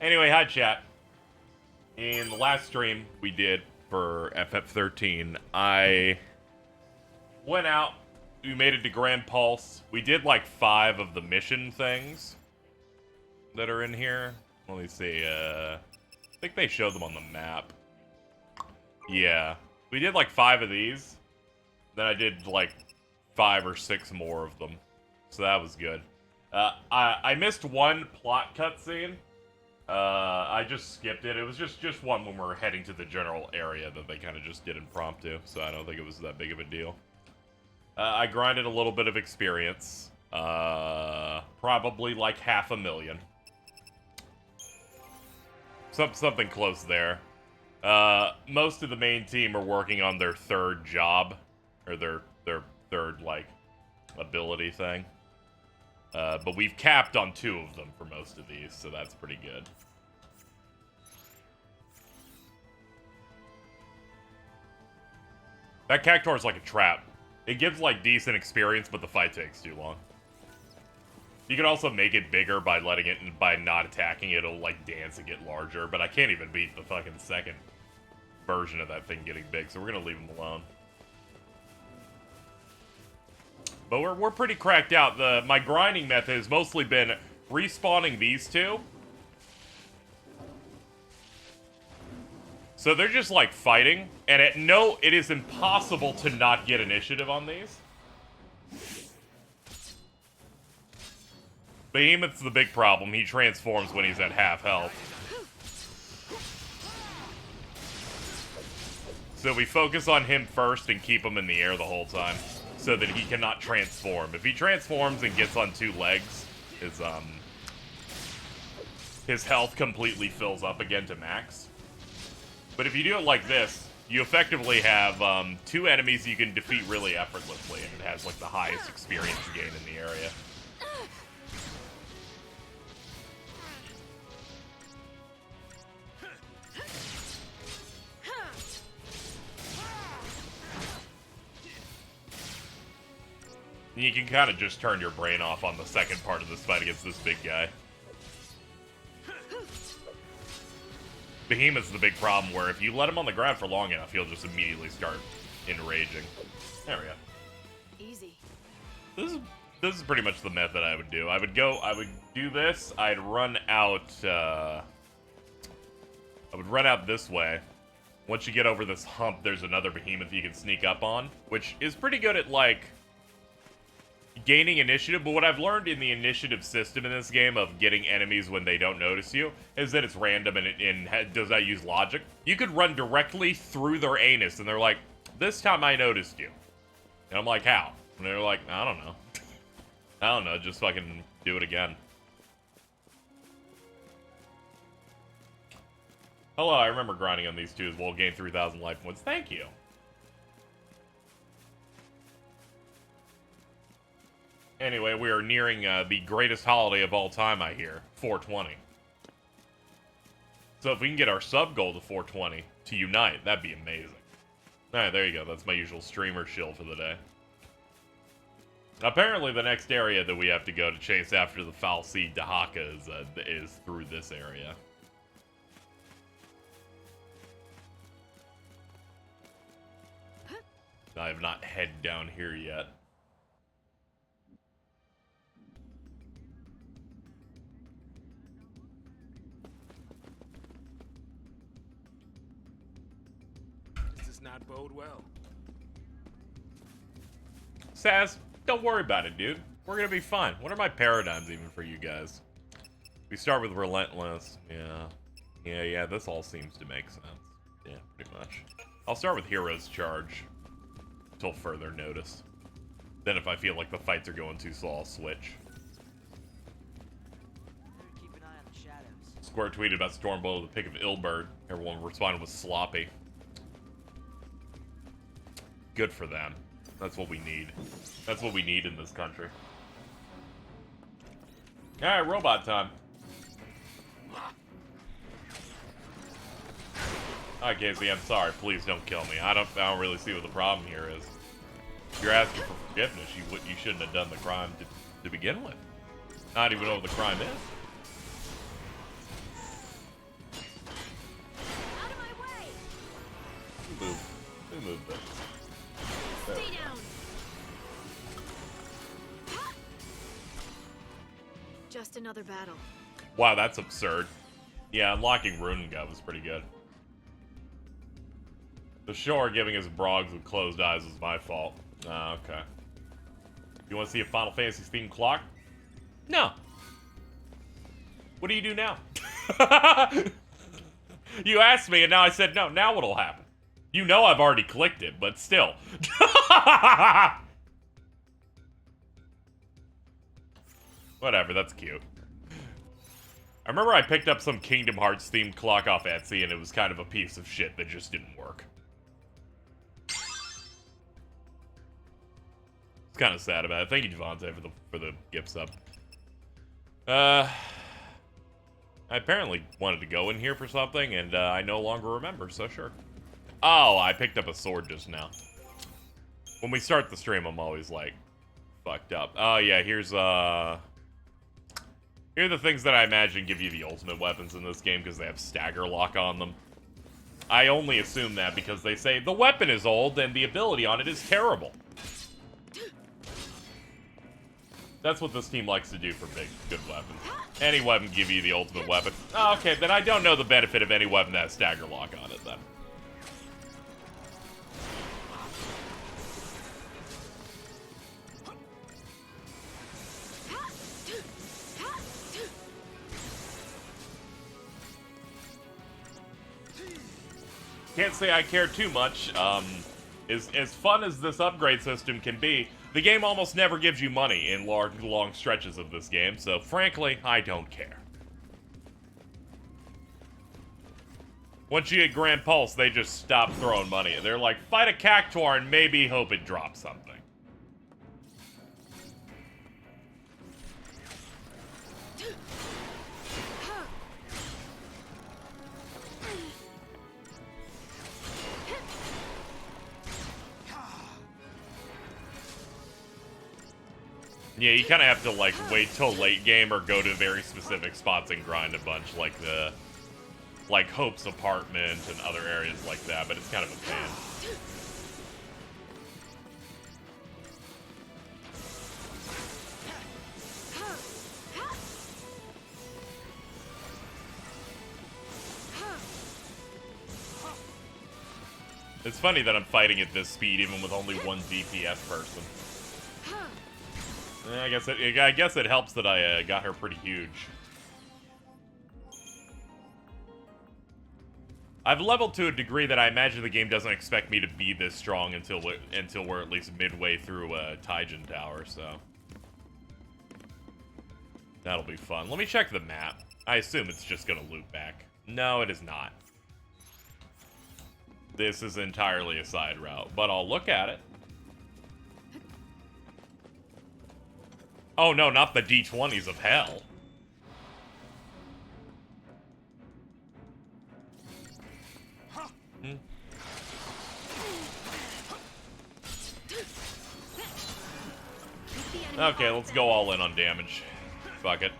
Anyway, hi chat. In the last stream we did for FF13, I went out, we made it to Gran Pulse. We did like 5 of the mission things that are in here. Let me see, I think they showed them on the map. Yeah, we did like 5 of these. Then I did like 5 or 6 more of them. So that was good. I missed one plot cutscene. I just skipped it. It was just one when we were heading to the general area that they kind of just did impromptu, so I don't think it was that big of a deal. I grinded a little bit of experience. Probably like 500,000. Something close there. Most of the main team are working on their 3rd job, or their 3rd, like, ability thing. But we've capped on 2 of them for most of these, so that's pretty good. That Cactuar is like a trap. It gives, like, decent experience, but the fight takes too long. You can also make it bigger by letting it, by not attacking it, it'll, like, dance and get larger, but I can't even beat the fucking 2nd version of that thing getting big, so we're gonna leave him alone. But we're pretty cracked out. My grinding method has mostly been respawning these 2. So they're just like fighting, and it is impossible to not get initiative on these. Behemoth's the big problem. He transforms when he's at half health. So we focus on him first and keep him in the air the whole time, so that he cannot transform. If he transforms and gets on 2 legs, his health completely fills up again to max. But if you do it like this, you effectively have 2 enemies you can defeat really effortlessly, and it has like the highest experience gain in the area. You can kind of just turn your brain off on the 2nd part of this fight against this big guy. Behemoth's the big problem, where if you let him on the ground for long enough, he'll just immediately start enraging. There we go. Easy. This is pretty much the method I would do. I would do this, I'd run out, I would run out this way. Once you get over this hump, there's another behemoth you can sneak up on, which is pretty good at, like, gaining initiative, but what I've learned in the initiative system in this game of getting enemies when they don't notice you is that it's random and it does not use logic. You could run directly through their anus and they're like, this time I noticed you. And I'm like, how? And they're like, I don't know. I don't know, just fucking do it again. Hello, I remember grinding on these 2 as well, gain 3,000 life points. Thank you. Anyway, we are nearing the greatest holiday of all time, I hear. 420. So if we can get our sub goal to 420 to unite, that'd be amazing. Alright, there you go. That's my usual streamer shield for the day. Apparently the next area that we have to go to chase after the Foul Seed Dahaka is through this area. I have not head down here yet. Not bode well. Saz, don't worry about it, dude. We're gonna be fine. What are my paradigms even for you guys? We start with Relentless. Yeah, this all seems to make sense. Yeah, pretty much. I'll start with Hero's Charge until further notice. Then if I feel like the fights are going too slow, I'll switch. Keep an eye on the shadows. Square tweeted about Stormblow, the pick of Ilberd. Everyone responded with sloppy. Good for them. That's what we need. That's what we need in this country. Alright, robot time. Alright, Casey, I'm sorry. Please don't kill me. I don't really see what the problem here is. If you're asking for forgiveness, you shouldn't have done the crime to begin with. Not even know what the crime is. Just another battle. Wow, that's absurd. Yeah, unlocking Runengut was pretty good. The Shore giving us brogs with closed eyes was my fault. Ah, okay. You want to see a Final Fantasy themed clock? No. What do you do now? You asked me and now I said no. Now what'll happen? You know I've already clicked it, but still. Whatever, that's cute. I remember I picked up some Kingdom Hearts themed clock off Etsy and it was kind of a piece of shit that just didn't work. It's kind of sad about it. Thank you, Devontae, for the gift sub. I apparently wanted to go in here for something, and I no longer remember, so sure. Oh, I picked up a sword just now. When we start the stream, I'm always, like, fucked up. Oh, yeah, here are the things that I imagine give you the ultimate weapons in this game, because they have stagger lock on them. I only assume that because they say, the weapon is old, and the ability on it is terrible. That's what this team likes to do for big, good weapons. Any weapon give you the ultimate weapon. Oh, okay, then I don't know the benefit of any weapon that has stagger lock on it, then. Can't say I care too much. As fun as this upgrade system can be, the game almost never gives you money in long stretches of this game, so frankly, I don't care. Once you get Gran Pulse, they just stop throwing money. They're like, fight a Cactuar and maybe hope it drops something. Yeah, you kind of have to, like, wait till late game or go to very specific spots and grind a bunch, like Hope's apartment and other areas like that, but it's kind of a pain. It's funny that I'm fighting at this speed even with only one DPS person. I guess it helps that I got her pretty huge. I've leveled to a degree that I imagine the game doesn't expect me to be this strong until we're at least midway through Taijin Tower, so that'll be fun. Let me check the map. I assume it's just gonna loop back. No, it is not. This is entirely a side route, but I'll look at it. Oh no, not the D20s of hell. Okay, let's go all in on damage. Fuck it.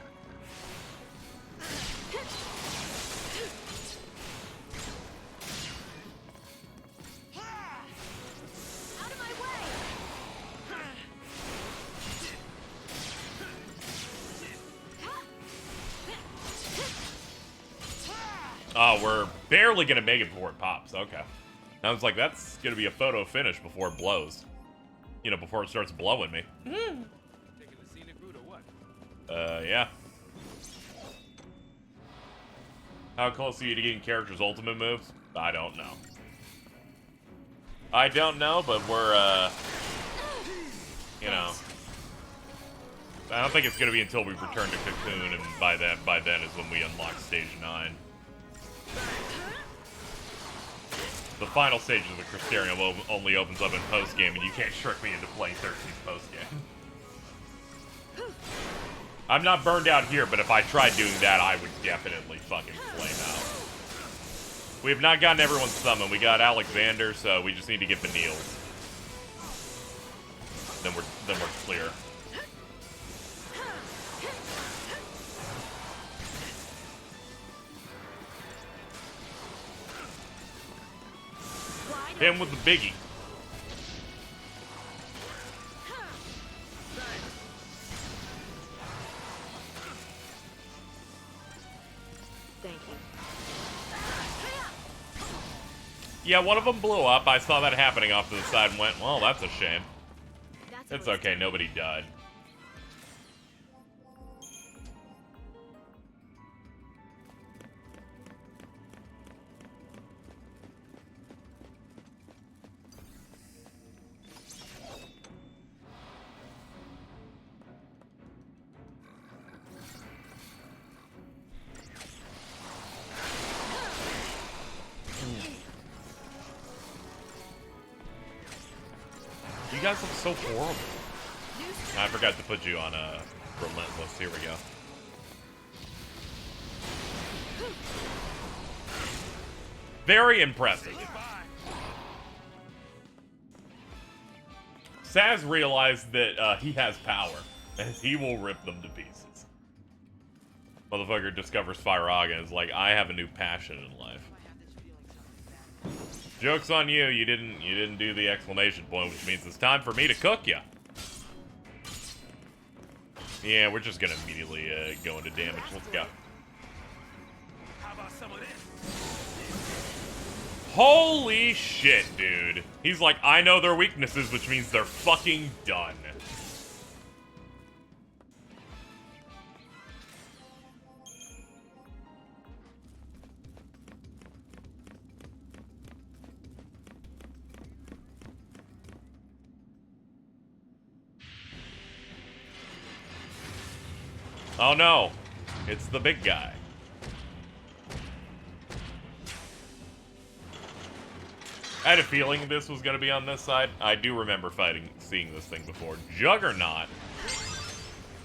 Oh, we're barely gonna make it before it pops. Okay. I was like, that's gonna be a photo finish before it blows. You know, before it starts blowing me. Taking the scenic route or what? Yeah. How close are you to getting characters' ultimate moves? I don't know. I don't know, but we're, you know. I don't think it's gonna be until we return to Cocoon, and by then is when we unlock Stage 9. The final stages of the Crystarium only opens up in post-game, and you can't trick me into playing 13 post-game. I'm not burned out here, but if I tried doing that, I would definitely fucking flame out. We have not gotten everyone's summon. We got Alexander, so we just need to get Benil. Then we're clear. Him with the biggie. Thank you. Yeah, one of them blew up. I saw that happening off to the side and went, well, that's a shame. That's It's a waste okay, of nobody died. You guys look so horrible. I forgot to put you on a relentless. Here we go. Very impressive. Saz realized that he has power, and he will rip them to pieces. Motherfucker discovers Firaga and is like, I have a new passion in life. Joke's on you. You didn't do the exclamation point, which means it's time for me to cook ya. Yeah, we're just gonna immediately go into damage. Let's go. How about some of this? Holy shit, dude. He's like, I know their weaknesses, which means they're fucking done. Oh no, it's the big guy. I had a feeling this was going to be on this side. I do remember seeing this thing before. Juggernaut.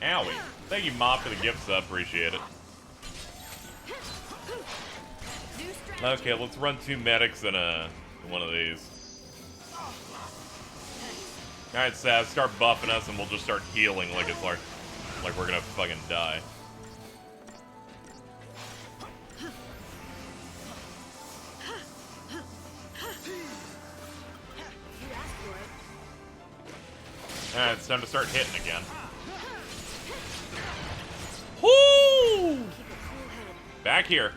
Owie. Thank you, Mop, for the gift sub. Appreciate it. Okay, let's run 2 medics and one of these. Alright, Sav, start buffing us and we'll just start healing like it's like we're gonna fucking die. Alright, it's time to start hitting again. Whoo! Back here.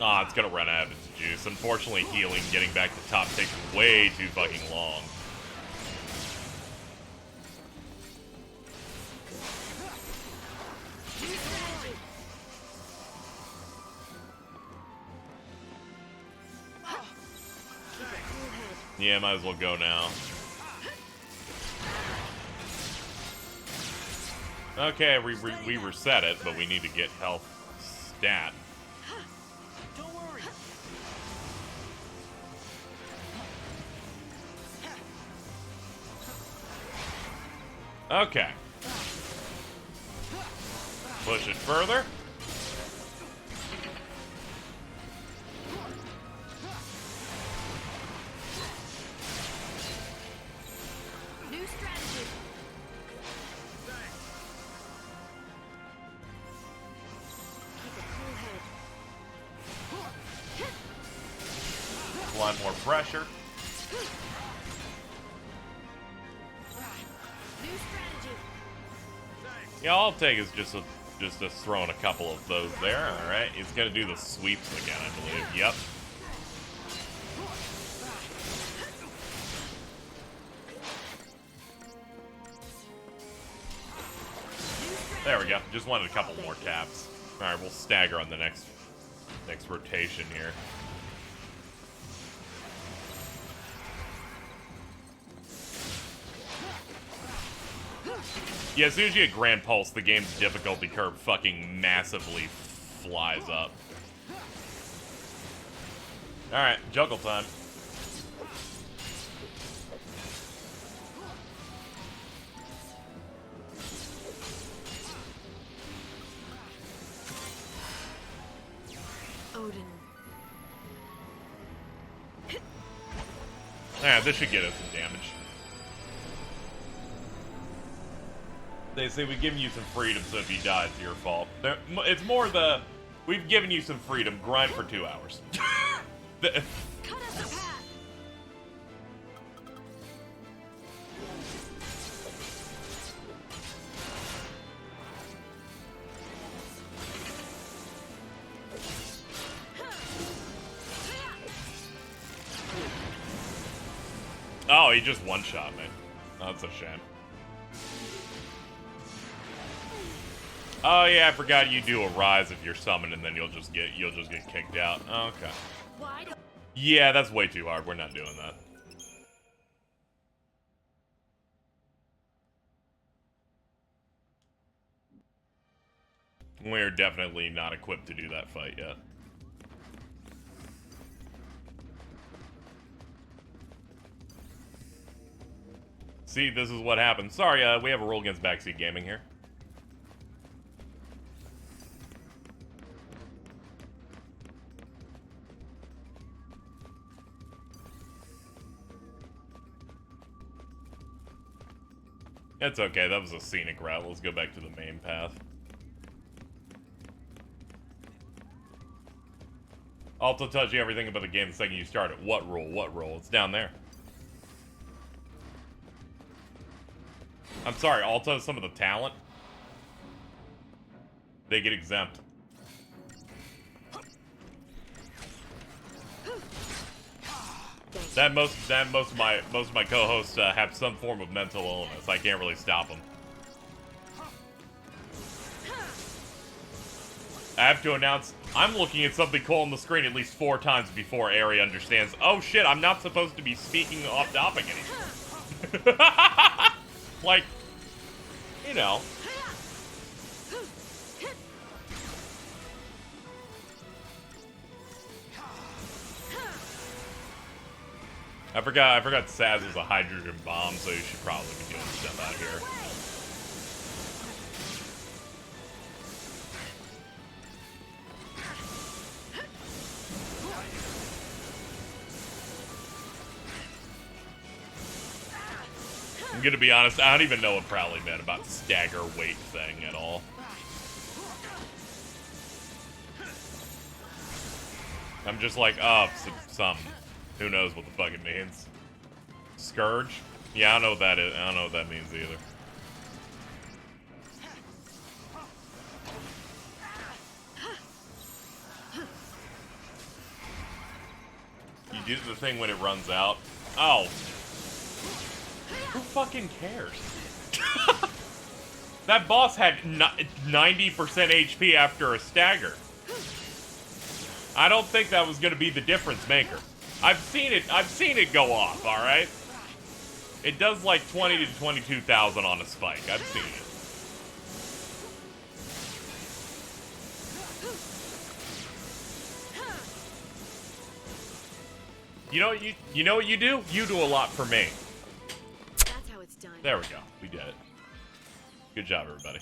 Ah, it's gonna run out of its juice. Unfortunately, healing, getting back to top takes way too fucking long. Yeah, might as well go now. Okay, we reset it, but we need to get health stat. Don't worry. Okay. Push it further. New strategy. Keep a cool head. A lot more pressure. New strategy. Yeah, all I'll take is just throwing a couple of those there. All right, it's gonna do the sweeps again, I believe. Yep. There we go. Just wanted a couple more taps. All right, we'll stagger on the next rotation here. Yeah, as soon as you get Gran Pulse, the game's difficulty curve fucking massively flies up. Alright, juggle time. Odin. Alright, this should get us some damage. They say we've given you some freedom, so if you die, it's your fault. It's more the, we've given you some freedom, grind for 2 hours. Cut us a path. Oh, he just one-shot me. Oh, that's a shame. Oh yeah, I forgot you do a rise if you're summoned, and then you'll just get kicked out. Oh, okay. Why don't Yeah, that's way too hard. We're not doing that. We're definitely not equipped to do that fight yet. See, this is what happens. Sorry, we have a rule against backseat gaming here. It's okay, that was a scenic route. Let's go back to the main path. Also tells you everything about the game the second you start it. What rule? What rule? It's down there. I'm sorry, Alta, some of the talent, they get exempt. That most of my co-hosts have some form of mental illness. I can't really stop them. I have to announce I'm looking at something cool on the screen at least 4 times before Ari understands. Oh shit, I'm not supposed to be speaking off topic anymore. Like, you know. I forgot Saz was a hydrogen bomb, so you should probably be doing stuff out here. I'm gonna be honest, I don't even know what Prowley meant about the stagger weight thing at all. I'm just like, oh, some. Who knows what the fuck it means? Scourge? Yeah, I don't know what that is. I don't know what that means either. You do the thing when it runs out. Oh. Who fucking cares? That boss had 90% HP after a stagger. I don't think that was gonna be the difference maker. I've seen it go off, alright? It does like 20 to 22,000 on a spike. I've seen it. You know what you do? You do a lot for me. That's how it's done. There we go. We did it. Good job, everybody.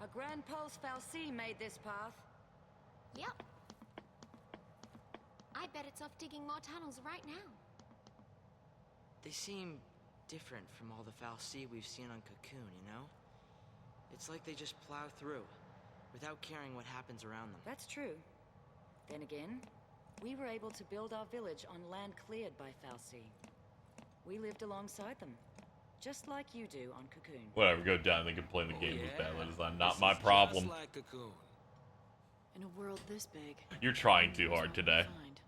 A Gran Pulse Fal'Cie made this path. Yep. I bet it's off digging more tunnels right now. They seem different from all the Fal'Cie we've seen on Cocoon, you know? It's like they just plow through, without caring what happens around them. That's true. Then again, we were able to build our village on land cleared by Fal'Cie. We lived alongside them, just like you do on Cocoon. Whatever, go down and complain the game was badly designed. Not This my is problem. Just like Cocoon. In a world this big, You're trying too hard today. find.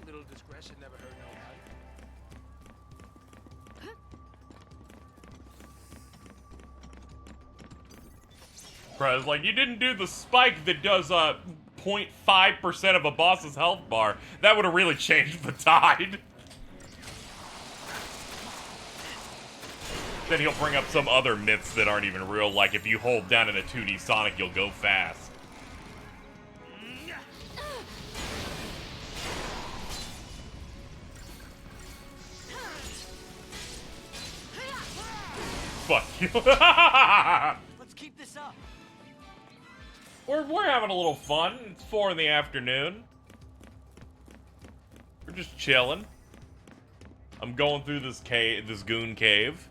Little discretion never hurt nobody. Bro, it's like, you didn't do the spike that does 0.5% of a boss's health bar. That would have really changed the tide. Then he'll bring up some other myths that aren't even real, like if you hold down in a 2D Sonic, you'll go fast. Fuck you. Let's keep this up. We're having a little fun. It's 4 in the afternoon. We're just chilling. I'm going through this cave, this goon cave.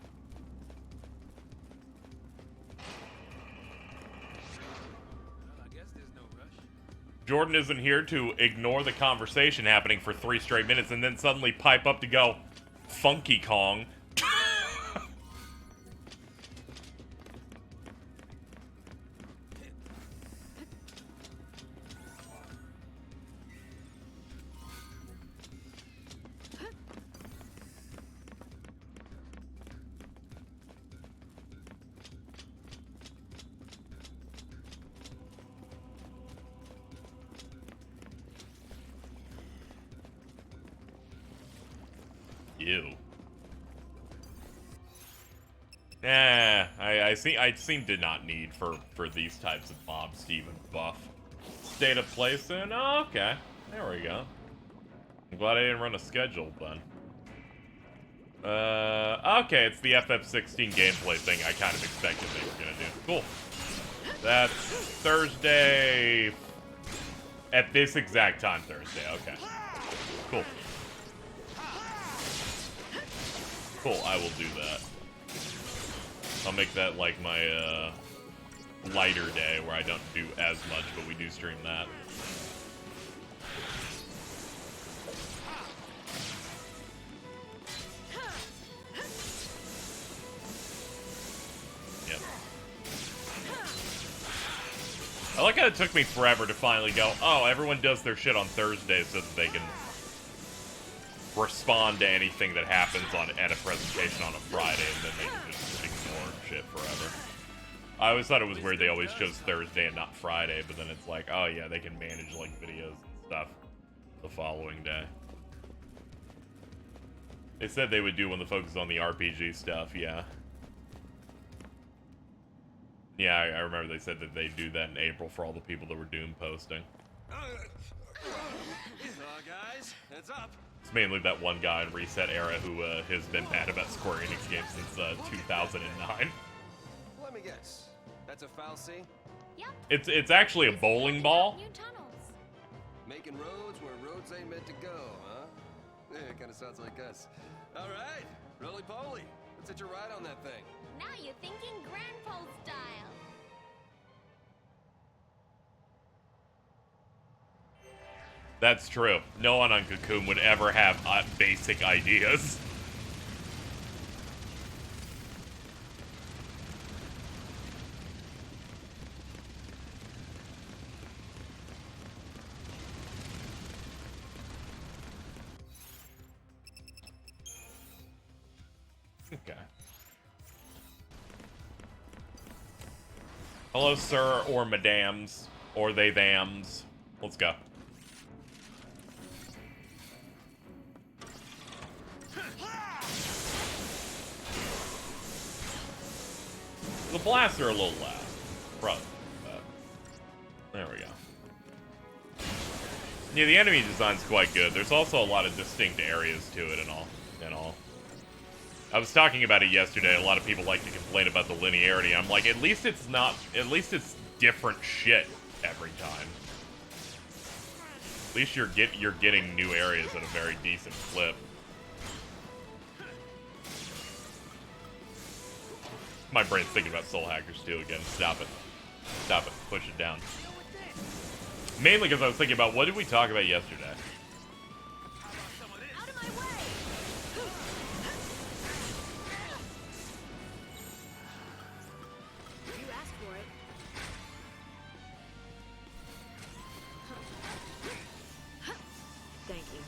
Well, I guess there's no rush. Jordan isn't here to ignore the conversation happening for 3 straight minutes and then suddenly pipe up to go, Funky Kong. Ew. I seem to not need for these types of mobs to even buff. State of play soon? Oh, okay. There we go. I'm glad I didn't run a schedule then. Okay, it's the FF16 gameplay thing I kind of expected they were gonna do. Cool. That's Thursday. At this exact time Thursday, okay. Cool. Cool, I will do that. I'll make that like my lighter day where I don't do as much, but we do stream that. Yep. I like how it took me forever to finally go, oh, everyone does their shit on Thursdays so that they can respond to anything that happens at a presentation on a Friday, and then they can just ignore shit forever. I always thought it was weird they always chose Thursday and not Friday, but then it's like, oh yeah, they can manage like videos and stuff the following day. They said they would do one that focused on the RPG stuff, yeah. Yeah, I remember they said that they'd do that in April for all the people that were Doom posting. Guys, heads up. It's mainly that one guy in Reset Era who has been mad about Square Enix games since 2009. Let me guess. That's a foul C? Yep. It's actually a bowling ball. New tunnels. Making roads where roads ain't meant to go, huh? Yeah, it kind of sounds like us. All right, roly-poly. Let's hit your ride on that thing. Now you're thinking Gran Pulse style. That's true. No one on Cocoon would ever have basic ideas. Okay. Hello, sir, or madams, or they thams. Let's go. The blasts are a little loud. Probably. There we go. Yeah, the enemy design's quite good. There's also a lot of distinct areas to it and all. I was talking about it yesterday. A lot of people like to complain about the linearity. I'm like, at least it's different shit every time. At least you're getting new areas at a very decent clip. My brain's thinking about Soul Hackers 2 again. Stop it. Stop it. Push it down. Mainly because I was thinking about what did we talk about yesterday? Out of my way. You asked for it. Thank you.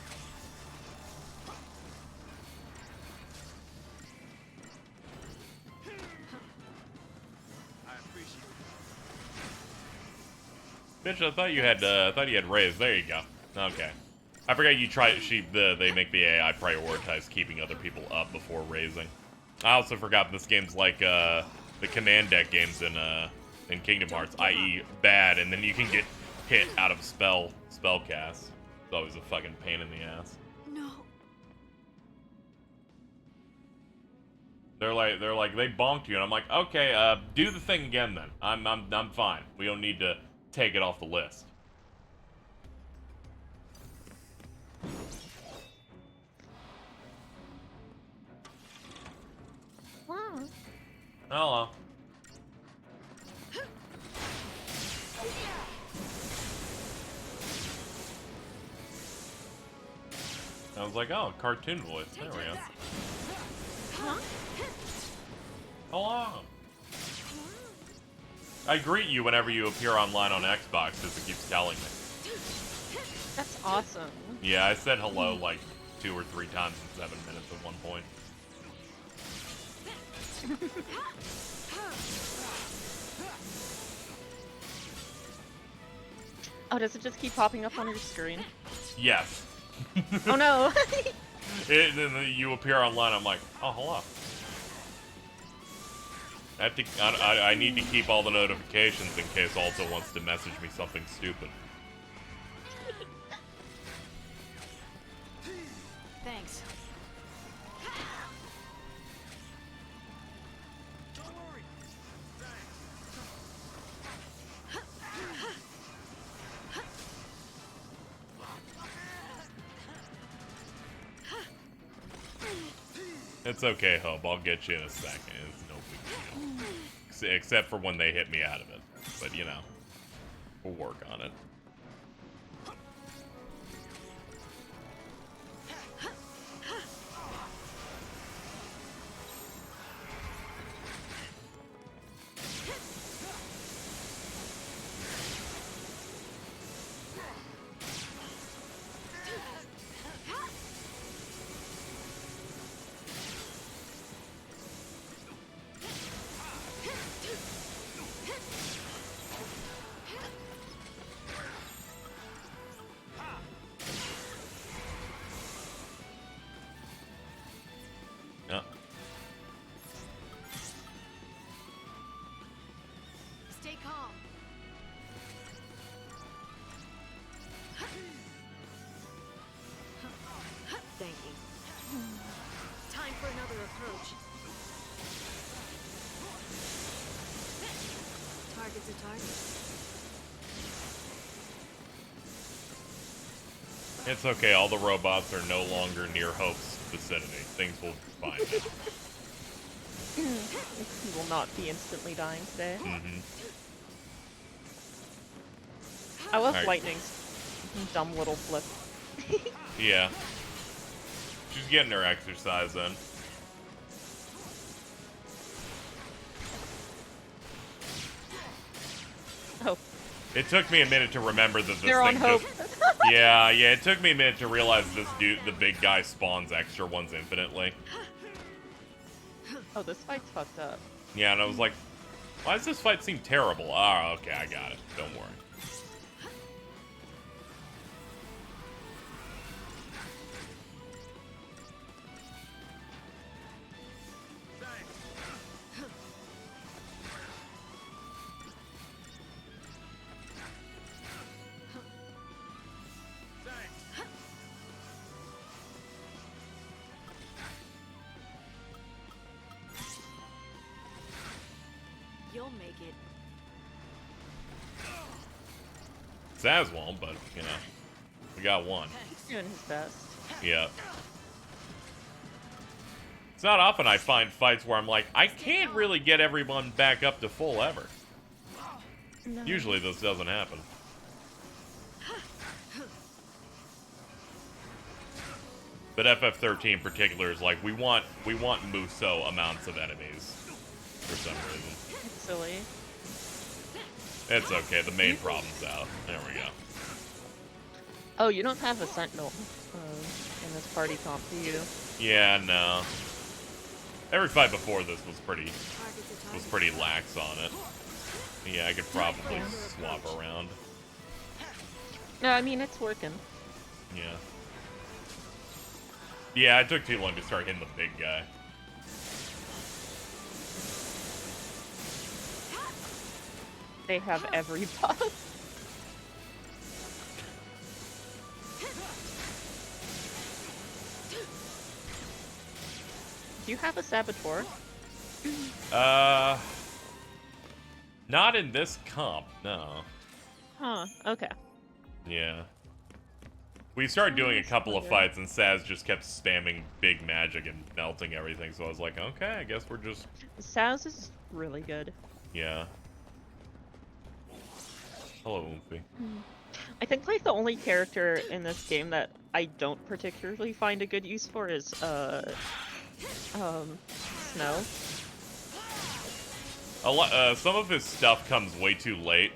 I appreciate it. Bitch, I thought you had raised. There you go. Okay. I forgot you tried. They make the AI prioritize keeping other people up before raising. I also forgot this game's like the command deck games in Kingdom Hearts, i.e. bad, and then you can get hit out of spell cast. It's always a fucking pain in the ass. No. They're like they bonked you, and I'm like, okay, do the thing again then. I'm fine. We don't need to take it off the list. Hello. I was like, oh, cartoon voice. There we go. Hello. I greet you whenever you appear online on Xbox, as it keeps telling me. That's awesome. Yeah, I said hello like 2 or 3 times in 7 minutes at one point. Oh, does it just keep popping up on your screen? Yes. Oh no! Then you appear online, I'm like, oh, hello. I need to keep all the notifications in case Alta wants to message me something stupid. Thanks. It's okay, Hope. I'll get you in a second. It's no big deal. Except for when they hit me out of it. But, you know, we'll work on it. Stay calm. Thank you. Time for another approach. Target's a target. It's okay. All the robots are no longer near Hope's vicinity. Things will be fine now. He will not be instantly dying today. Mm-hmm. I love Alright. Lightning's dumb little flip. Yeah. She's getting her exercise in. Oh. It took me a minute to remember that this They're on thing Hope. just... Yeah, it took me a minute to realize this dude, the big guy, spawns extra ones infinitely. Oh, this fight's fucked up. Yeah, and I was like, why does this fight seem terrible? Oh, okay, I got it. Don't worry. You'll make it. Saz won't, but, you know, we got one. He's doing his best. Yeah. It's not often I find fights where I'm like, I can't really get everyone back up to full ever. No. Usually this doesn't happen. But FF13 in particular is like, we want Muso amounts of enemies for some reason. It's silly. It's okay, the main problem's out. There we go. Oh, you don't have a Sentinel in this party comp, do you? Yeah, no. Every fight before this was pretty Target's a target. lax on it. Yeah, I could probably swap around. No, I mean, it's working. Yeah. Yeah, it took too long to start hitting the big guy. they have every buff. Do you have a saboteur? Not in this comp, no. Huh, okay. Yeah. We started doing a couple of fights, and Saz just kept spamming big magic and melting everything, so I was like, okay, I guess we're just... Saz is really good. Yeah. Hello, Oomphy. I think, like, the only character in this game that I don't particularly find a good use for is, Snow. Some of his stuff comes way too late.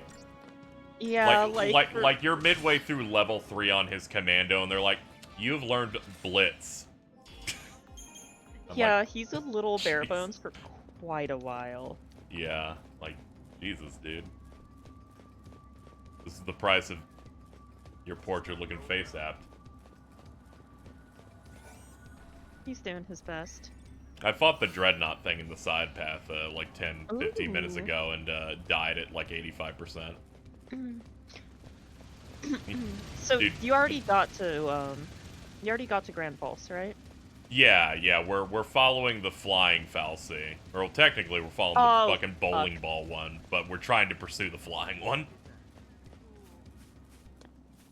Yeah, like you're midway through level 3 on his commando, and they're like, "You've learned Blitz." Yeah, like, he's a little bare bones for quite a while. Yeah, like, Jesus, dude. This is the price of your portrait-looking face app. He's doing his best. I fought the Dreadnought thing in the side path, like 10, 15 minutes ago, and died at like 85%. So Dude. you already got to Gran Pulse, right? Yeah, we're following the flying fal'Cie. Or well, technically we're following the fucking bowling ball one, but we're trying to pursue the flying one.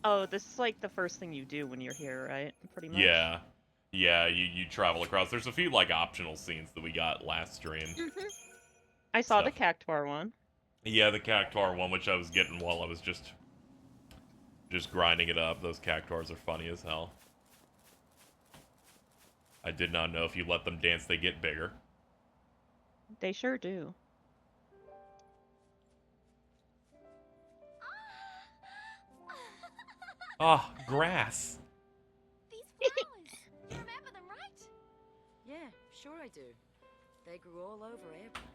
Oh, this is like the first thing you do when you're here, right? Pretty much. Yeah. Yeah, you travel across. There's a few like optional scenes that we got last stream. I saw the Cactuar one. Yeah, the Cactuar one, which I was getting while I was just grinding it up. Those Cactuars are funny as hell. I did not know if you let them dance, they get bigger. They sure do. Ah, grass. These flowers. You remember them, right? Yeah, sure I do. They grew all over Airborne.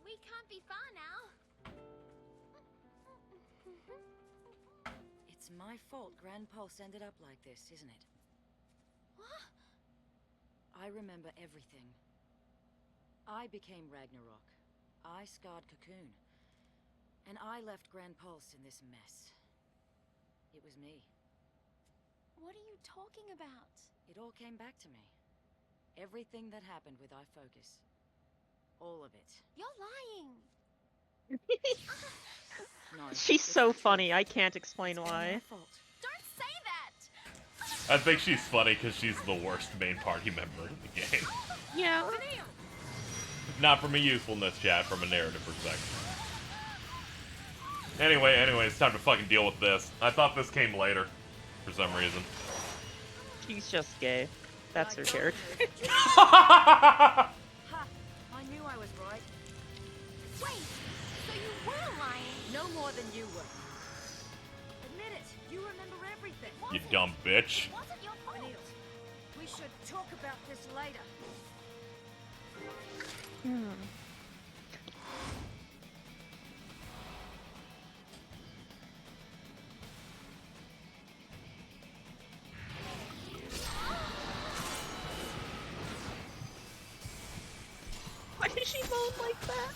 We can't be far now. It's my fault Gran Pulse ended up like this, isn't it? What? I remember everything. I became Ragnarok. I scarred Cocoon. And I left Gran Pulse in this mess. It was me. What are you talking about? It all came back to me. Everything that happened with iFocus. All of it. You're lying. No, She's so funny, I can't explain it's why. my fault. Don't say that. I think she's funny because she's the worst main party member in the game. Yeah. Not from a usefulness chat, from a narrative perspective. Anyway, it's time to fucking deal with this. I thought this came later, for some reason. She's just gay. That's her character. Ha! I knew I was right. Wait, so you were lying? No more than you were. Admit it. You remember everything. You dumb bitch. It wasn't your fault. We should talk about this later. Why did she moan like that?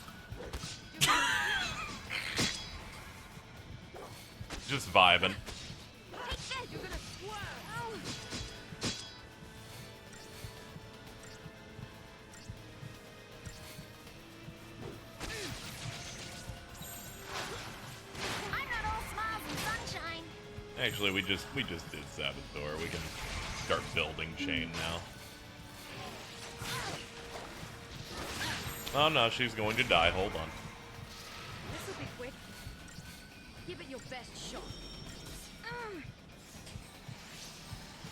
Just vibing. Take this. You're gonna swerve. I'm not all smiles and sunshine. Actually, we just did Saboteur. We can start building chain now. Oh no, she's going to die. Hold on. This'll be quick. Give it your best shot.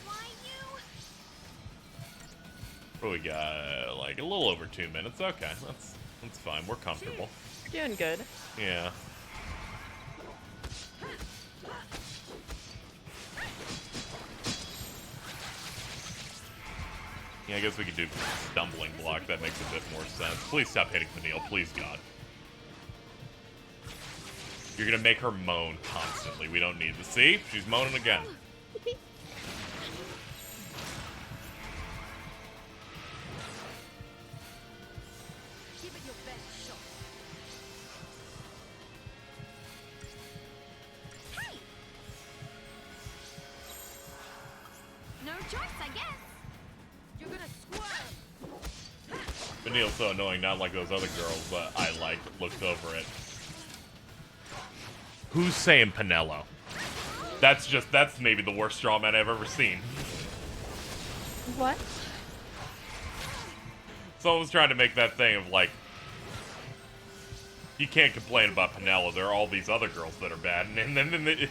Why you? What we got? Like a little over 2 minutes. Okay, that's fine. We're comfortable. You're doing good. Yeah. Yeah, I guess we could do stumbling block. That makes a bit more sense. Please stop hitting Vanille. Please, God. You're gonna make her moan constantly. We don't need to see. She's moaning again. Give it your best shot. choice, I guess. You're gonna squirm. Vanille's so annoying, not like those other girls, but I looked over it. Who's saying Pinello? That's maybe the worst straw man I've ever seen. What? Someone's trying to make that thing of like, you can't complain about Pinello. There are all these other girls that are bad, and then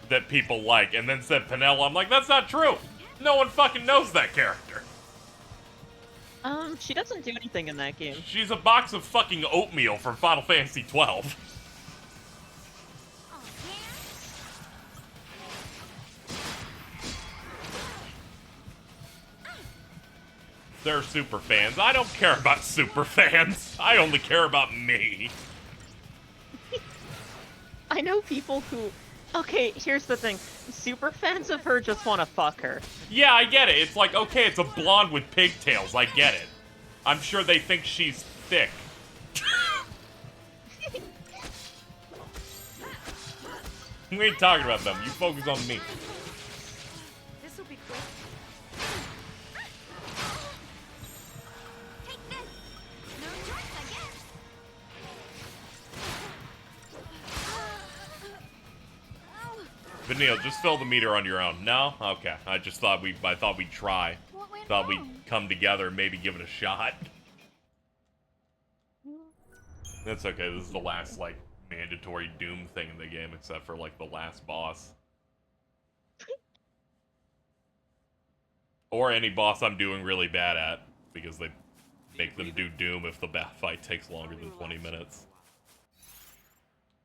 that people like, and then said Pinello. I'm like, that's not true. No one fucking knows that character. She doesn't do anything in that game. She's a box of fucking oatmeal from Final Fantasy XII. Oh, yeah? They're super fans. I don't care about super fans. I only care about me. I know people who... Okay, here's the thing. Super fans of her just want to fuck her. Yeah, I get it. It's like, okay, it's a blonde with pigtails. I get it. I'm sure they think she's thick. We ain't talking about them. You focus on me. This'll be quick. Take this. No choice, I guess. Vanille, just fill the meter on your own. No? Okay. I just thought we'd try. What went Thought we'd wrong? come together and maybe give it a shot. That's okay. This is the last, like, mandatory Doom thing in the game, except for, like, the last boss. Or any boss I'm doing really bad at, because they make them do Doom if the fight takes longer than 20 minutes.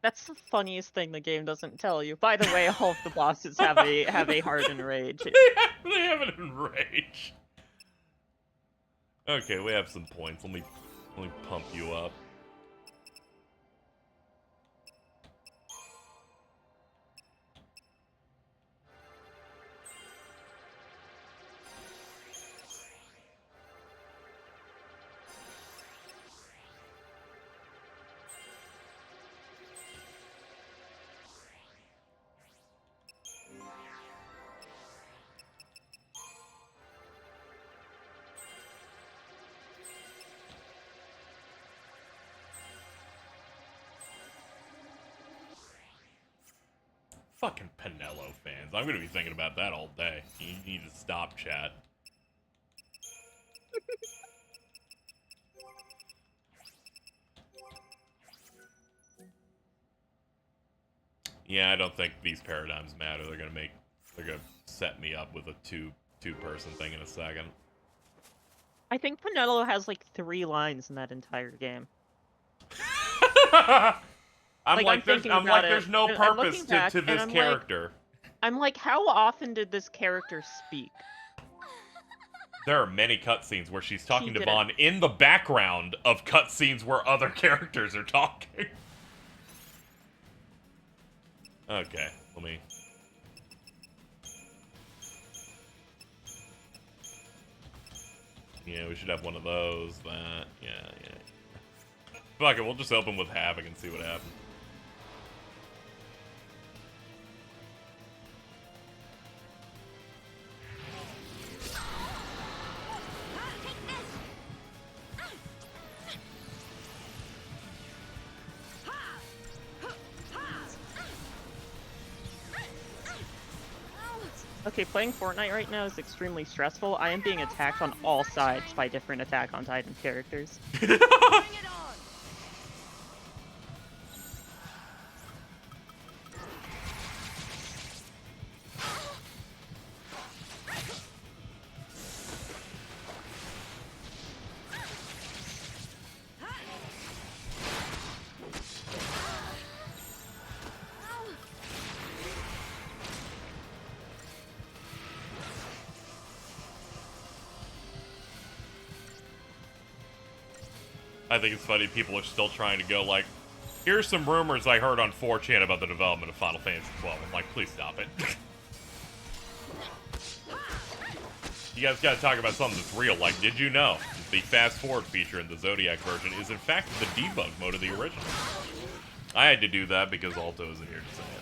That's the funniest thing the game doesn't tell you. By the way, all of the bosses have a heart and rage. They have it in rage. Okay, we have some points. Let me pump you up. Fucking Pinello fans. I'm gonna be thinking about that all day. You need to stop, chat. Yeah, I don't think these paradigms matter. They're gonna set me up with a two-person thing in a second. I think Pinello has like 3 lines in that entire game. I'm like, there's no purpose back, to this character. I'm like, how often did this character speak? There are many cutscenes where she's talking to didn't. Vaughn in the background of cutscenes where other characters are talking. Okay, let me... Yeah, we should have one of those, that, yeah. Fuck it, we'll just open with Havoc and see what happens. Okay, playing Fortnite right now is extremely stressful. I am being attacked on all sides by different Attack on Titan characters. Bring it on. I think it's funny people are still trying to go like, here's some rumors I heard on 4chan about the development of Final Fantasy XII. I'm like, please stop it. You guys gotta talk about something that's real. Like, did you know the fast forward feature in the Zodiac version is in fact the debug mode of the original? I had to do that because Alto isn't here to say it.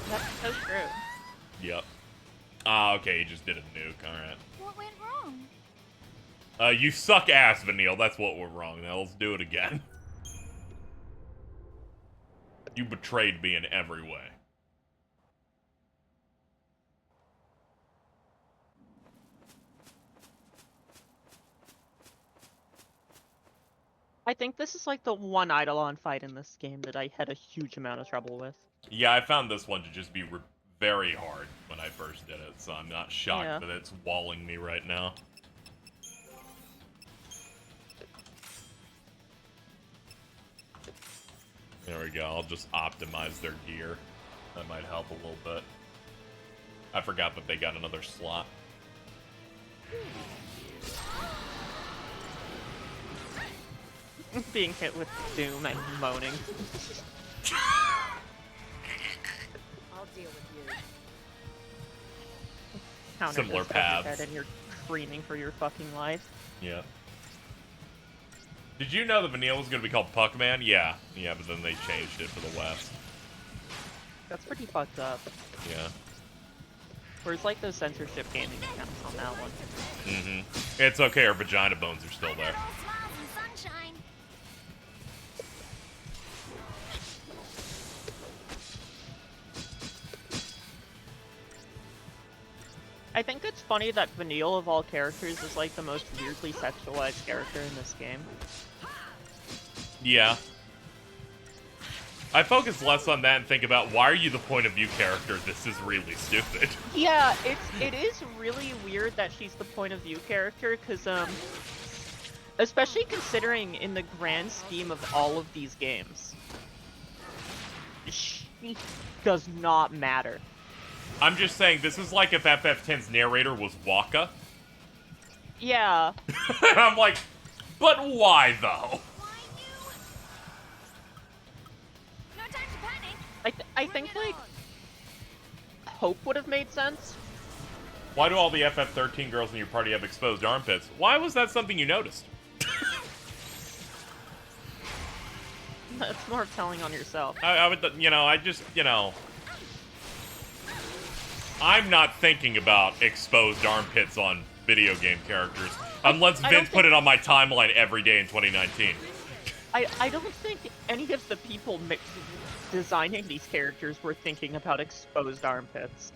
That's so true. Yep. Ah, okay, he just did a nuke, alright. What went wrong? You suck ass, Vanille. That's what went wrong. Now let's do it again. You betrayed me in every way. I think this is like the one Eidolon fight in this game that I had a huge amount of trouble with. Yeah, I found this one to just be very hard when I first did it, so I'm not shocked that it's walling me right now. There we go, I'll just optimize their gear. That might help a little bit. I forgot that they got another slot. Being hit with doom and moaning. I'll deal with you. Counter Similar just above your paths. head and you're screaming for your fucking life. Yeah. Did you know that Vanille was going to be called Puckman? Yeah. Yeah, but then they changed it for the West. That's pretty fucked up. Yeah. Where's like those censorship gaming accounts on that one? Mm-hmm. It's okay, our vagina bones are still there. All smiles and sunshine. I think it's funny that Vanille of all characters is like the most weirdly sexualized character in this game. Yeah. I focus less on that and think about, why are you the point of view character? This is really stupid. Yeah, it is really weird that she's the point of view character, because, especially considering in the grand scheme of all of these games, she does not matter. I'm just saying, this is like if FF10's narrator was Waka. Yeah. And I'm like, but why though? No time to panic. I think, like, Hope would have made sense. Why do all the FF13 girls in your party have exposed armpits? Why was that something you noticed? That's more of telling on yourself. I would, you know, I just, you know... I'm not thinking about exposed armpits on video game characters. Unless Vince put it on my timeline every day in 2019. I don't think any of the people designing these characters were thinking about exposed armpits.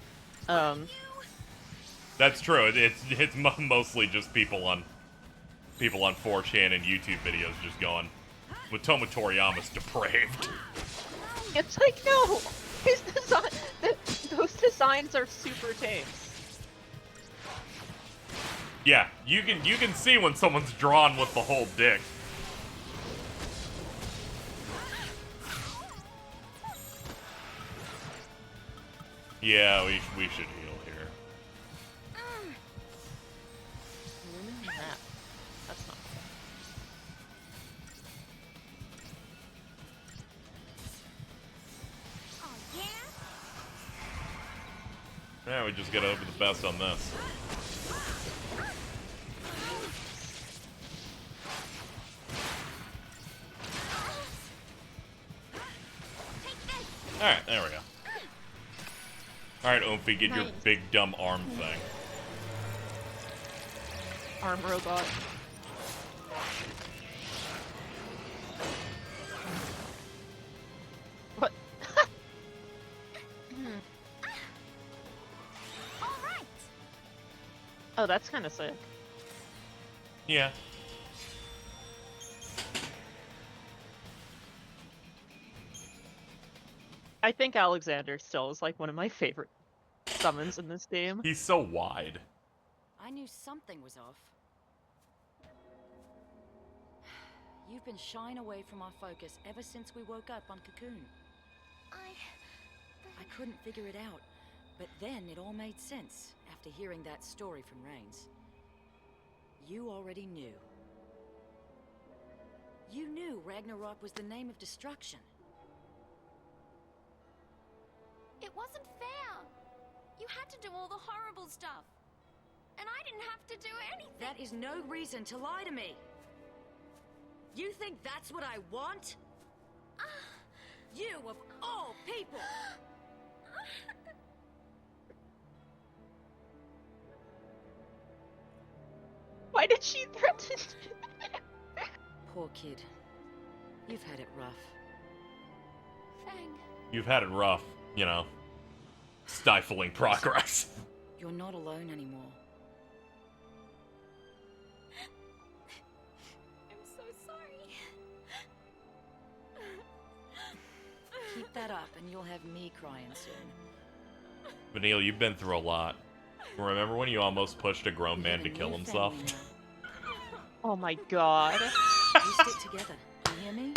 That's true. It's mostly just people on 4chan and YouTube videos just going, Watamu Toriyama's depraved. It's like, no! His design, those designs are super tame. Yeah, you can see when someone's drawn with the whole dick. Yeah, we should heal here. That's not cool. Oh, yeah? Yeah, we just gotta hope for the best on this. Alright, there we go. Alright, Oomphy, get your big dumb arm thing. Arm robot. What? All right. Oh, that's kind of sick. Yeah. I think Alexander still is like one of my favorite summons in this game. He's so wide. I knew something was off. You've been shying away from our focus ever since we woke up on Cocoon. I couldn't figure it out, but then it all made sense after hearing that story from Reigns. You already knew. You knew Ragnarok was the name of destruction. It wasn't fair. You had to do all the horrible stuff. And I didn't have to do anything. That is no reason to lie to me. You think that's what I want? You, of all people! Why did she threaten? Poor kid. You've had it rough. Fang. You've had it rough, you know. Stifling progress. You're not alone anymore. I'm so sorry. Keep that up and you'll have me crying soon. Vanille, you've been through a lot. Remember when you almost pushed a grown man to kill himself? Oh my god. We stick together. You hear me?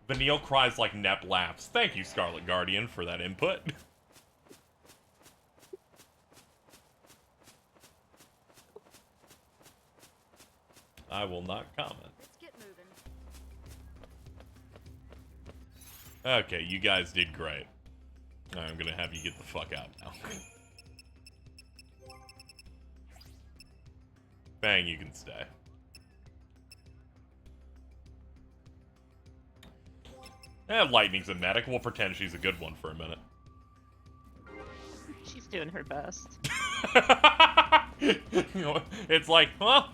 Vanille cries like Nep laughs. Thank you, Scarlet Guardian, for that input. I will not comment. Let's get moving. Okay, you guys did great. I'm gonna have you get the fuck out now. Bang, you can stay. Lightning's a medic. We'll pretend she's a good one for a minute. She's doing her best. It's like, huh?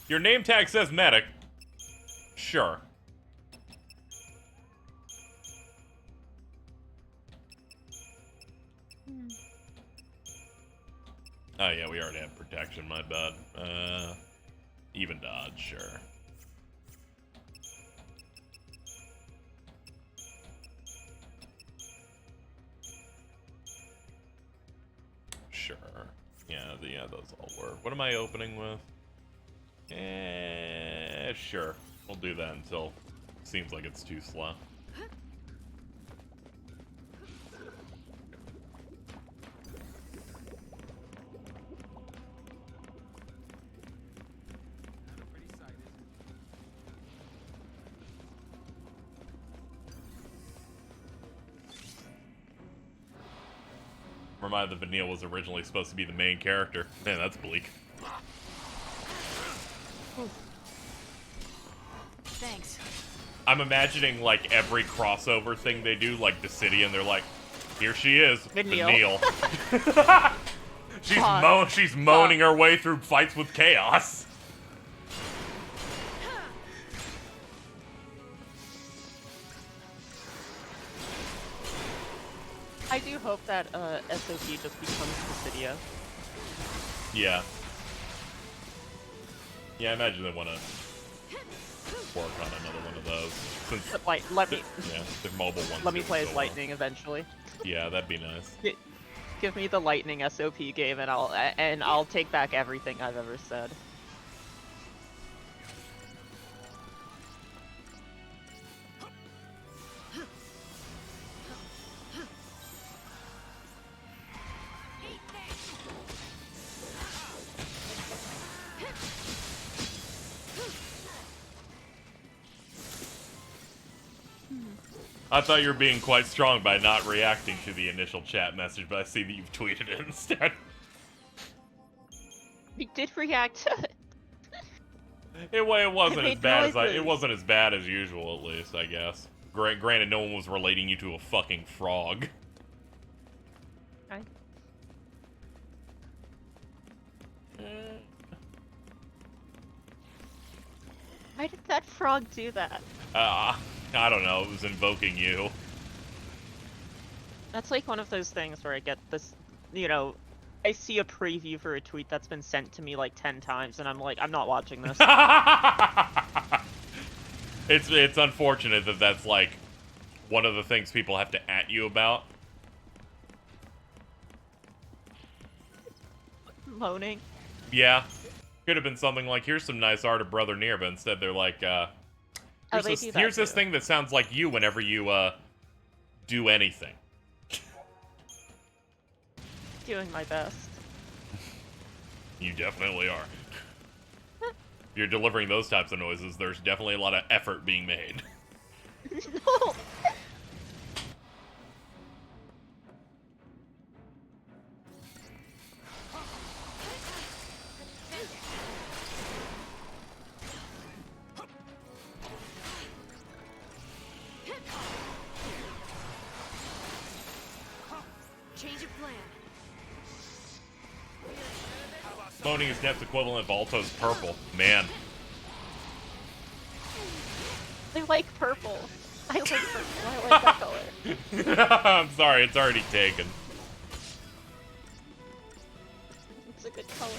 Your name tag says medic. Sure. Oh yeah, we already have protection, my bad. Even dodge, sure. Sure. Yeah, those all work. What am I opening with? Sure. We'll do that until it seems like it's too slow. Reminded that Vanille was originally supposed to be the main character. Man, that's bleak. Thanks. I'm imagining, like, every crossover thing they do, like Dissidian, they're like, here she is, Vanille. She's moaning her way through fights with chaos. I do hope that SOP just becomes Dissidia. Yeah. Yeah, I imagine they want to work on another one of those. Since But, like, let me the mobile ones. let me do play so as well. Lightning eventually. Yeah, that'd be nice. Give me the Lightning SOP game, and I'll take back everything I've ever said. I thought you were being quite strong by not reacting to the initial chat message, but I see that you've tweeted it instead. We did react. It wasn't as made bad as noises. it wasn't as bad as usual, at least, I guess. Granted, no one was relating you to a fucking frog. Okay. Why did that frog do that? I don't know. It was invoking you. That's like one of those things where I get this, you know, I see a preview for a tweet that's been sent to me like 10 times, and I'm like, I'm not watching this. It's unfortunate that that's like one of the things people have to at you about. Moaning. Yeah. Could have been something like, here's some nice art of Brother Near, but instead they're like, here's, they this, do that here's this too. thing that sounds like you whenever you, do anything. Doing my best. You definitely are. If you're delivering those types of noises, there's definitely a lot of effort being made. No! Change of plan. Moaning is Nep's equivalent of Alto's purple. Man. I like purple. I like purple. I like that color. I'm sorry, it's already taken. It's a good color.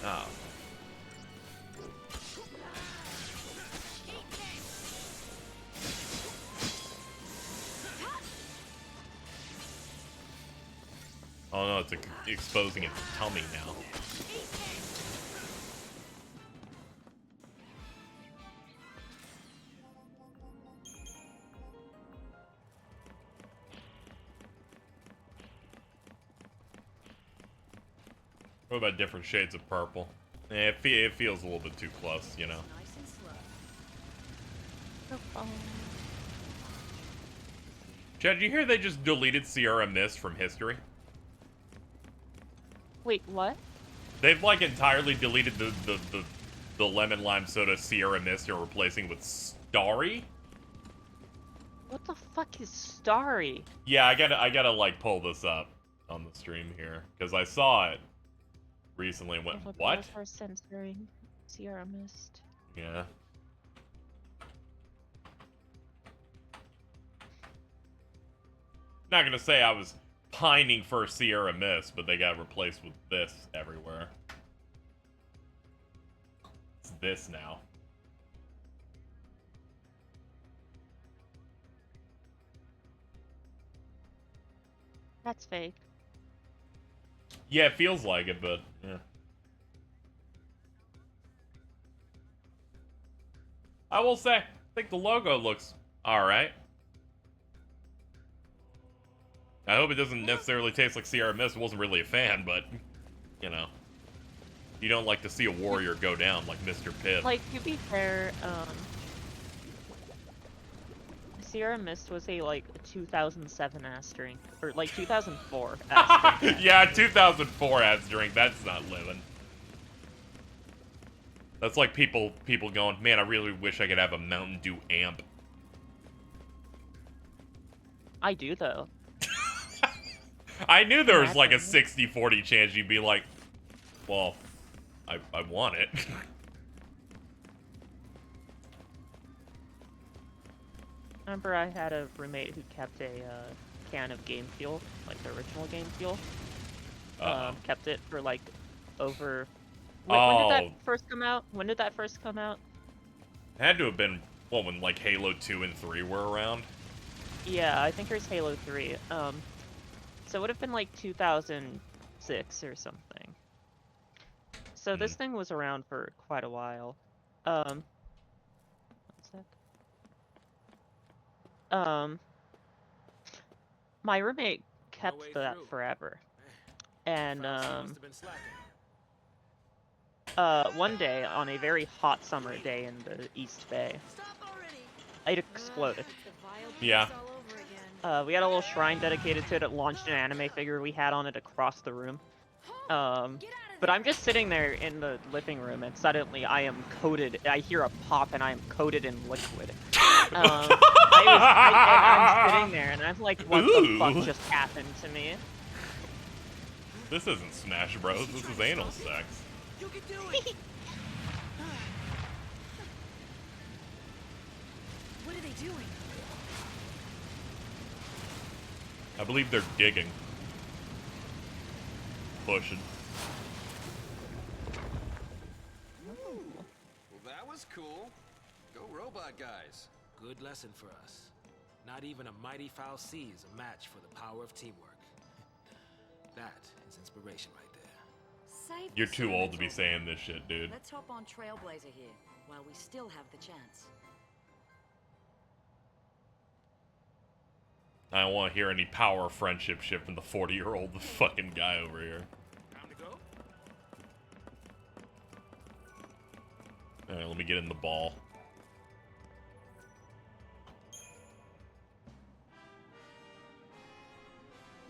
Oh. Oh no, it's exposing its tummy now. What about different shades of purple? It feels a little bit too close, you know. Nice and slow. Purple. Chad, did you hear they just deleted Sierra Mist from history? Wait, what? They've like entirely deleted the lemon lime soda Sierra Mist and replacing with Starry? What the fuck is Starry? Yeah, I gotta like pull this up on the stream here because I saw it recently and went, what? For censoring Sierra Mist. Yeah. Not gonna say I was pining for Sierra Mist, but they got replaced with this everywhere. It's this now. That's fake. Yeah, it feels like it, but yeah. I will say, I think the logo looks alright. I hope it doesn't necessarily taste like Sierra Mist. Wasn't really a fan, but, you know. You don't like to see a warrior go down like Mr. Pibb. Like, to be fair, Sierra Mist was a, like, 2007 ass drink. Or, like, 2004 ass drink. Yeah, 2004 ass drink. That's not living. That's like people going, man, I really wish I could have a Mountain Dew amp. I do, though. I knew there was like a 60-40 chance you'd be like, well, I want it. Remember, I had a roommate who kept a can of Game Fuel, like the original Game Fuel. Kept it for like over. When did that first come out? When did that first come out? It had to have been when like Halo 2 and 3 were around. Yeah, I think it was Halo 3. So it would have been like 2006 or something. So this thing was around for quite a while. One sec. My roommate kept that forever. And one day on a very hot summer day in the East Bay, it exploded. Yeah. We had a little shrine dedicated to it. It launched an anime figure we had on it across the room. But I'm just sitting there in the living room, and suddenly I am coated. I hear a pop, and I am coated in liquid. I'm sitting there, and I'm like, what the fuck just happened to me? This isn't Smash Bros. This is anal sex. You can do it. What are they doing? I believe they're digging. Pushing. Well, that was cool. Go robot guys. Good lesson for us. Not even a mighty foul sea is a match for the power of teamwork. That is inspiration right there. Save You're the too old to be swords. saying this shit, dude. Let's hop on Trailblazer here, while we still have the chance. I don't want to hear any power friendship shit from the 40-year-old fucking guy over here. Time to go? Alright, let me get in the ball.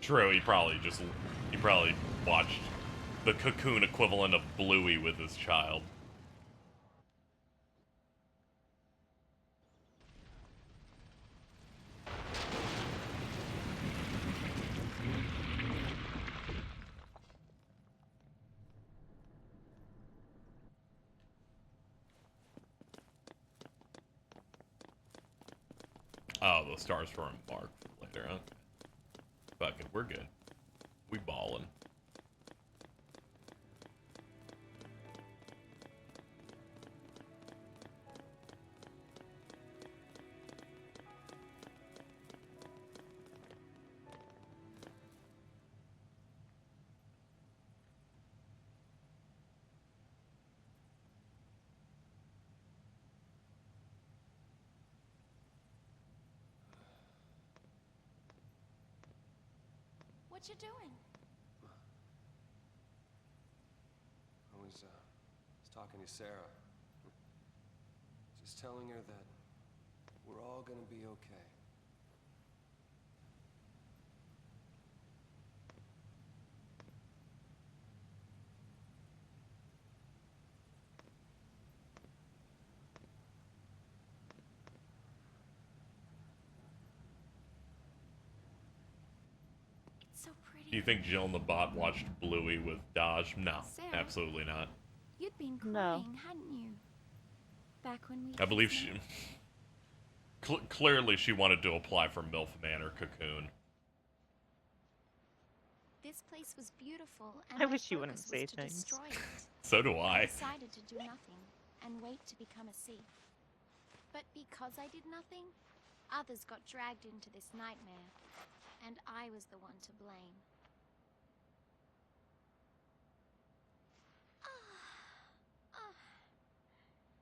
True, he probably watched the Cocoon equivalent of Bluey with his child. Oh, those stars for him marked for later. Okay. Fuck it, we're good. We ballin'. What you doing? I was talking to Sarah. Just telling her that we're all gonna be okay. It's so pretty. Do you think Jill and the bot watched Bluey with Dodge? No, Sarah? absolutely not. You'd been crying, No. hadn't you? Back when we I believe first she... met. clearly she wanted to apply for MILF Man or Cocoon. This place was beautiful, and I my wish you wouldn't focus was say to things. destroy it. So do I I. decided to do nothing and wait to become a thief. But because I did nothing, others got dragged into this nightmare, and I was the one to blame.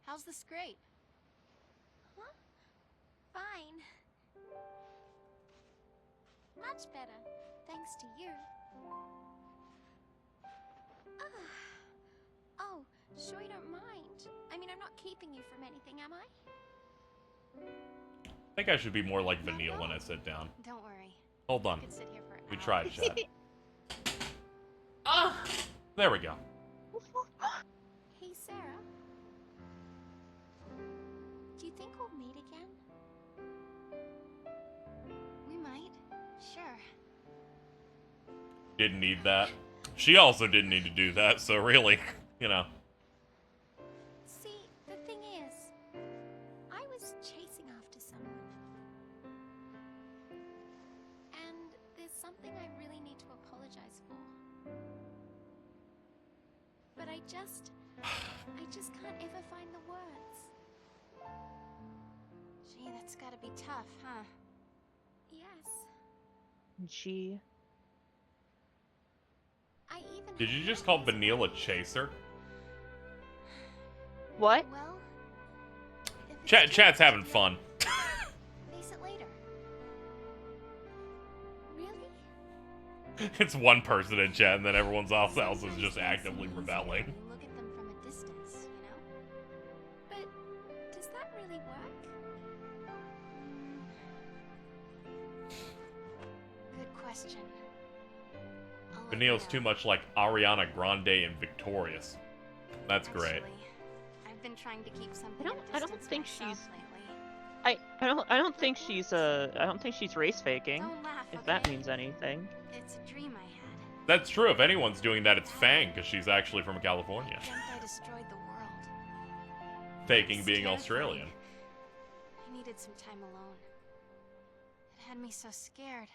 How's the scrape? Huh? Fine. Much better, thanks to you. Oh, sure you don't mind. I mean, I'm not keeping you from anything, am I? I think I should be more like Vanille when I sit down. Don't worry. Hold on. I could sit here for We hours. tried, chat. There we go. Hey, Sarah. Do you think we'll meet again? We might. Sure. Didn't need that. She also didn't need to do that, so really, you know. See, the thing is, I was chasing after someone. And there's something I really need to apologize for. But I just can't ever find the words. Gee, that's gotta be tough, huh? Yes. Gee. I even Did you had just call memories of Vanille a my- chaser? What? Well, if it's Chat's true, having fun. face it later. Really? It's one person in chat, and then everyone else is just actively Sometimes rebelling. you look at them from a distance, you know? But does that really work? Good question. I'll let Vanille's you too know. much like Ariana Grande and Victorious. That's great. Actually, I've been trying to keep something I at don't distance think myself she's- lately. I don't think she's race faking. Don't laugh, If that okay? means anything. It's a dream I had. That's true. If anyone's doing that, it's Fang, because she's actually from California. I dreamt I destroyed the world. Faking It's being terrifying. Australian. I needed some time alone. It had me so scared,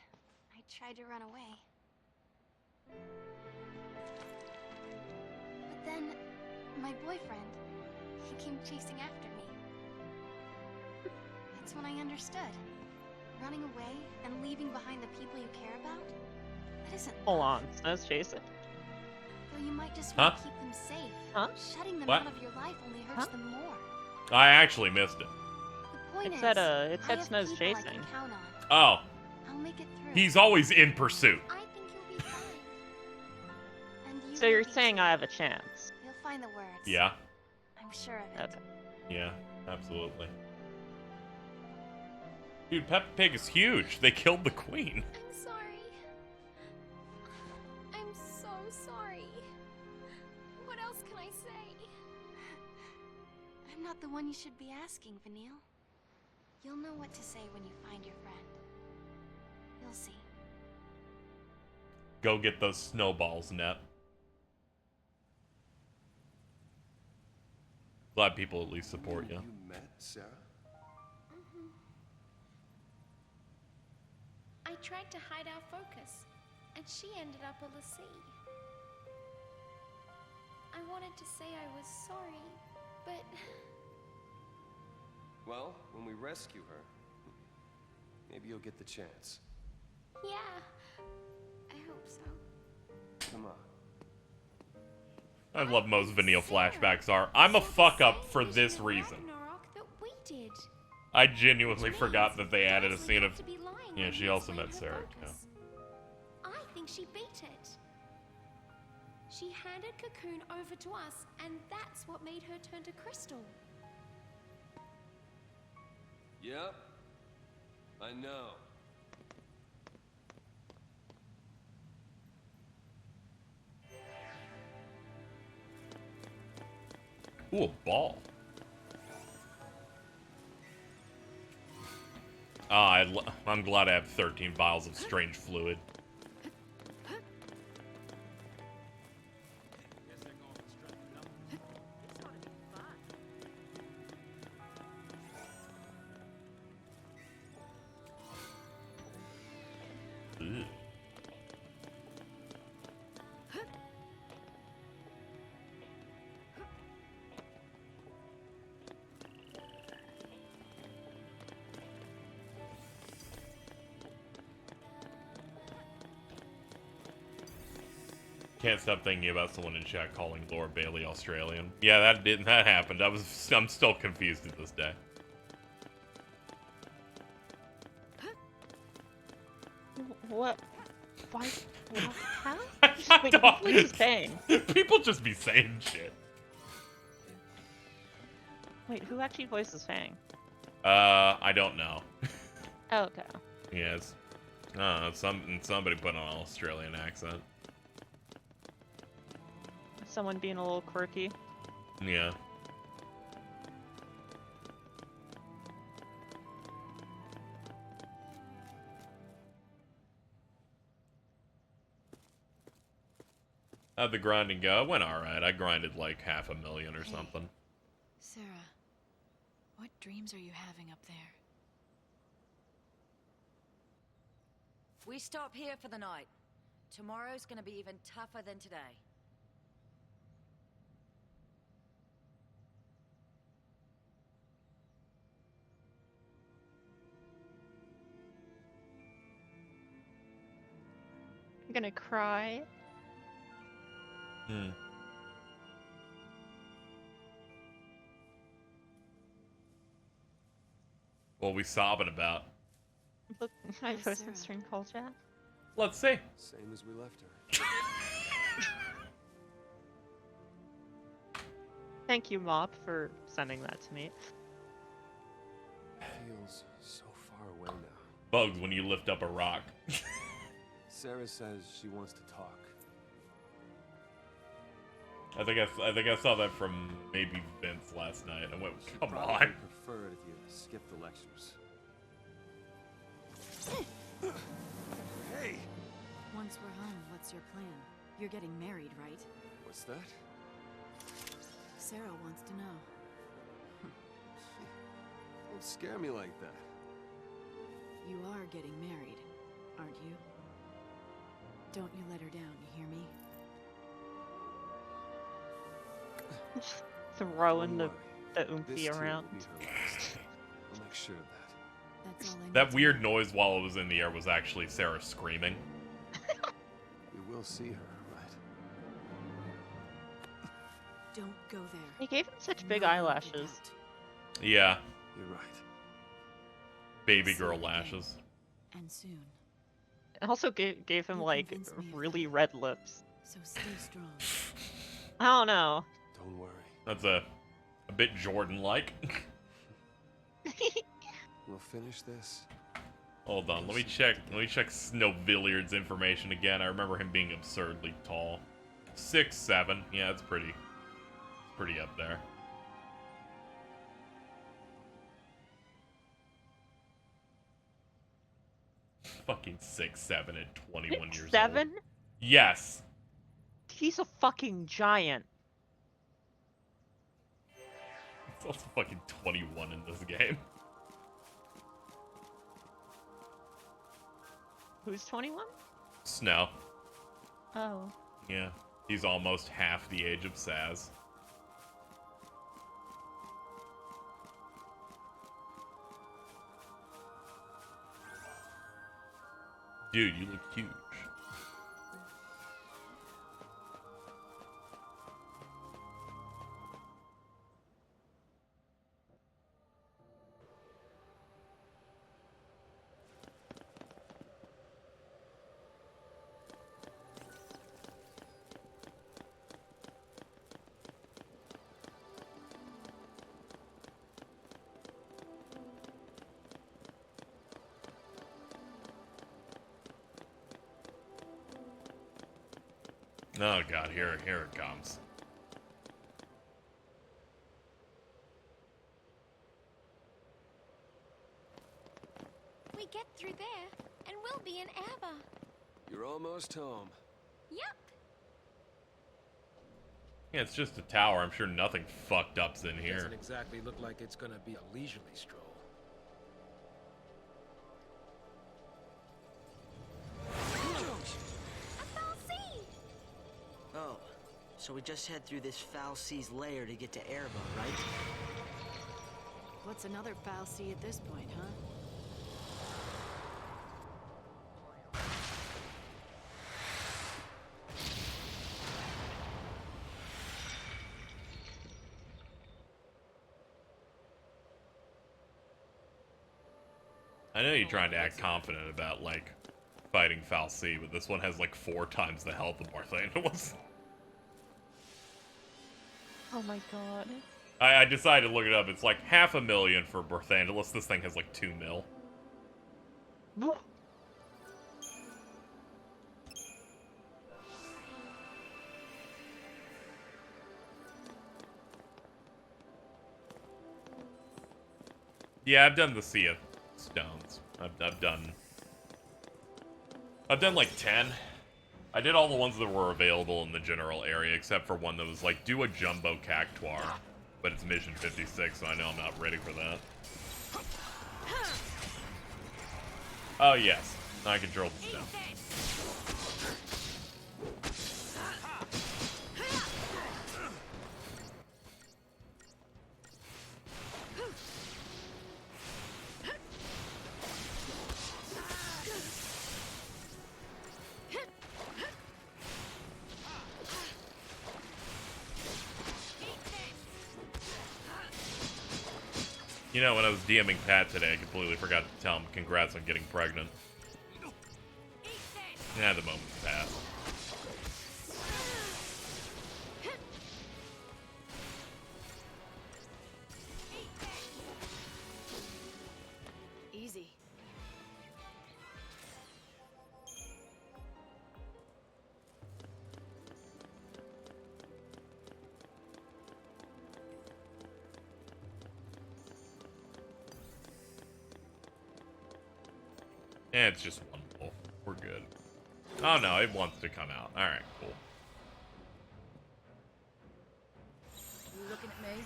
I tried to run away. But then, my boyfriend, he came chasing after me. That's when I understood. Running away and leaving behind the people you care about, that isn't Hold love. on, Snow's chasing. Though you might just want Huh? to keep them safe. Huh? Shutting them What? out of your life only hurts Huh? them more. I actually missed it. The point It is, said I it said have Snow's people I can chasing. count on. Oh, I'll make it through. he's always in pursuit. I think you'll be fine. And you So will you're be saying too. I have a chance. You'll find the words. Yeah, I'm sure of it. Okay. yeah, absolutely. Dude, Peppa Pig is huge. They killed the queen. I'm sorry. sorry. What else can I say? I'm not the one you should be asking, Vanille. You'll know what to say when you find your friend. You'll see. Go get those snowballs, Net. Glad people at least support you. You met Sarah? I tried to hide our focus, and she ended up a l'Cie. I wanted to say I was sorry, but... Well, when we rescue her, maybe you'll get the chance. yeah, I hope so. Come on. I love most vanilla flashbacks are. I'm a fuck up for this reason. That we did. I genuinely forgot that they added a scene of... Yeah, she also met Sarah. Yeah. I think she beat it. She handed Cocoon over to us, and that's what made her turn to Crystal. Yep. I know. Ooh, a ball. I'm glad I have 13 vials of strange fluid. Ugh. Can't stop thinking about someone in chat calling Laura Bailey Australian. Yeah, that happened. I'm still confused to this day. What? Why? What? How? I Wait, don't- who is saying? People just be saying shit. Wait, who actually voices Fang? I don't know. Oh, okay. Yes. Somebody put on an Australian accent. Someone being a little quirky. Yeah. How'd the grinding go? It went alright. I grinded like 500,000 or something. Sarah, what dreams are you having up there? We stop here for the night. Tomorrow's gonna be even tougher than today. I'm gonna cry. Hmm. What we sobbing about? Look, my Yes, post Sarah. stream call chat. Let's see. Same as we left her. Thank you, Mop, for sending that to me. Feels so far away now. Bugs when you lift up a rock. Sarah says she wants to talk. I think I saw that from maybe Vince last night. I went, She'd come probably on. prefer it if you skipped the lectures. Hey! Once we're home, what's your plan? You're getting married, right? What's that? Sarah wants to know. Don't scare me like that. You are getting married, aren't you? Don't you let her down, you hear me? Throwing Don't the worry. This oomphy too around. will be her last. I'll make sure of that. That's all I need That to weird know. noise while it was in the air was actually Sarah screaming. We will see her, right? Don't go there. He gave him such big No one eyelashes. can doubt. Yeah, You're right. baby See girl you again. lashes. And soon. It also gave him You like convinced me of really that. red lips. So stay strong. I don't know. Don't worry. That's a bit Jordan-like. We'll finish this. Hold on, let me check Snowvilliard's information again. I remember him being absurdly tall. 6, 7. Yeah, it's pretty up there. Fucking 6, 7 at 21 years old. 7? Yes. He's a fucking giant. He's also fucking 21 in this game. Who's 21? Snow. Oh. Yeah. He's almost half the age of Saz. Dude, you look huge. Oh god, here it comes. We get through there, and we'll be in Erba. You're almost home. Yep. Yeah, it's just a tower. I'm sure nothing fucked up's in here. Doesn't exactly look like it's gonna be a leisurely stroll. Oh, so we just head through this foul sea's lair to get to Erba, right? What's another foul sea at this point, huh? I know you're trying to act confident about, like, fighting Foul Sea, but this one has, like, 4 times the health of Barthandelus. Oh my god. I decided to look it up. It's like 500,000 for Barthandelus. This thing has, like, 2 mil. Yeah, I've done the Sea of Stones. I've done like 10. I did all the ones that were available in the general area, except for one that was like, do a jumbo cactuar, but it's mission 56, so I know I'm not ready for that. Oh yes, I control the stone. You know, when I was DMing Pat today, I completely forgot to tell him congrats on getting pregnant. Yeah, the moment's passed. Easy. Yeah, it's just one pull. We're good. Oh no, it wants to come out. Alright, cool. You looking at me?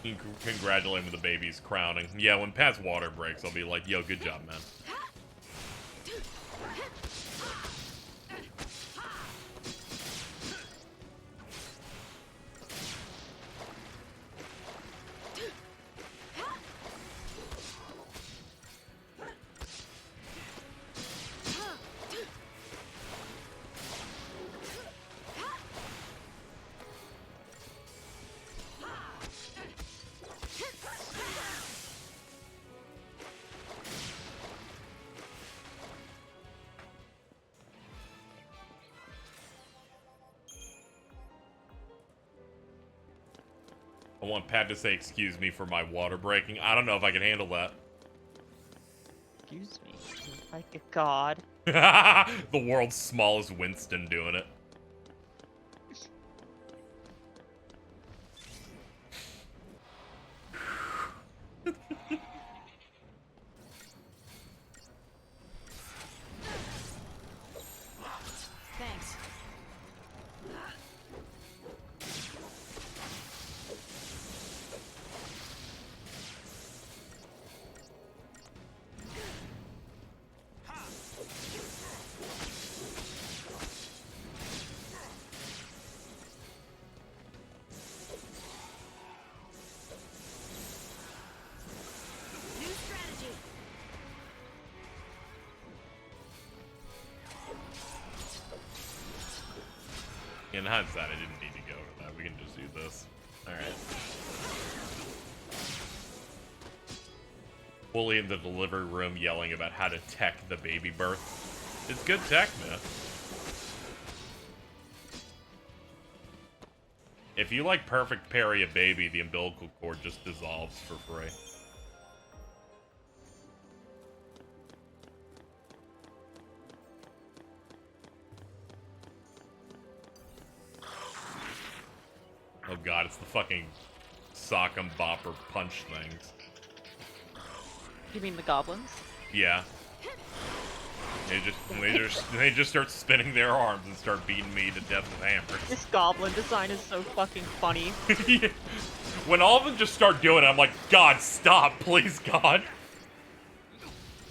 You can congratulate him with the baby's crowning. Yeah, when Pat's water breaks, I'll be like, yo, good job, man. I want Pat to say excuse me for my water breaking. I don't know if I can handle that. Excuse me. Like a god. The world's smallest Winston doing it. Thanks. New strategy. In hindsight, I didn't need to go to that. We can just do this. Alright. Fully in the delivery room yelling about how to tech the baby birth. It's good tech, man. If you like perfect parry a baby, the umbilical cord just dissolves for free. Oh god, it's the fucking sock 'em bopper punch things. You mean the goblins? Yeah. They just start spinning their arms and start beating me to death with hammers. This goblin design is so fucking funny. Yeah. When all of them just start doing it, I'm like, God, stop, please, God.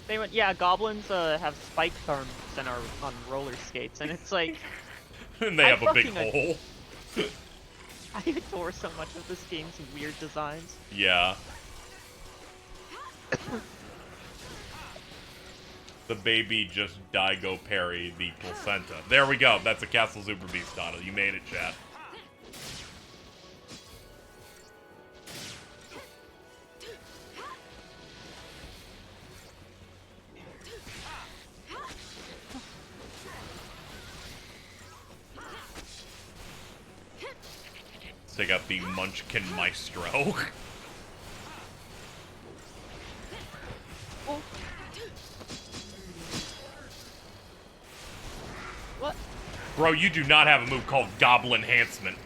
They went, yeah, goblins have spike arms and are on roller skates, and it's like... And they have a big hole. I adore so much of this game's weird designs. Yeah. The baby just Daigo parry the placenta. There we go. That's a Castle Super Beast title. You made it, chat. Let's take out the Munchkin Maestro. Oh. What? Bro, you do not have a move called Goblin Enhancement.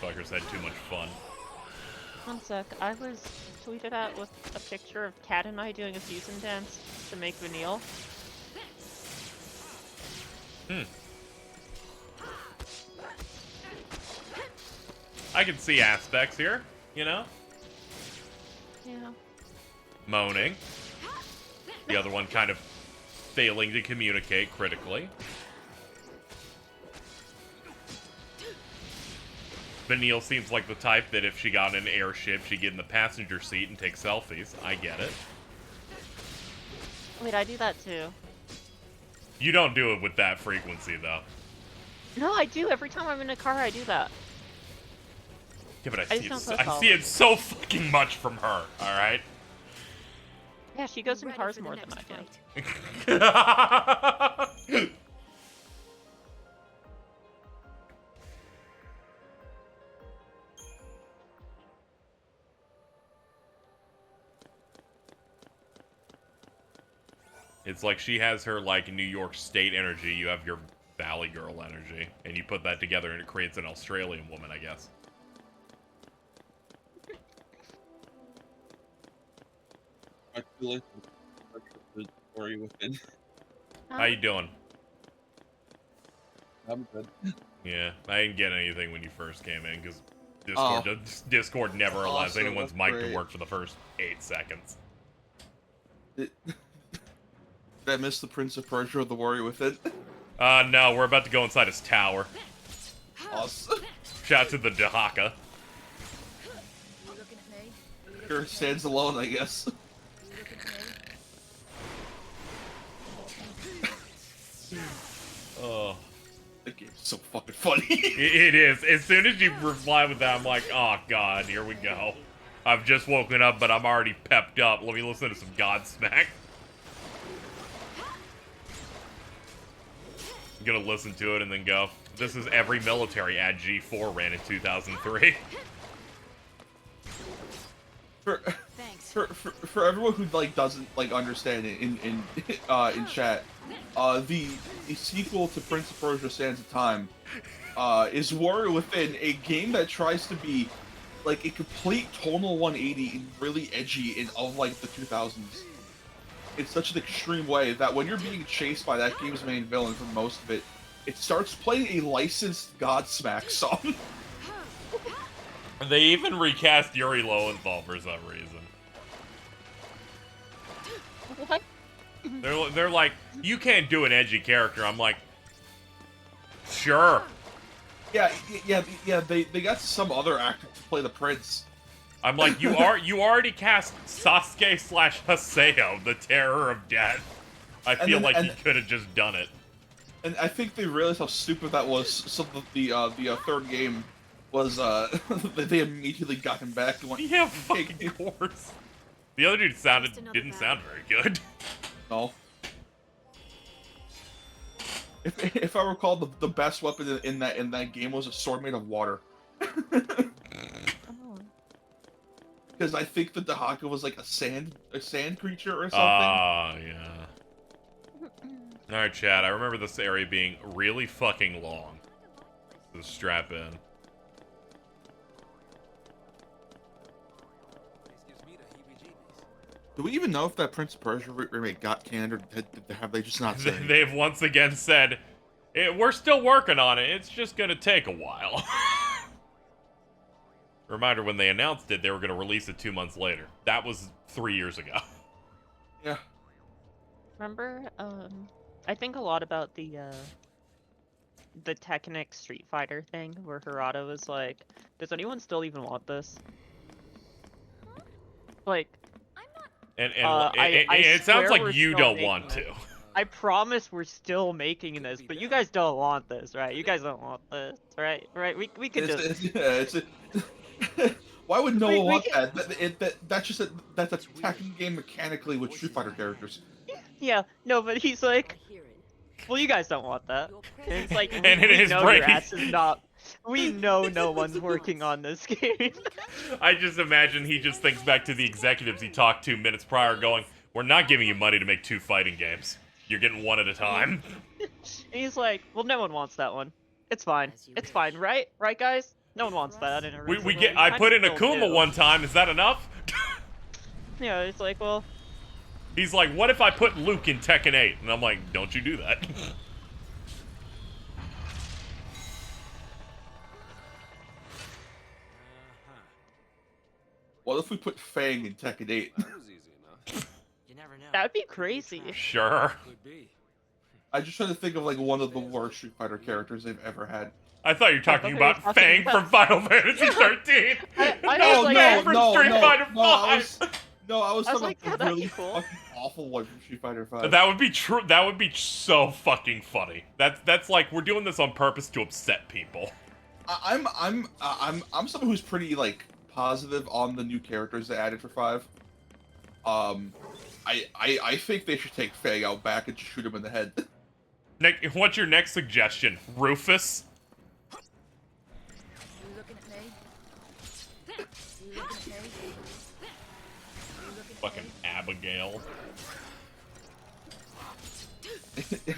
Fuckers had too much fun. One sec, I was tweeted at with a picture of Kat and I doing a fusion dance to make Vanille. I can see aspects here, you know? Yeah. Moaning. The other one kind of failing to communicate critically. Vanille seems like the type that if she got in an airship, she'd get in the passenger seat and take selfies. I get it. Wait, I do that too. You don't do it with that frequency, though. No, I do. Every time I'm in a car, I do that. Yeah, but I see it so fucking much from her, alright? Yeah, she goes in cars more than I do. It's like she has her, like, New York State energy, you have your Valley Girl energy, and you put that together and it creates an Australian woman, I guess. I feel like the story within. How you doing? I'm good. Yeah, I didn't get anything when you first came in, because Discord never allows Awesome, anyone's that's mic great. to work for the first 8 seconds. Did I miss the Prince of Persia or the Warrior Within? No, we're about to go inside his tower. Awesome. Shout out to the Dahaka. Sure, stands alone, I guess. Oh. That game's so fucking funny. It is. As soon as you reply with that, I'm like, oh god, here we go. I've just woken up, but I'm already pepped up. Let me listen to some Godsmack. I'm gonna listen to it and then go, this is every military ad G4 ran in 2003. For everyone who like doesn't like understand it in chat, the sequel to Prince of Persia: Sands of Time is Warrior Within, a game that tries to be like a complete tonal 180 and really edgy of like the 2000s. In such an extreme way that when you're being chased by that game's main villain for most of it, it starts playing a licensed Godsmack song. They even recast Yuri Lowenthal for some reason. What? They're like, you can't do an edgy character. I'm like, sure. Yeah. They got some other actor to play the prince. I'm like, you already cast Sasuke / Haseo, the terror of death. I feel like he could have just done it. And I think they realized how stupid that was. So the third game was they immediately got him back and went, yeah, fucking course. The other dude didn't sound very good. No. If I recall, the best weapon in that game was a sword made of water. Because I think the Dahaka was like a sand creature or something. Ah, yeah. Alright, Chad, I remember this area being really fucking long. So strap in. Do we even know if that Prince of Persia remake got canned, or have they just not said? They've once again said, we're still working on it, it's just gonna take a while. Reminder, when they announced it, they were gonna release it 2 months later. That was 3 years ago. Yeah. Remember, I think a lot about the Technic Street Fighter thing, where Hirata was like, does anyone still even want this? Like... And it sounds like you don't want to. I promise we're still making this, but you guys don't want this, right? You guys don't want this, right? Right? We could just... Why would no one want that? That's a attacking game mechanically with Street Fighter characters. Yeah, no, but he's like, well, you guys don't want that. And it's like, and in his know brain, your ass is not... We know no one's working on this game. I just imagine he just thinks back to the executives he talked to minutes prior going, we're not giving you money to make 2 fighting games. You're getting one at a time. And he's like, well, no one wants that one. It's fine. It's fine, right? Right, guys? No one wants that in a I put in Akuma one time, is that enough? Yeah, it's like, well... He's like, what if I put Luke in Tekken 8? And I'm like, don't you do that. What if we put Fang in Tekken 8? That was easy enough. You never know. That would be crazy. Sure. I just try to think of like one of the worst Street Fighter characters they've ever had. I thought you were talking about Fang from Final Fantasy 13. No, Fang from Street Fighter 5. I was talking like, about yeah, the really that'd be cool. fucking awful one from Street Fighter 5. That would be true. That would be so fucking funny. That's like we're doing this on purpose to upset people. I'm someone who's pretty like positive on the new characters they added for 5. I think they should take Fang out back and just shoot him in the head. What's your next suggestion? Rufus? Fucking Abigail.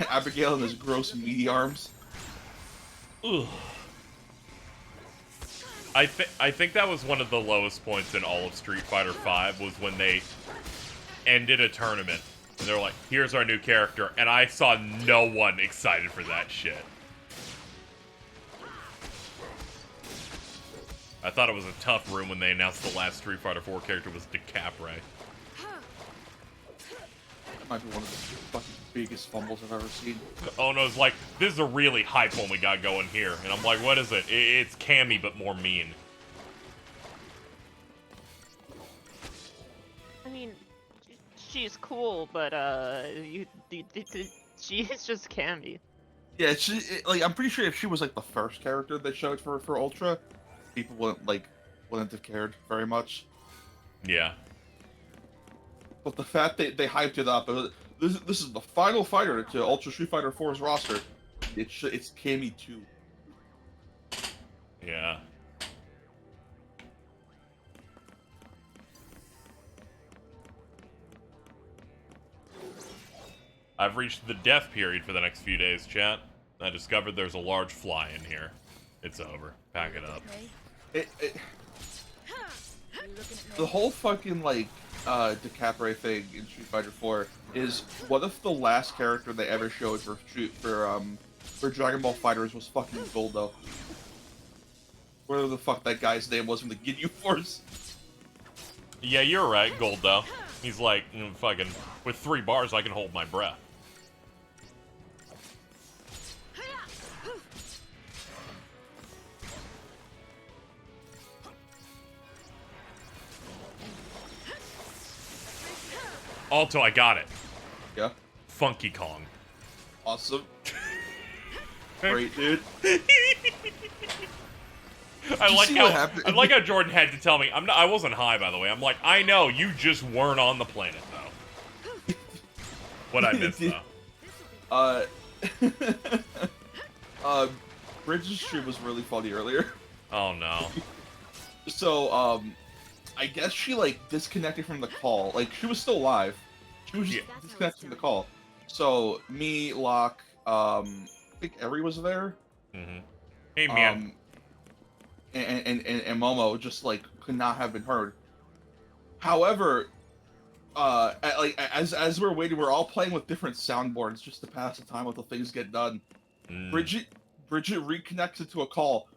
Abigail and his gross meaty arms. Ugh. I think that was one of the lowest points in all of Street Fighter V was when they ended a tournament. And they're like, here's our new character. And I saw no one excited for that shit. I thought it was a tough room when they announced the last Street Fighter 4 character was DeCapre. That might be one of the fucking biggest fumbles I've ever seen. Oh no, it's like, this is a really hype one we got going here. And I'm like, what is it? It's Cammy, but more mean. I mean, she's cool, but she is just Cammy. Yeah, I'm pretty sure if she was like the first character they showed for Ultra, people wouldn't have cared very much. Yeah. But the fact they hyped it up, this is the final fighter to Ultra Street Fighter 4's roster. It's Cammy 2. Yeah. I've reached the death period for the next few days, chat. I discovered there's a large fly in here. It's over. Pack it up. The whole fucking, like, DeCapre thing in Street Fighter 4 is, what if the last character they ever showed for Dragon Ball FighterZ was fucking Goldo? Whatever the fuck that guy's name was from the Ginyu Force. Yeah, you're right, Goldo. He's like, fucking, with 3 bars I can hold my breath. Alto, I got it. Yeah. Funky Kong. Awesome. Great, dude. I like how Jordan had to tell me. I wasn't high, by the way. I'm like, I know, you just weren't on the planet, though. What I missed, though. Bridget's stream was really funny earlier. Oh, no. So, I guess she, like, disconnected from the call. Like, she was still live. She was just disconnected from the call. So, me, Locke, I think Eri was there. Mm-hmm. Hey, man. And Momo just, like, could not have been heard. However, as we're waiting, we're all playing with different soundboards just to pass the time until things get done. Bridget reconnected to a call.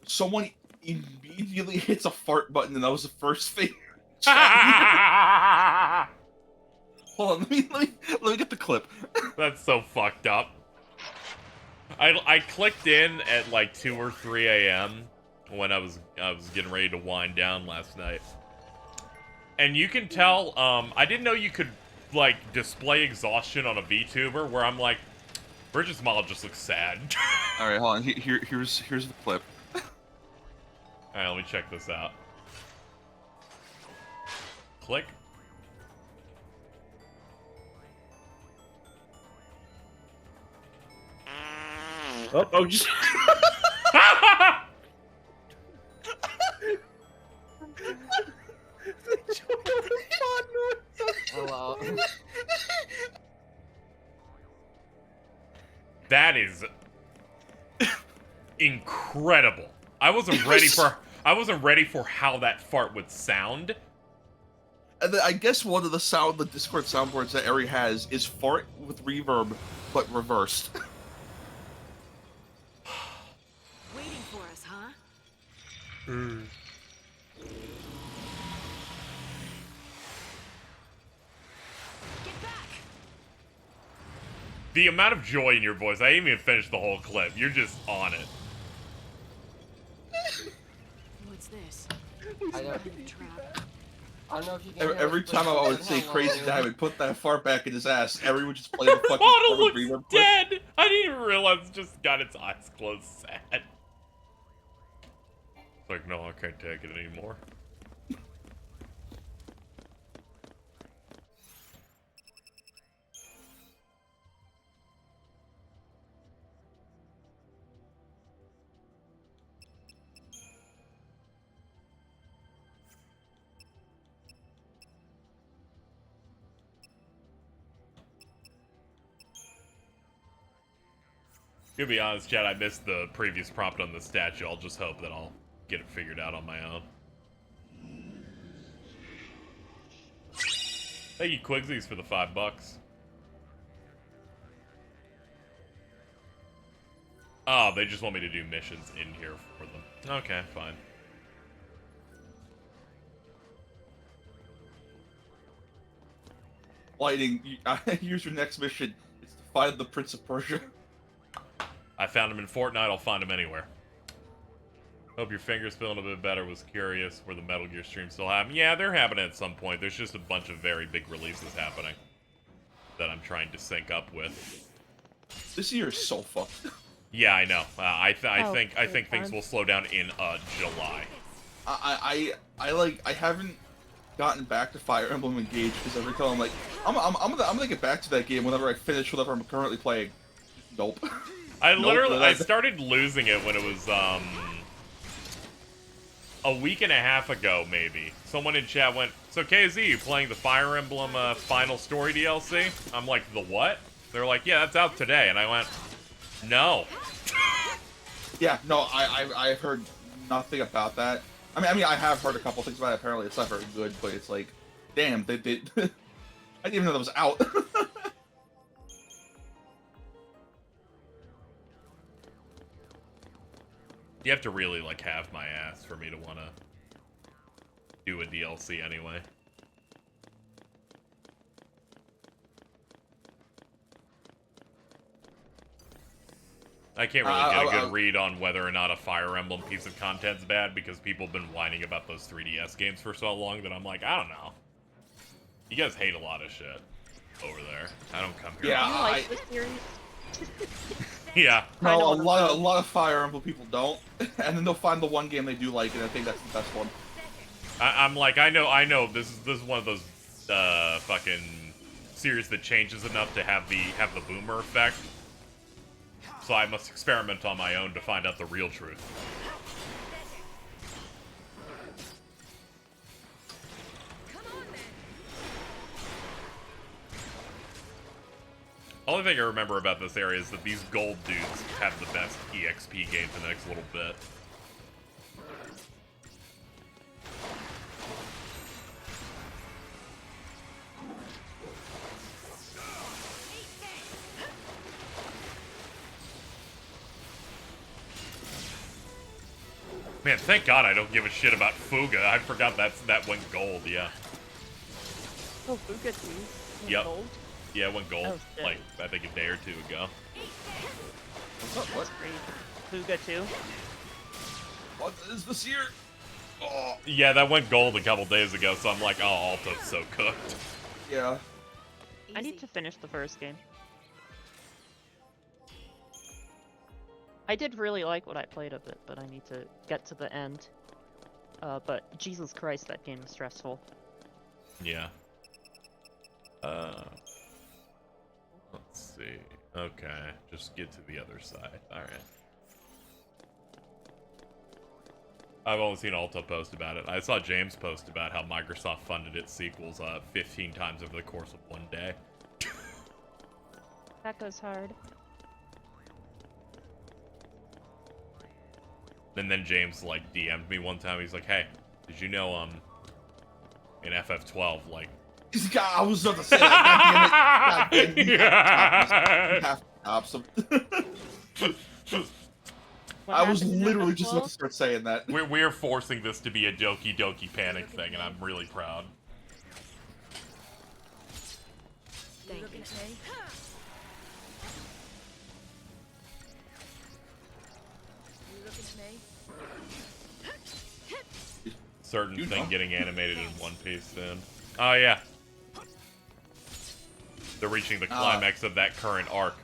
Someone immediately hits a fart button, and that was the first thing. Hold on, let me get the clip. That's so fucked up. I clicked in at like 2 or 3 a.m. when I was getting ready to wind down last night, and you can tell. I didn't know you could like display exhaustion on a VTuber. Where I'm like, Bridget's model just looks sad. All right, hold on. Here's the clip. Alright, let me check this out. Click. Oh, just... Hello. That is incredible. I wasn't ready for how that fart would sound. And then I guess one of the Discord soundboards that Eri has is fart with reverb, but reversed. Waiting for us, huh? Get back! The amount of joy in your voice, I didn't even finish the whole clip. You're just on it. What's this? I don't know if you can Every time I would say crazy diamond, put that fart back in his ass, Eri would just play the fucking Model reverb looks clip. dead! I didn't even realize it just got its eyes closed sad. It's like, no, I can't take it anymore. To be honest, Chad, I missed the previous prompt on the statue. I'll just hope that I'll get it figured out on my own. Thank you, Quigsies, for the $5. Oh, they just want me to do missions in here for them. Okay, fine. Lightning, here's your next mission. It's to find the Prince of Persia. I found him in Fortnite, I'll find him anywhere. Hope your finger's feeling a bit better. Was curious where the Metal Gear stream still happening. Yeah, they're happening at some point. There's just a bunch of very big releases happening that I'm trying to sync up with. This year is so fucked. Yeah, I know. I think things will slow down in July. I haven't gotten back to Fire Emblem Engage because every time I'm like, I'm gonna get back to that game whenever I finish whatever I'm currently playing. Nope. I started losing it when it was a week and a half ago, maybe, someone in chat went, "So KZ, you playing the Fire Emblem final story DLC?" I'm like, "The what?" They're like, "Yeah, that's out today," and I went, "No." Yeah, no, I've heard nothing about that. I mean, I have heard a couple things about it. Apparently, it's not very good, but it's like, damn, they did. I didn't even know that was out. You have to really, like, have my ass for me to want to do a DLC anyway. I can't really get a good read on whether or not a Fire Emblem piece of content's bad because people have been whining about those 3DS games for so long that I'm like, I don't know. You guys hate a lot of shit over there. I don't come here. Yeah, you like this series? Yeah. No, a lot of Fire Emblem people don't, and then they'll find the one game they do like, and I think that's the best one. I'm like, I know. This is one of those fucking series that changes enough to have the boomer effect. So I must experiment on my own to find out the real truth. Only thing I remember about this area is that these gold dudes have the best EXP gain for the next little bit. Man, thank God I don't give a shit about Fuga. I forgot that went gold, yeah. Oh, Fuga too? Yep. Gold? Yeah, it went gold, Oh, like, I think a day or two ago. What? Fuga too? What is this here? Oh. Yeah, that went gold a couple days ago, so I'm like, oh, Alto's so cooked. Yeah. I need to finish the first game. I did really like what I played of it, but I need to get to the end. But Jesus Christ, that game is stressful. Yeah. Let's see. Okay, just get to the other side. Alright. I've only seen Alto post about it. I saw James post about how Microsoft funded its sequels 15 times over the course of one day. That goes hard. And then James, like, DM'd me one time. He's like, hey, did you know, in FF12, like... I was about to say that. God damn it. You have to stop some. I was literally just about to start saying that. We're forcing this to be a Doki Doki Panic thing, and I'm really proud. Thank you. Certain thing getting animated in One Piece soon. Oh, yeah. They're reaching the climax of that current arc.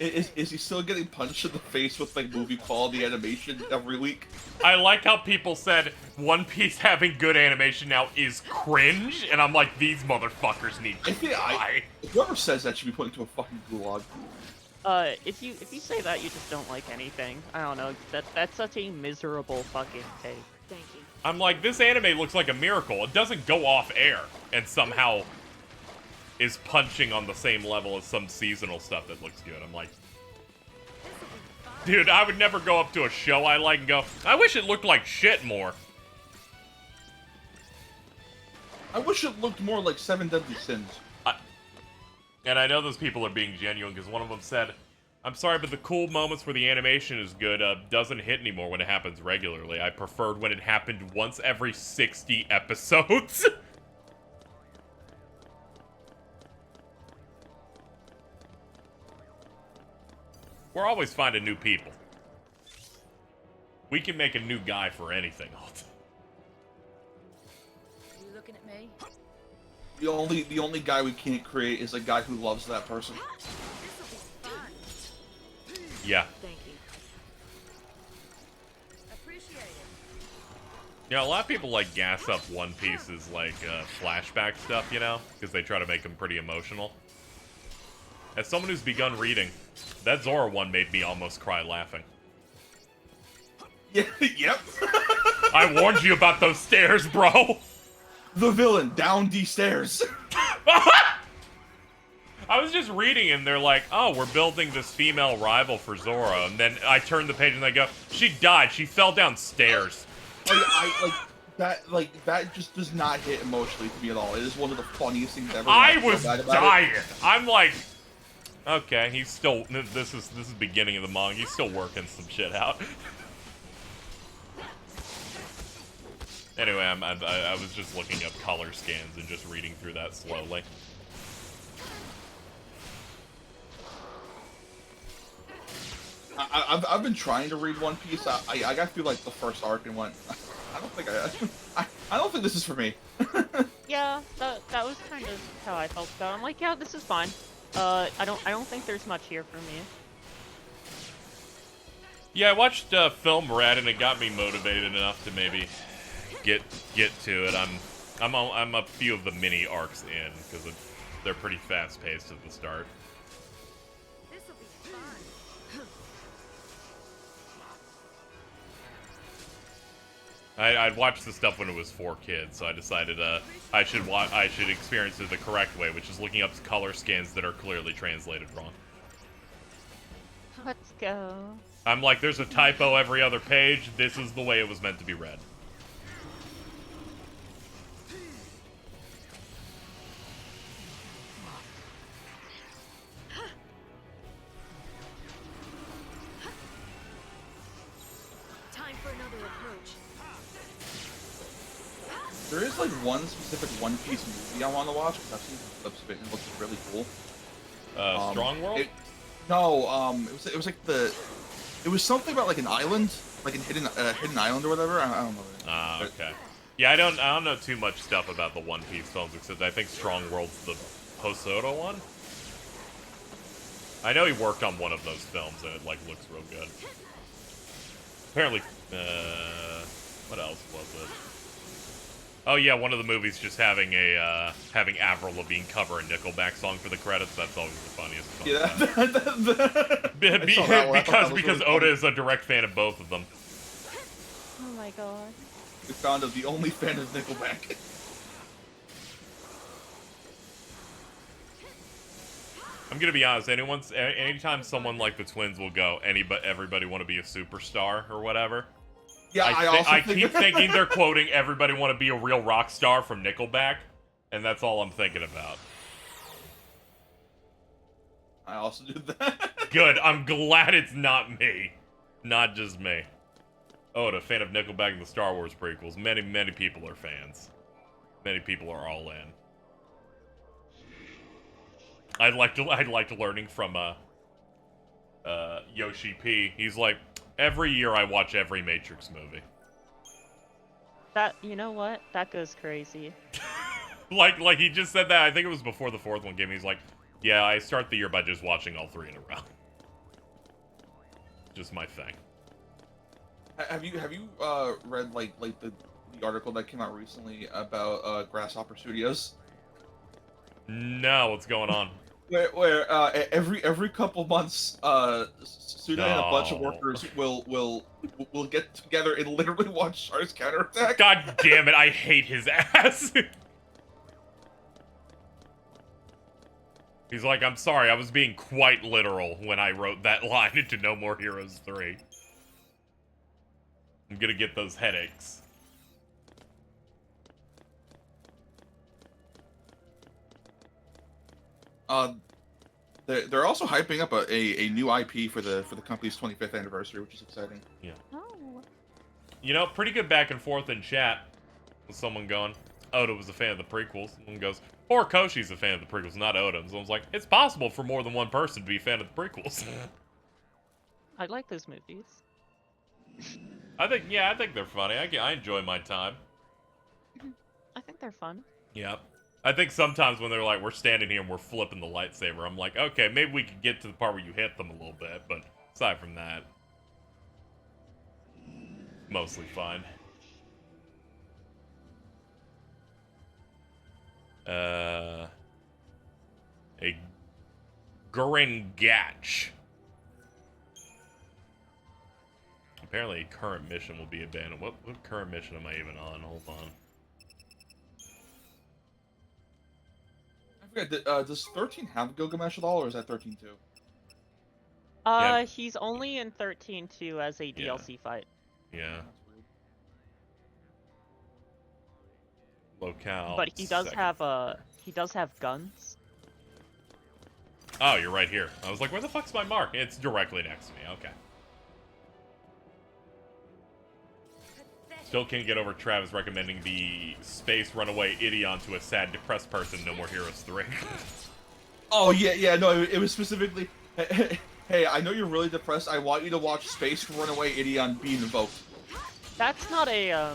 Is he still getting punched in the face with, like, movie quality animation every week? I like how people said One Piece having good animation now is cringe, and I'm like, these motherfuckers need to die. Whoever says that should be put into a fucking gulag. If you say that, you just don't like anything. I don't know. That's such a miserable fucking take. Thank you. I'm like, this anime looks like a miracle. It doesn't go off air and somehow is punching on the same level as some seasonal stuff that looks good. I'm like, dude, I would never go up to a show I like and go, I wish it looked like shit more. I wish it looked more like Seven Deadly Sins. And I know those people are being genuine because one of them said, I'm sorry, but the cool moments where the animation is good doesn't hit anymore when it happens regularly. I preferred when it happened once every 60 episodes. We're always finding new people. We can make a new guy for anything. Are you looking at me? The only guy we can't create is a guy who loves that person. Yeah. Thank you. Appreciate it. You know, a lot of people like gas up One Piece's like flashback stuff, you know, because they try to make them pretty emotional. As someone who's begun reading, that Zora one made me almost cry laughing. Yeah, yep. I warned you about those stairs, bro. The villain down the stairs. I was just reading and they're like, oh, we're building this female rival for Zora. And then I turn the page and they go, she died. She fell downstairs. That just does not hit emotionally to me at all. It is one of the funniest things ever. I was dying. I'm like, okay, he's still, this is beginning of the manga. He's still working some shit out. Anyway, I was just looking up color scans and just reading through that slowly. I've been trying to read One Piece. I got through like the first arc and went, I don't think this is for me. Yeah, that was kind of how I felt about it. I'm like, yeah, this is fine. I don't think there's much here for me. Yeah, I watched Film Red and it got me motivated enough to maybe get to it. I'm a few of the mini arcs in because they're pretty fast paced at the start. I'd watched the stuff when it was for kids, so I decided I should experience it the correct way, which is looking up color scans that are clearly translated wrong. Let's go. I'm like, there's a typo every other page. This is the way it was meant to be read. Time for another approach. There is like one specific One Piece movie I want to watch because I've seen some clips of it and it looks really cool. Strong World? It was like it was something about like an island, like a hidden island or whatever. I don't know. Ah, okay. Yeah, I don't know too much stuff about the One Piece films except I think Strong World's the Hosoda one. I know he worked on one of those films and it like looks real good. Apparently, what else was it? Oh yeah, one of the movies just having Avril Lavigne cover a Nickelback song for the credits. That's always the funniest. Because Oda is a direct fan of both of them. Oh my god. We found out the only fan of Nickelback. I'm gonna be honest. Anytime someone like the Twins will go, everybody want to be a superstar or whatever. Yeah, I keep thinking they're quoting "Everybody Want to Be a Real Rock Star" from Nickelback, and that's all I'm thinking about. I also do that. Good. I'm glad it's not me, not just me. Oh, and a fan of Nickelback and the Star Wars prequels. Many people are fans. Many people are all in. I'd like learning from Yoshi P. He's like, every year I watch every Matrix movie. That, you know what? That goes crazy. like he just said that. I think it was before the fourth one came. He's like, yeah, I start the year by just watching all three in a row. Just my thing. Have you read like the article that came out recently about Grasshopper Studios? No, what's going on? Where every couple months, Suda and a bunch of workers will get together and literally watch Char's counterattack. God damn it! I hate his ass. He's like, I'm sorry, I was being quite literal when I wrote that line into No More Heroes 3. I'm gonna get those headaches. They're also hyping up a new IP for the company's 25th anniversary, which is exciting. Yeah. Oh. You know, pretty good back and forth in chat with someone going, Oda was a fan of the prequels. Someone goes, Horikoshi's a fan of the prequels, not Oda. And someone's like, it's possible for more than one person to be a fan of the prequels. I like those movies. I think they're funny. I enjoy my time. I think they're fun. Yeah. I think sometimes when they're like, we're standing here and we're flipping the lightsaber, I'm like, okay, maybe we could get to the part where you hit them a little bit, but aside from that, mostly fine. A Gurengach. Apparently, current mission will be abandoned. What current mission am I even on? Hold on. I forget, does 13 have Gilgamesh at all, or is that 13 too? Yeah. He's only in 13-2 as a DLC fight. Yeah. Locale. But he does have guns. Oh, you're right here. I was like, where the fuck's my mark? It's directly next to me. Okay. Still can't get over Travis recommending the Space Runaway Idion to a sad, depressed person. No More Heroes 3. Oh yeah, no, it was specifically. Hey, I know you're really depressed. I want you to watch Space Runaway Idion be invoked. That's not a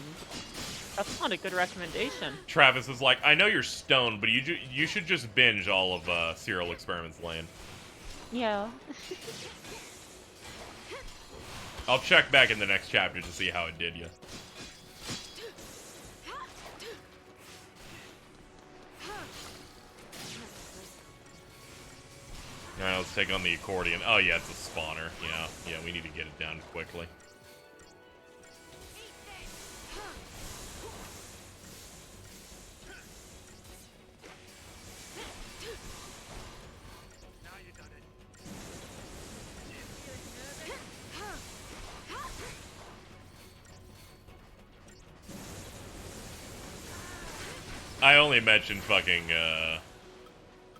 good recommendation. Travis is like, I know you're stoned, but you should just binge all of Serial Experiments Lane. Yeah. I'll check back in the next chapter to see how it did you. Alright, let's take on the accordion. Oh yeah, it's a spawner. Yeah, we need to get it down quickly. I only mentioned fucking,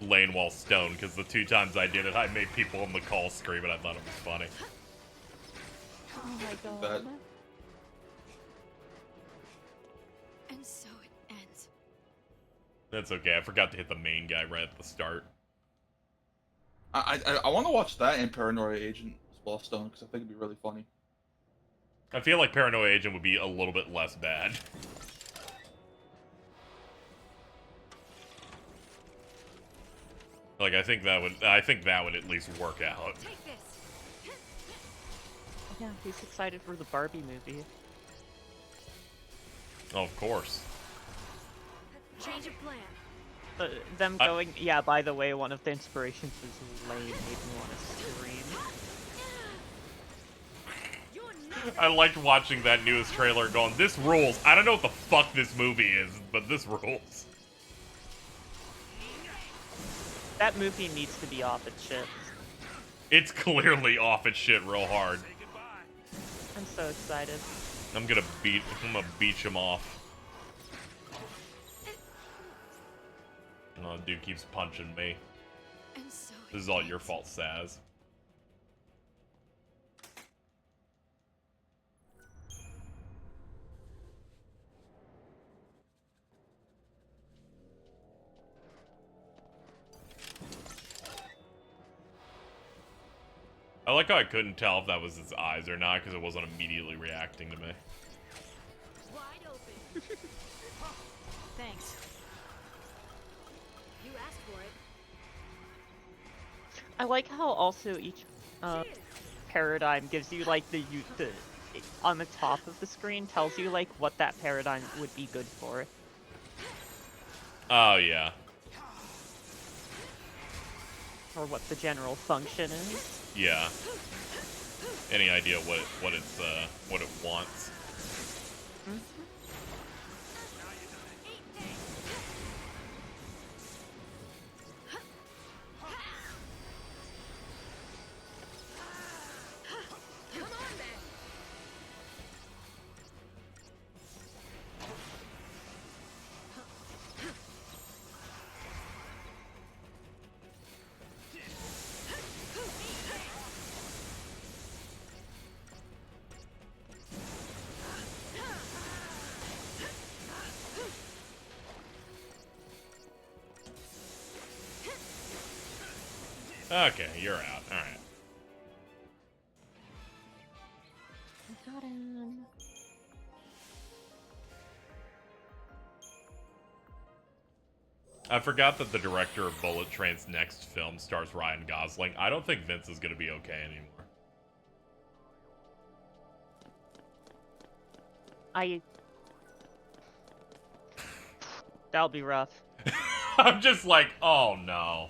Lane while stoned, because the 2 times I did it, I made people in the call scream, and I thought it was funny. Oh my god. That... And so it ends. That's okay, I forgot to hit the main guy right at the start. I want to watch that and Paranoia Agent as well, Stone, because I think it'd be really funny. I feel like Paranoia Agent would be a little bit less bad. Like, I think that would at least work out. Yeah, he's excited for the Barbie movie. Oh, of course. Change of plan. Them going, yeah, by the way, one of the inspirations was Lane made me want to scream. I liked watching that newest trailer going, this rules. I don't know what the fuck this movie is, but this rules. That movie needs to be off its shit. It's clearly off its shit real hard. I'm so excited. I'm gonna beach him off. Oh, dude keeps punching me. This is all your fault, Saz. I like how I couldn't tell if that was his eyes or not because it wasn't immediately reacting to me. Wide open. Thanks. You asked for it. I like how also each paradigm gives you like the on the top of the screen tells you like what that paradigm would be good for. Oh yeah. Or what the general function is. Yeah. Any idea what it wants? Okay, you're out. Alright. I got him. I forgot that the director of Bullet Train's next film stars Ryan Gosling. I don't think Vince is gonna be okay anymore. That'll be rough. I'm just like, oh no.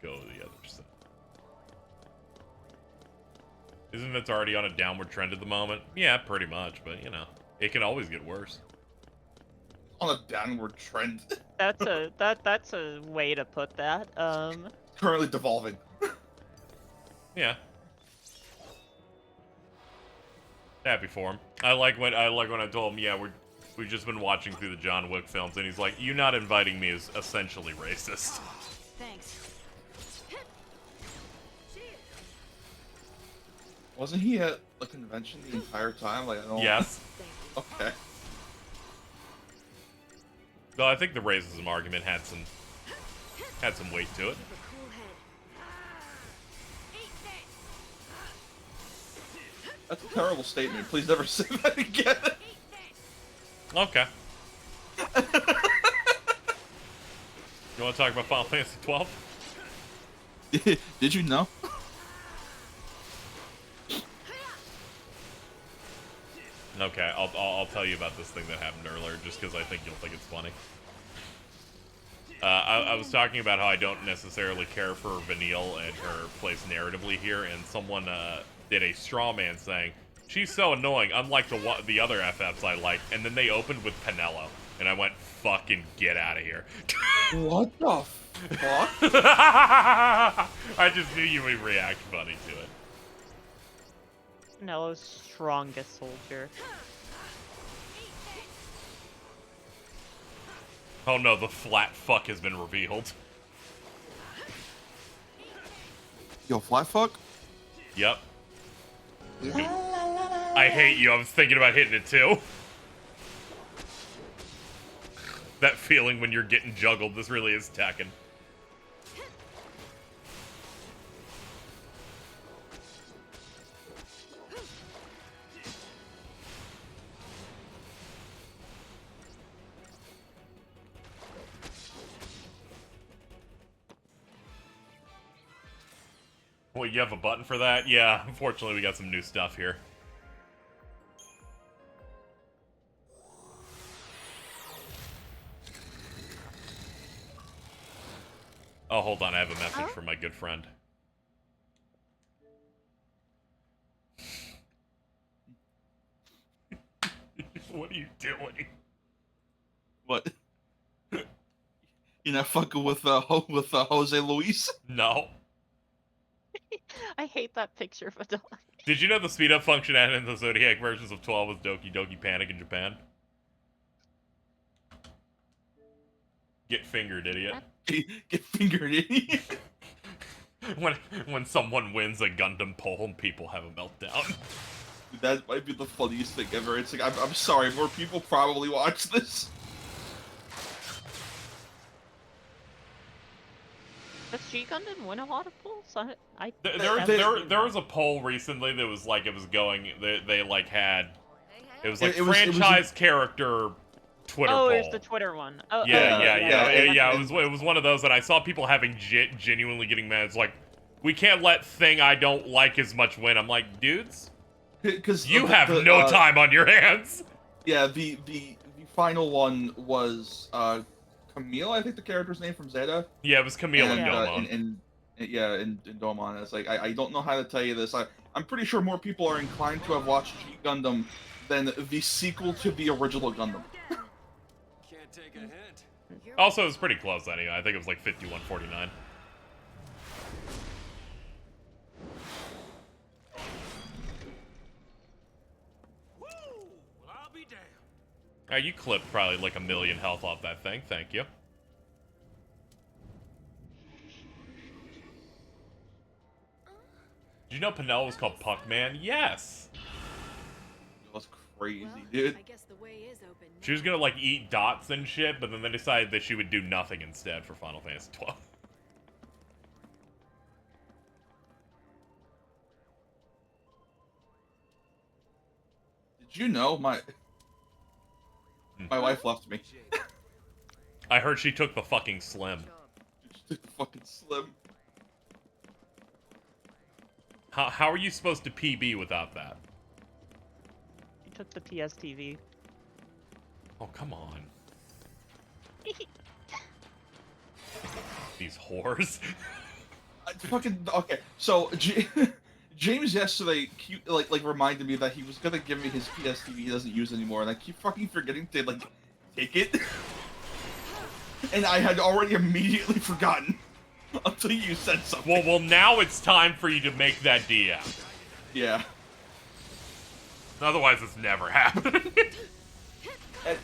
go to the other side. Isn't it already on a downward trend at the moment? Yeah, pretty much, but you know, it can always get worse. On a downward trend. That's a way to put that. Currently devolving. Yeah. Happy for him. I like when I told him, yeah, we've just been watching through the John Wick films, and he's like, you not inviting me is essentially racist. Thanks. Wasn't he at a convention the entire time? Like, I don't. Yes. Okay. Though I think the racism argument had some weight to it. That's a terrible statement. Please never say that again. Okay. You want to talk about Final Fantasy XII? Did you know? Okay, I'll tell you about this thing that happened earlier, just because I think you'll think it's funny. I was talking about how I don't necessarily care for Vanille and her place narratively here, and someone did a straw man saying, she's so annoying, unlike the other FFs I like, and then they opened with Penelo, and I went, fucking get out of here. What the fuck? I just knew you would react funny to it. Penelo's strongest soldier. Oh no, the flat fuck has been revealed. Yo, flat fuck? Yep. I hate you, I was thinking about hitting it too. That feeling when you're getting juggled, this really is Tekken. Well, you have a button for that? Yeah, unfortunately we got some new stuff here. Oh, hold on, I have a message from my good friend. What are you doing? What? You're not fucking with Jose Luis? No. I hate that picture of a dog. Did you know the speed up function added in the Zodiac versions of 12 was Doki Doki Panic in Japan? Get fingered, idiot. Get fingered, idiot. when someone wins a Gundam poll and people have a meltdown. That might be the funniest thing ever. It's like, I'm sorry, more people probably watch this. Does G Gundam win a lot of polls? There was a poll recently that was like, it was going, they like had, it was like franchise character Twitter poll. Oh, it was the Twitter one. Oh, Yeah. It was one of those that I saw people having genuinely getting mad. It's like, we can't let thing I don't like as much win. I'm like, dudes, because you have no time on your hands. Yeah, the final one was Camille, I think the character's name from Zeta. Yeah, it was Camille and Domon. In Domon. It's like, I don't know how to tell you this. I'm pretty sure more people are inclined to have watched G Gundam than the sequel to the original Gundam. Can't take a hint. Also, it was pretty close anyway. I think it was like 51-49. You clipped probably like 1 million health off that thing. Thank you. Did you know Penel was called Puckman? Yes. That's crazy, dude. I guess the way is open now. She was gonna like eat dots and shit, but then they decided that she would do nothing instead for Final Fantasy XII. Did you know my wife left me? I heard she took the fucking Slim. She took the fucking Slim. How are you supposed to PB without that? He took the PSTV. Oh, come on. These whores. fucking okay. So James yesterday like reminded me that he was gonna give me his PS TV he doesn't use anymore, and I keep fucking forgetting to like take it. And I had already immediately forgotten until you said something. Well, now it's time for you to make that DM. Yeah. Otherwise, it's never happening.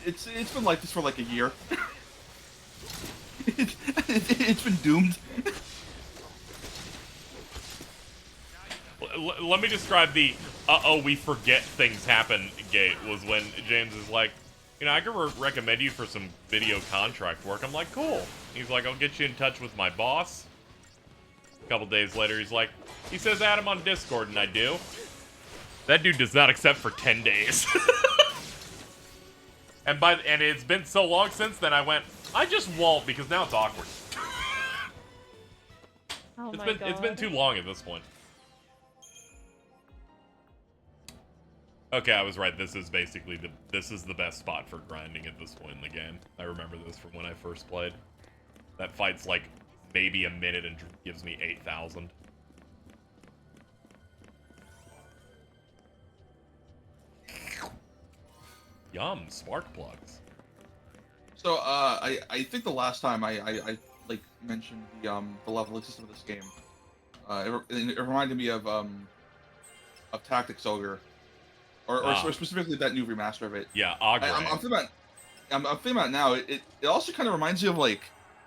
It's been like this for like a year. It's been doomed. Let me describe the we forget things happen gate was when James is like, you know, I could recommend you for some video contract work. I'm like, cool. He's like, I'll get you in touch with my boss. A couple days later, he's like, he says add him on Discord, and I do. That dude does not accept for 10 days. and it's been so long since then, I went, I just won't, because now it's awkward. Oh It's been too long at this point. Okay, I was right. This is basically this is the best spot for grinding at this point in the game. I remember this from when I first played. That fight's like maybe a minute and gives me 8,000. Yum, spark plugs. So I think the last time I like mentioned the leveling system of this game, it reminded me of Tactics Ogre. Or specifically that new remaster of it. Yeah, Ogre. I'm thinking about it now. It also kind of reminds you of, like,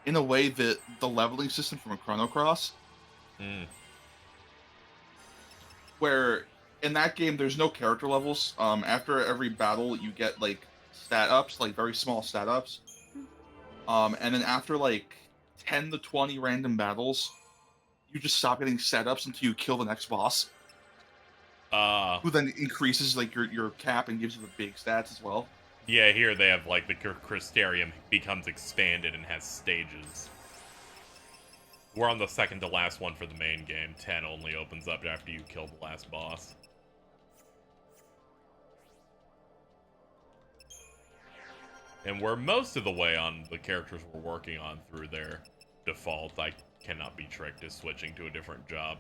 in a way, the leveling system from a Chrono Cross. Where in that game there's no character levels. After every battle you get like stat ups, like very small stat ups. And then after like 10 to 20 random battles, you just stop getting stat ups until you kill the next boss. Who then increases like your cap and gives you the big stats as well. Yeah, here they have like the Crystarium becomes expanded and has stages. We're on the second to last one for the main game. 10 only opens up after you kill the last boss. And we're most of the way on the characters we're working on through their default. I cannot be tricked to switching to a different job.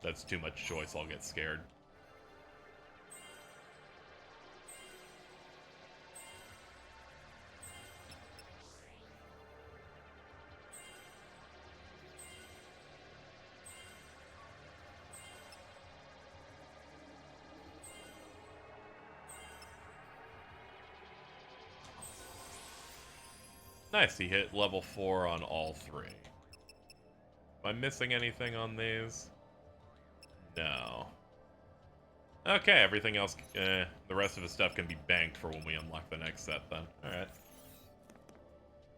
That's too much choice, I'll get scared. Nice, he hit level 4 on all 3. Am I missing anything on these? No. Okay, everything else, the rest of his stuff can be banked for when we unlock the next set then. Alright.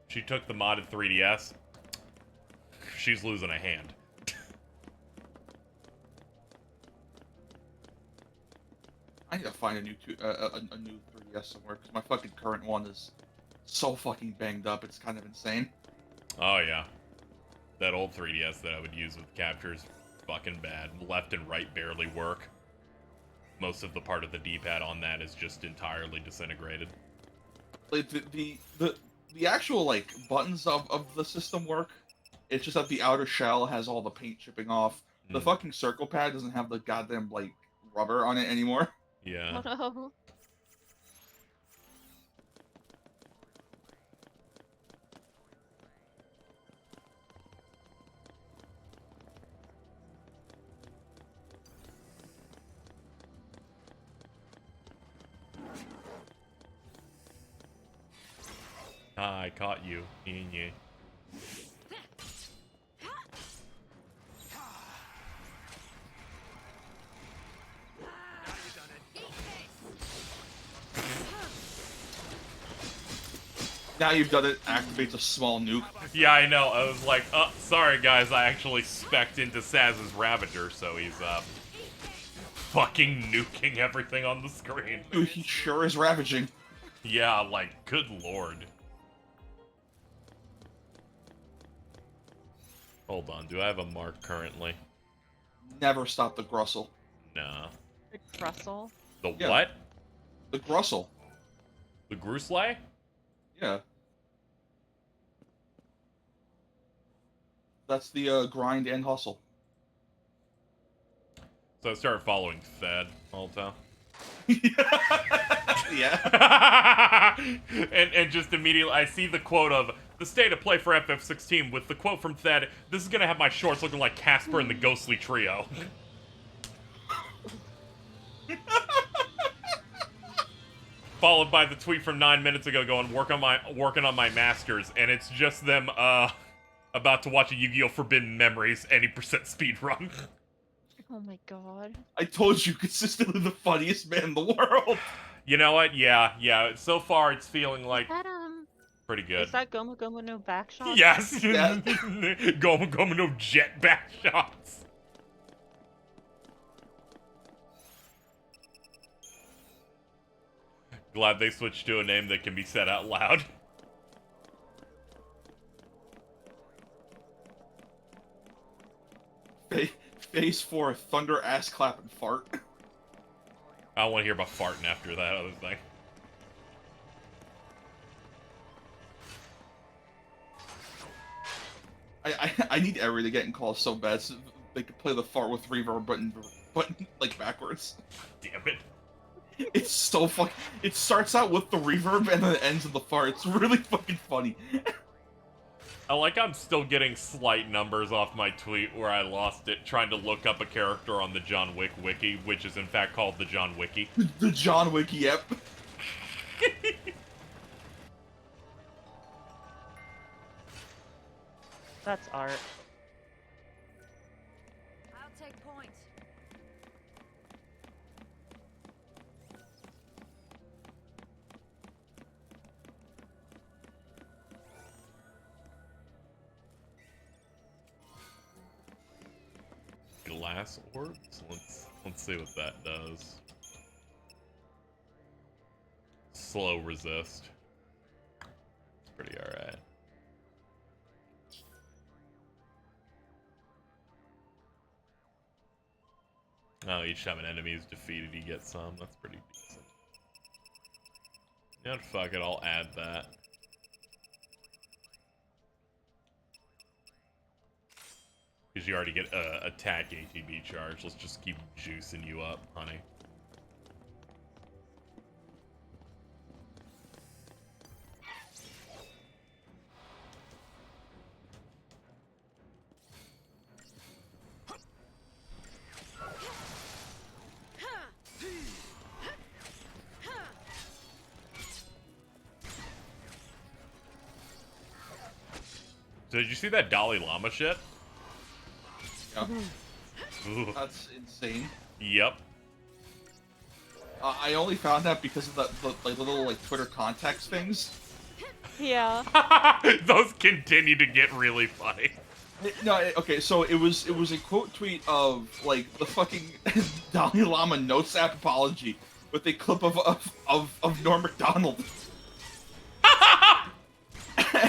She took the modded 3DS. She's losing a hand. I need to find a new 3DS somewhere, because my fucking current one is so fucking banged up, it's kind of insane. Oh yeah. That old 3DS that I would use with captures, fucking bad. Left and right barely work. Most of the part of the D-pad on that is just entirely disintegrated. Like the actual like buttons of the system work. It's just that the outer shell has all the paint chipping off. The fucking circle pad doesn't have the goddamn like rubber on it anymore. Yeah. Oh no. I caught you. Now you've done it, activates a small nuke. Yeah, I know. I was like, sorry guys, I actually spec'd into Saz's Ravager, so he's, fucking nuking everything on the screen. Dude, he sure is ravaging. Yeah, like, good lord. Hold on, do I have a mark currently? Never stop the Grussel. No. The Grussel? The Yeah. what? The Grussel. The Grusley? Yeah. That's the grind and hustle. So I started following Thed all the time. Yeah. and just immediately I see the quote of the state of play for FF16 with the quote from Thed, this is gonna have my shorts looking like Casper and the Ghostly Trio. Followed by the tweet from 9 minutes ago going, working on my masters, and it's just them, about to watch a Yu-Gi-Oh! Forbidden Memories any % speed run. Oh my god. I told you, consistently the funniest man in the world. You know what? Yeah. So far, it's feeling like Is that, pretty good. Is that Gomu Gomu no back shot? Yes! Gomu Gomu no jet back shots. Glad they switched to a name that can be said out loud. Phase 4, thunder, ass clap, and fart. I don't want to hear about farting after that other thing. I need Eri to get in calls so bad so they could play the fart with reverb button like backwards. Damn it. It's so fucking. It starts out with the reverb and then it ends with the fart. It's really fucking funny. I like I'm still getting slight numbers off my tweet where I lost it trying to look up a character on the John Wick wiki, which is in fact called the John Wiki. The John Wiki, yep. That's art. I'll take points. Glass orbs? Let's see what that does. Slow resist. It's pretty alright. Oh, each time an enemy is defeated, you get some. That's pretty decent. You know what, fuck it, I'll add that. Because you already get attack ATB charge. Let's just keep juicing you up, honey. So did you see that Dalai Lama shit? Yeah. Ooh. That's insane. Yep. I only found that because of the little like Twitter context things. Yeah. Those continue to get really funny. No, okay, so it was a quote tweet of like the fucking Dalai Lama notes app apology with a clip of Norm Macdonald.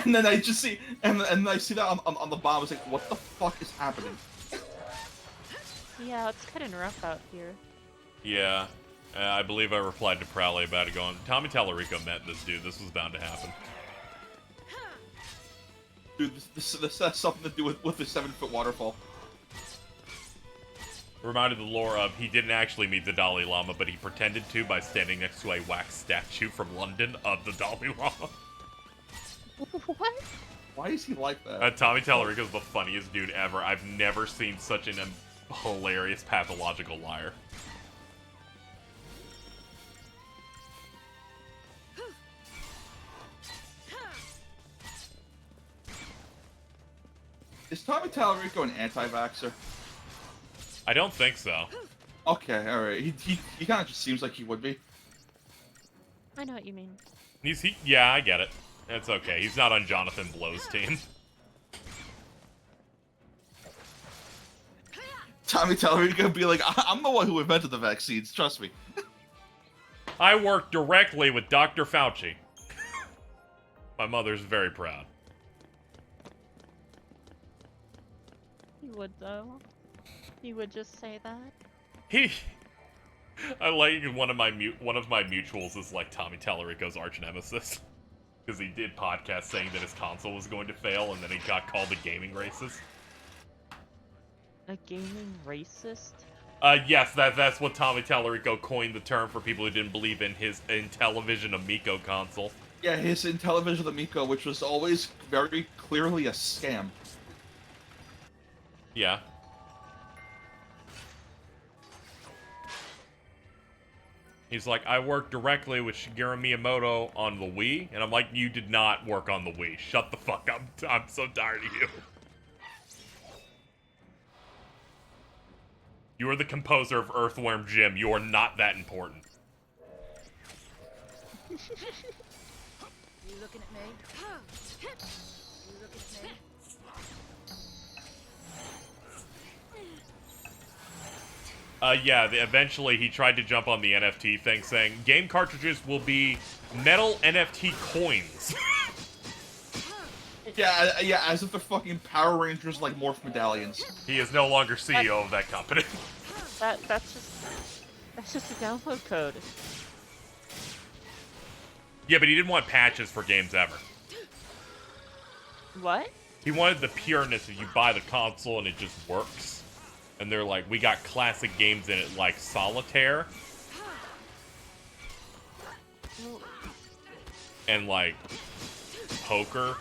And then I just see, and I see that on the bottom. It's like, what the fuck is happening? Yeah, it's kind of rough out here. Yeah. I believe I replied to Prowley about it going, Tommy Tallarico met this dude. This was bound to happen. Dude, this has something to do with the 7-foot waterfall. Reminded the lore of, he didn't actually meet the Dalai Lama, but he pretended to by standing next to a wax statue from London of the Dalai Lama. What? Why is he like that? Tommy Tallarico's the funniest dude ever. I've never seen such an hilarious pathological liar. Is Tommy Tallarico an anti-vaxxer? I don't think so. Okay, alright. He kind of just seems like he would be. I know what you mean. Yeah, I get it. It's okay. He's not on Jonathan Blow's team. Tommy Tallarico would be like, I'm the one who invented the vaccines, trust me. I work directly with Dr. Fauci. My mother's very proud. He would, though. He would just say that. I like one of my mutuals is like Tommy Tallarico's arch nemesis. Because he did podcasts saying that his console was going to fail, and then he got called a gaming racist. A gaming racist? Yes, that's what Tommy Tallarico coined the term for people who didn't believe in his Intellivision Amico console. Yeah, his Intellivision Amico, which was always very clearly a scam. Yeah. He's like, I worked directly with Shigeru Miyamoto on the Wii, and I'm like, you did not work on the Wii. Shut the fuck up. I'm so tired of you. You are the composer of Earthworm Jim. You are not that important. You looking at me? You looking at me? Yeah, eventually he tried to jump on the NFT thing, saying, game cartridges will be metal NFT coins. Yeah, as if they're fucking Power Rangers, like, morph medallions. He is no longer CEO of that company. That's just a download code. Yeah, but he didn't want patches for games ever. What? He wanted the pureness of you buy the console and it just works. And they're like, we got classic games in it like Solitaire. And like Poker.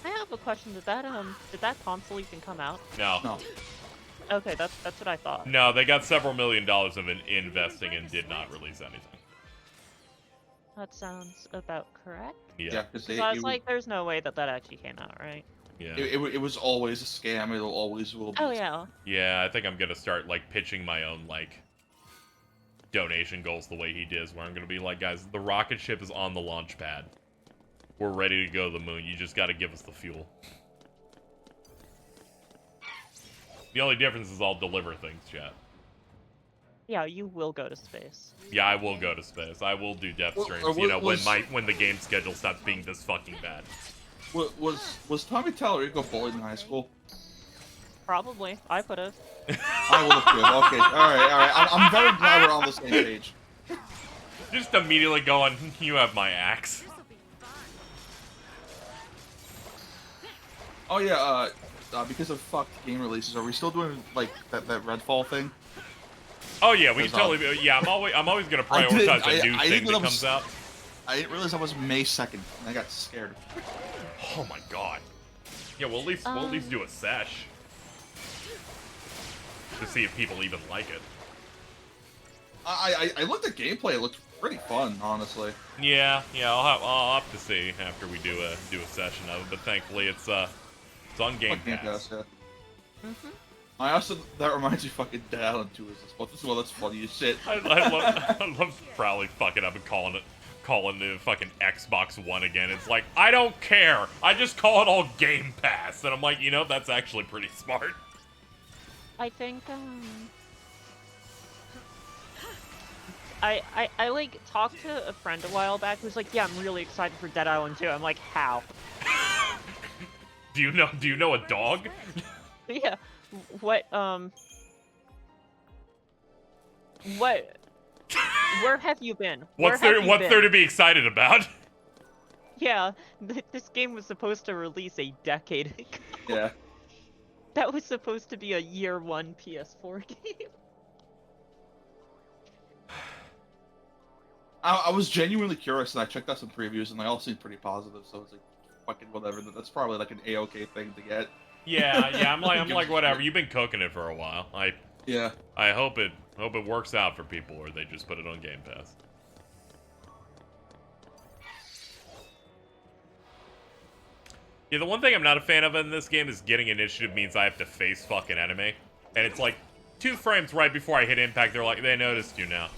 I have a question. Did that console even come out? No. Okay, that's what I thought. No, they got several $1 million of investing and did not release anything. That sounds about correct. Yeah. So I was like, there's no way that actually came out, right? Yeah. It was always a scam. It always will be. Oh, yeah. Yeah, I think I'm gonna start, like, pitching my own, like, donation goals the way he does, where I'm gonna be like, guys, the rocket ship is on the launch pad. We're ready to go to the moon. You just gotta give us the fuel. The only difference is I'll deliver things, chat. Yeah, you will go to space. Yeah, I will go to space. I will do depth streams, you know, when the game schedule stops being this fucking bad. Was Tommy Tallarico bullied in high school? Probably. I could have. I would have too. Okay, alright. I'm very glad we're on the same page. Just immediately going, you have my axe. Oh yeah, because of fucked game releases, are we still doing, like, that Redfall thing? Oh yeah, we can totally. Yeah, I'm always gonna prioritize a new thing that comes out. I didn't realize that was May 2nd, and I got scared. Oh my god. Yeah, we'll at least do a sesh to see if people even like it. I looked at gameplay. It looked pretty fun, honestly. Yeah, I'll have to see after we do a session of it. But thankfully, it's on Game Pass. Yeah. I also, that reminds me, fucking Dead Island 2 is this one. This one that's funny as shit. I love probably fucking up and calling the fucking Xbox One again. It's like, I don't care. I just call it all Game Pass. And I'm like, you know, that's actually pretty smart. I think, I like, talked to a friend a while back who's like, yeah, I'm really excited for Dead Island 2. I'm like, how? Do you know a dog? Yeah. What, where have you been? What's there to be excited about? Yeah, this game was supposed to release a decade ago. Yeah. That was supposed to be a year one PS4 game. I was genuinely curious, and I checked out some previews, and they all seemed pretty positive, so it's like, fucking whatever. That's probably like an A-okay thing to get. Yeah, I'm like whatever. You've been cooking it for a while. I hope it works out for people, or they just put it on Game Pass. Yeah, the one thing I'm not a fan of in this game is getting initiative means I have to face fucking enemy, and it's like 2 frames right before I hit impact. They're like, they noticed you now.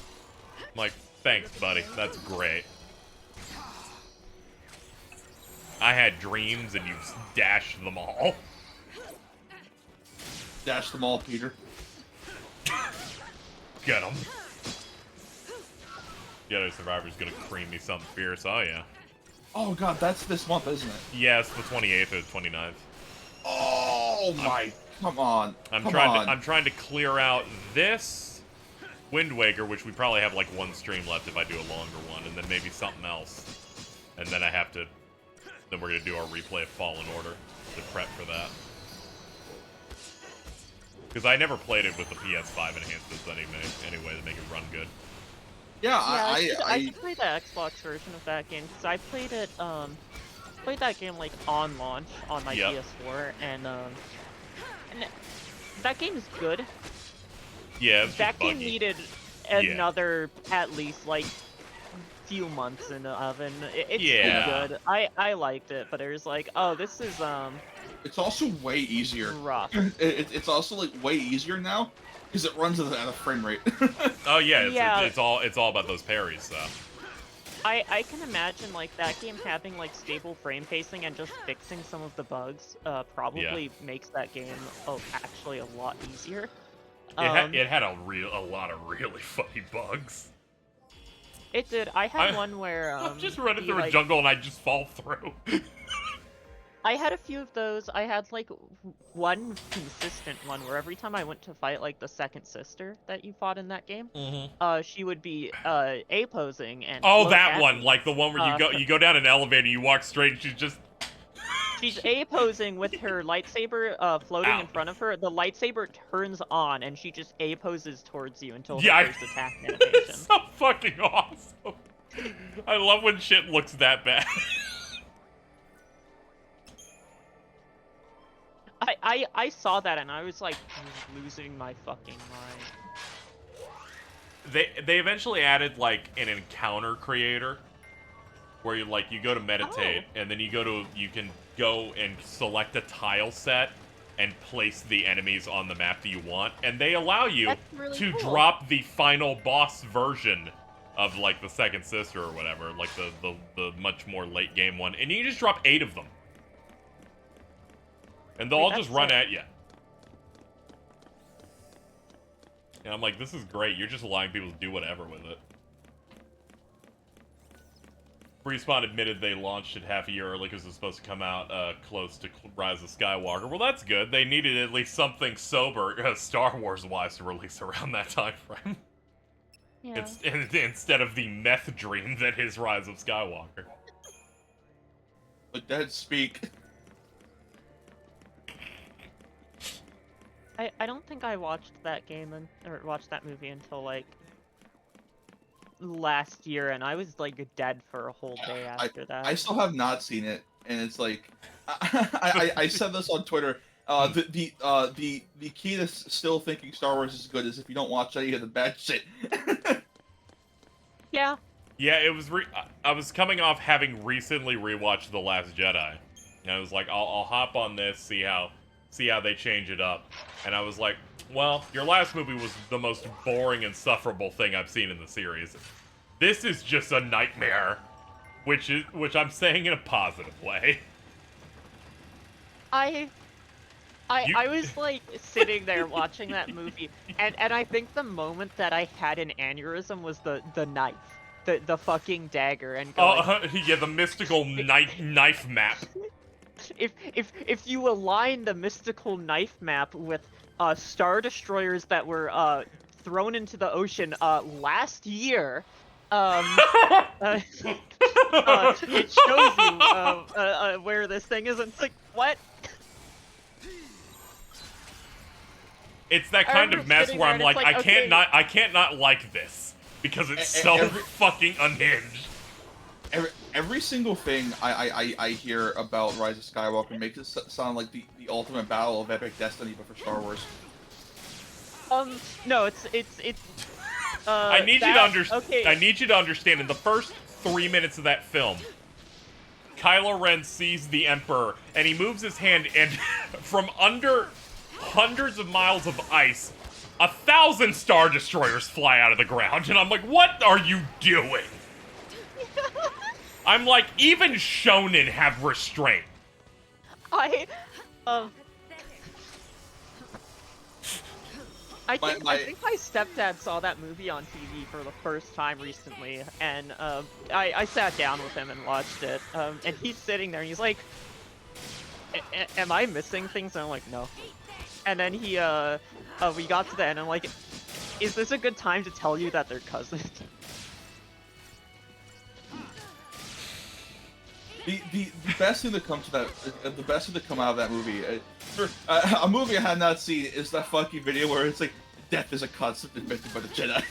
I'm like, thanks, buddy. That's great. I had dreams, and you've dashed them all. Dash them all, Peter. Get him. Ghetto Survivor's gonna cream me something fierce. Oh, yeah. Oh, God, that's this month, isn't it? Yeah, it's the 28th or the 29th. Oh, my... Come on. I'm trying to clear out this Wind Waker, which we probably have, like, 1 stream left if I do a longer one, and then maybe something else. And then I have to... Then we're gonna do our replay of Fallen Order to prep for that. Because I never played it with the PS5 enhancements anyway to make it run good. Yeah, I did play the Xbox version of that game because I played it played that game like on launch on my PS4 and that game is good. Yeah, it's that just game buggy. needed another at least like few months in the oven. It's still good. I liked it, but it was like, oh, this is It's also way easier. rough. It's also like way easier now because it runs at a frame rate. Oh yeah, it's all about those parries. So I can imagine like that game having like stable frame pacing and just fixing some of the bugs probably makes that game actually a lot easier. It had a lot of really funny bugs. It did. I had one where I'm just running through a jungle and I just fall through. I had a few of those. I had like one consistent one where every time I went to fight like the second sister that you fought in that game, she would be A posing and that one, like the one where you go down an elevator, you walk straight, and she's A posing with her lightsaber floating in front of her. The lightsaber turns on and she just A poses towards you until her first attack animation. It's so fucking awesome. I love when shit looks that bad. I saw that and I was like losing my fucking mind. They eventually added like an encounter creator where you go to meditate and then you can go and select a tile set and place the enemies on the map that you want, and they allow you to drop the final boss version of like the second sister or whatever, like the much more late game one, and you can just drop 8 of them. And they'll all just run at you. And I'm like, this is great. You're just allowing people to do whatever with it. Respawn admitted they launched it half a year early because it was supposed to come out close to Rise of Skywalker. Well, that's good. They needed at least something sober, Star Wars-wise, to release around that time frame. Yeah. Instead of the meth dream that is Rise of Skywalker. Let that speak. I don't think I watched that game or watched that movie until like last year, and I was like dead for a whole day after that. I still have not seen it, and it's like I said this on Twitter. The key to still thinking Star Wars is good is if you don't watch any of the bad shit. Yeah. Yeah, it was. I was coming off having recently rewatched The Last Jedi, and I was like, I'll hop on this, see how they change it up. And I was like, well, your last movie was the most boring, insufferable thing I've seen in the series. This is just a nightmare, which I'm saying in a positive way. I was like sitting there watching that movie, and I think the moment that I had an aneurysm was the knife, the fucking dagger, and going, yeah, the mystical knife map. If you align the mystical knife map with Star Destroyers that were thrown into the ocean last year, it shows you where this thing is, and it's like, what? It's that kind of mess where I'm like, I can't not like this because it's so fucking unhinged. Every single thing I hear about Rise of Skywalker makes it sound like the ultimate battle of epic destiny, but for Star Wars. No, it's I need you to understand. In the first 3 minutes of that film, Kylo Ren sees the Emperor, and he moves his hand, and from under hundreds of miles of ice, 1,000 Star Destroyers fly out of the ground, and I'm like, what are you doing? I'm like, even shonen have restraint. I think my stepdad saw that movie on TV for the first time recently, and I sat down with him and watched it, and he's sitting there and he's like, am I missing things? And I'm like, no. And then we got to the end, and I'm like, is this a good time to tell you that they're cousins? The best thing that comes to that, the best thing to come out of that movie, a movie I had not seen, is that fucking video where it's like, death is a concept invented by the Jedi.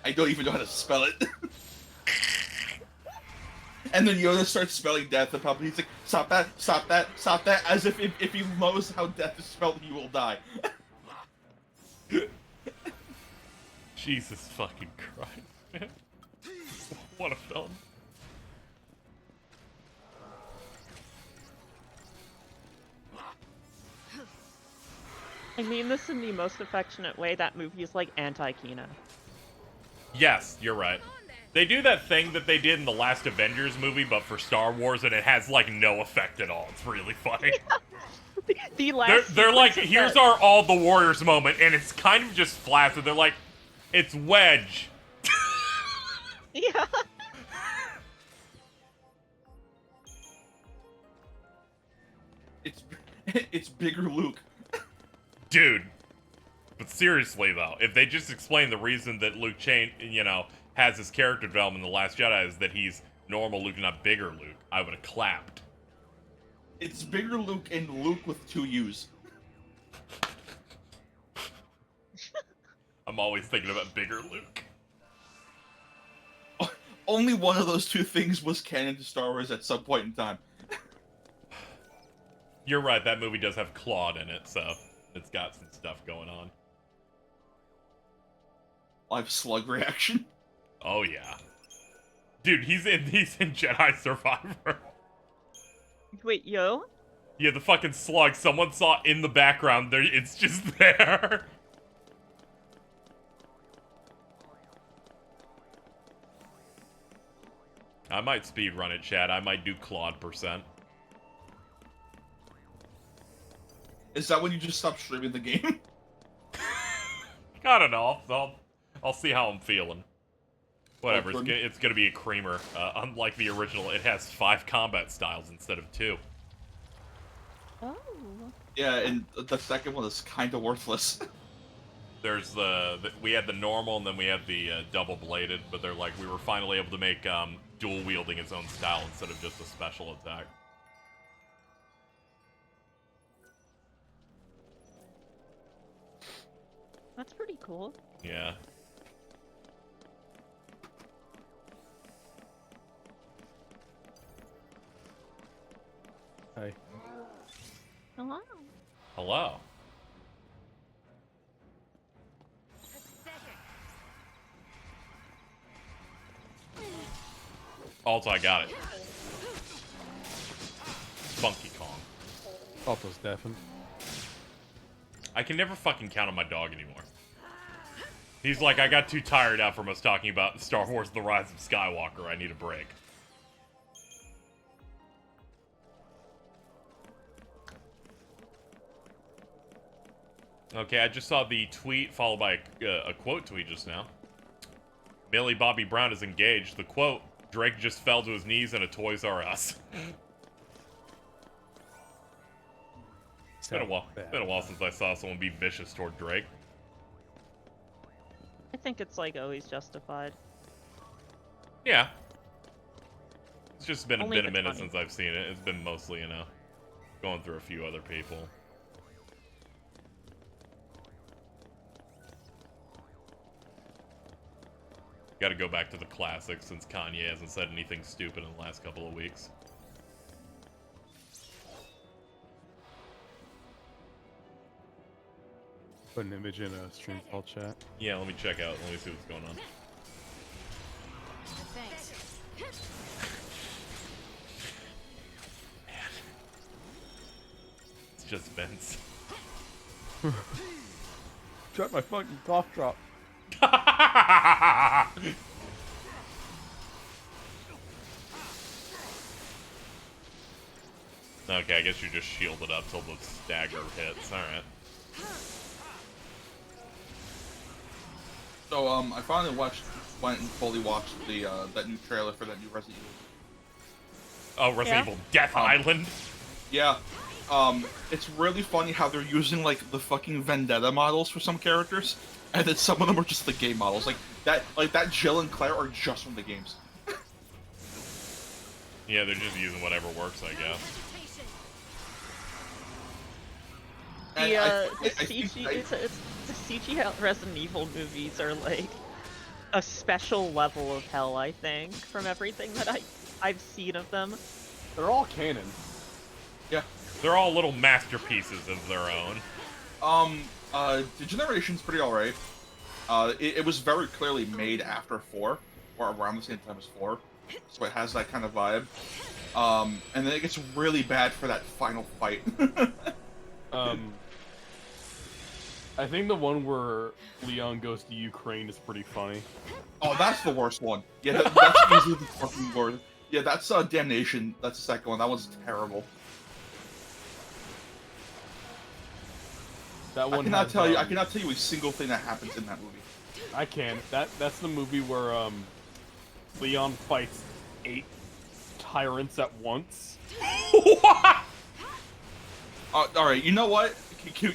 I don't even know how to spell it. And then Yoda starts spelling death, and probably he's like, stop that, stop that, stop that, as if he knows how death is spelled, he will die. Jesus fucking Christ, man. What a film. I mean this in the most affectionate way. That movie is like anti-Kino. Yes, you're right. They do that thing that they did in the last Avengers movie, but for Star Wars, and it has, like, no effect at all. It's really funny. Yeah. The last They're like, here's our All the Warriors moment, and it's kind of just flaccid. They're like, it's Wedge. Yeah. It's bigger Luke. Dude. But seriously, though, if they just explain the reason that Luke has his character development in The Last Jedi is that he's normal Luke, not bigger Luke, I would have clapped. It's bigger Luke and Luke with 2 U's. I'm always thinking about bigger Luke. Only one of those 2 things was canon to Star Wars at some point in time. You're right, that movie does have Claude in it, so it's got some stuff going on. Live slug reaction. Oh yeah. Dude, he's in Jedi Survivor. Wait, yo? Yeah, the fucking slug. Someone saw in the background. There, it's just there. I might speedrun it, Chad. I might do Claude %. Is that when you just stop streaming the game? I don't know. I'll see how I'm feeling. Whatever, it's gonna be a creamer. Unlike the original, it has 5 combat styles instead of 2. Oh. Yeah, and the second one is kind of worthless. There's we had the normal, and then we had the double-bladed, but they're like, we were finally able to make dual-wielding its own style instead of just a special attack. That's pretty cool. Yeah. Hi. Hello. Hello. Also, I got it. Funky Kong. Alto's deafened. I can never fucking count on my dog anymore. He's like, I got too tired out from us talking about Star Wars The Rise of Skywalker. I need a break. Okay, I just saw the tweet followed by a quote tweet just now. Millie Bobby Brown is engaged. The quote, Drake just fell to his knees in a Toys R Us. It's been a while since I saw someone be vicious toward Drake. I think it's like always justified. Yeah. It's just been Only a minute funny. since I've seen it. It's been mostly, going through a few other people. Gotta go back to the classics since Kanye hasn't said anything stupid in the last couple of weeks. Put an image in a stream call chat. Yeah, let me check out. Let me see what's going on. Thanks. It's just Vince. Drop my fucking cough drop. Okay, I guess you just shielded up till the stagger hits. Alright. So, I finally went and fully watched the that new trailer for that new Resident Evil. Oh, Resident Evil Death Island? Yeah. It's really funny how they're using, like, the fucking Vendetta models for some characters, and then some of them are just the game models. Like, that Jill and Claire are just from the games. Yeah, they're just using whatever works, I guess. The CG Resident Evil movies are like a special level of hell, I think, from everything that I've seen of them. They're all canon. Yeah. They're all little masterpieces of their own. The Generation's pretty alright. It was very clearly made after 4, or around the same time as 4, so it has that kind of vibe. And then it gets really bad for that final fight. I think the one where Leon goes to Ukraine is pretty funny. Oh, that's the worst one. Yeah, that's easily the fucking worst. Yeah, that's Damnation. That's the second one. That one's terrible. That one I cannot tell you a single thing that happens in that movie. I can. That's the movie where Leon fights 8 tyrants at once. What? All right, you know what? Can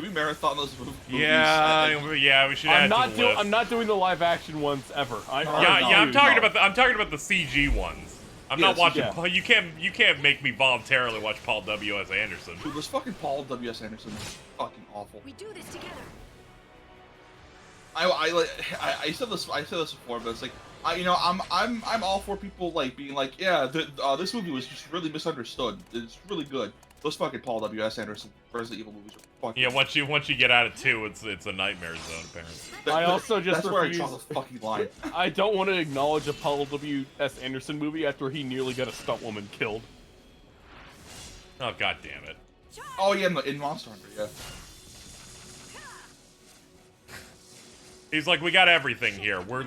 we marathon those movies? Yeah, we should add to the list. I'm not doing the live action ones ever. I'm talking about the CG ones. I'm not watching. Yeah. You can't make me voluntarily watch Paul W.S. Anderson. Dude, this fucking Paul W.S. Anderson is fucking awful. We do this together. I said this before, but it's like I'm all for people like being like, yeah, this movie was just really misunderstood. It's really good. Those fucking Paul W.S. Anderson Resident Evil movies are fucking. Yeah, once you get out of 2, it's a nightmare zone apparently. I also just that's where I draw the fucking line. I don't want to acknowledge a Paul W.S. Anderson movie after he nearly got a stunt woman killed. Oh, god damn it. Oh yeah, in Monster Hunter, yeah. He's like, we got everything here. We're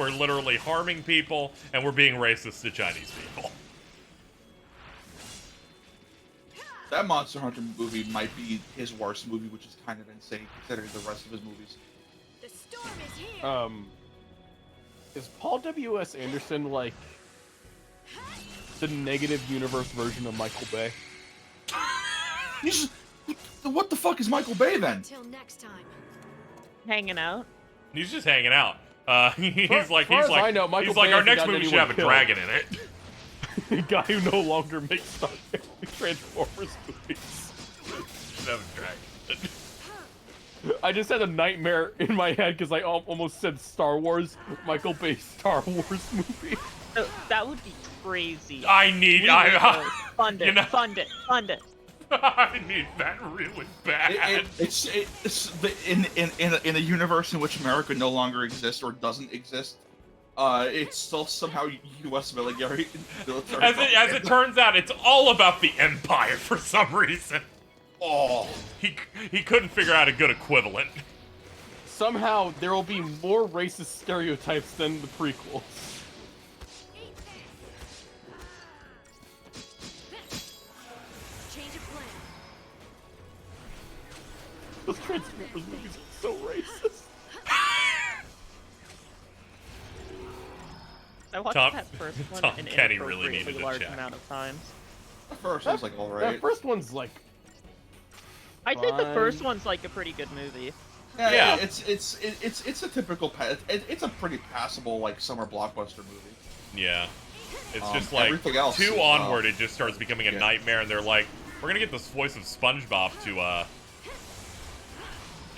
literally harming people, and we're being racist to Chinese people. That Monster Hunter movie might be his worst movie, which is kind of insane considering the rest of his movies. The storm is here. Is Paul W.S. Anderson like the negative universe version of Michael Bay? What the fuck is Michael Bay then? Until next time. Hanging out. He's just hanging out. He's like, I know, Michael Bay our next hasn't movie gotten should have a anyone dragon in it. The guy who no longer makes Transformers movies. Should have a dragon. I just had a nightmare in my head because I almost said Star Wars, Michael Bay Star Wars movie. That would be crazy. Fund it, fund it. I need that really bad. It's in a universe in which America no longer exists or doesn't exist. It's still somehow U.S. military. As it turns out, it's all about the Empire for some reason. Oh, he couldn't figure out a good equivalent. Somehow there will be more racist stereotypes than the prequels. Change of plan. Those Transformers movies are so racist. I watched that first one an Kenny really inappropriately needed a large check. amount of times. The first one's like alright. That first one's like. I think the first one's like a pretty good movie. Yeah. It's a typical. It's a pretty passable like summer blockbuster movie. Yeah. It's just like everything else 2 is, onward, it just starts becoming a nightmare, and they're like, we're gonna get this voice of SpongeBob to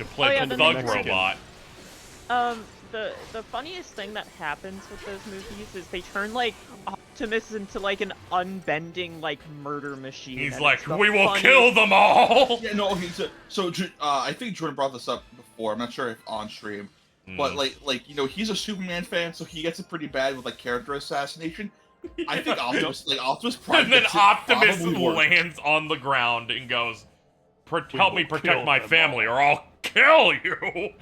play the thug robot. The funniest thing that happens with those movies is they turn like Optimus into like an unbending like murder machine. He's like, we will kill them all. Yeah, no. Okay, so I think Jordan brought this up before. I'm not sure if on stream, but like he's a Superman fan, so he gets it pretty bad with like character assassination. I think Optimus Prime. And then Optimus lands on the ground and goes, "Help me protect my family, or I'll kill you."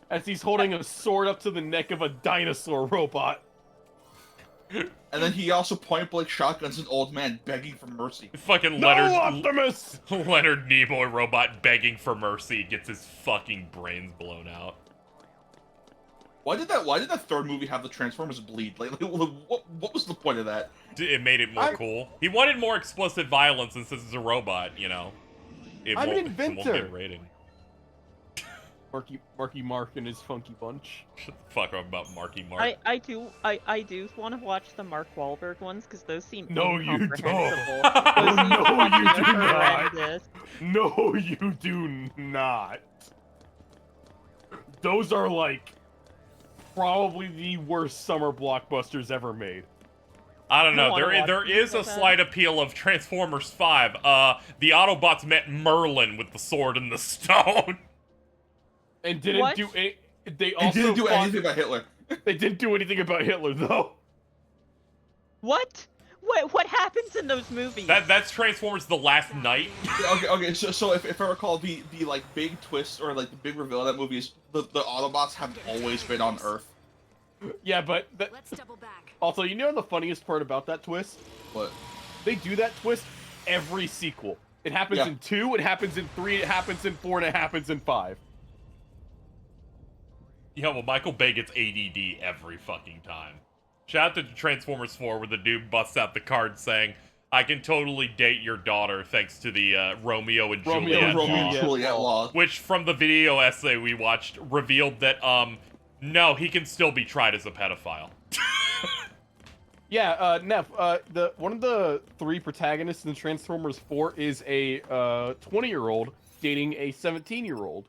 As he's holding a sword up to the neck of a dinosaur robot. And then he also point blank shotguns an old man begging for mercy. Fucking Optimus! Leonard Nimoy robot begging for mercy gets his fucking brains blown out. Why did that third movie have the Transformers bleed? Like what was the point of that? It made it more cool. He wanted more explicit violence, and since it's a robot, I'm an inventor. It won't get rating. Marky Mark and his funky bunch. Shut the fuck up about Marky Mark. I do want to watch the Mark Wahlberg ones because those seem No, you don't. incomprehensible. Oh, Those seem no, you fucking do not. horrendous. No, you do not. Those are like probably the worst summer blockbusters ever made. I don't know. I There is a slight appeal of Transformers 5. The Autobots met Merlin with the sword and the stone. And didn't What? do it. They He also didn't do fought- anything about Hitler. They didn't do anything about Hitler though. What? What happens in those movies? That's Transformers: The Last Night. Okay. So if I recall, the like big twist or like the big reveal of that movie is the Autobots have always been on Earth. Yeah, but Let's double back. also, you know the funniest part about that twist? What? They do that twist every sequel. It happens Yeah. in 2, it happens in 3, it happens in 4, and it happens in 5. Yeah, well, Michael Bay gets ADD every fucking time. Shout out to Transformers 4, where the dude busts out the card saying, "I can totally date your daughter thanks to the Romeo and Juliet law." Which, from the video essay we watched, revealed that, no, he can still be tried as a pedophile. Yeah, Neff, one of the 3 protagonists in Transformers 4 is a 20-year-old dating a 17-year-old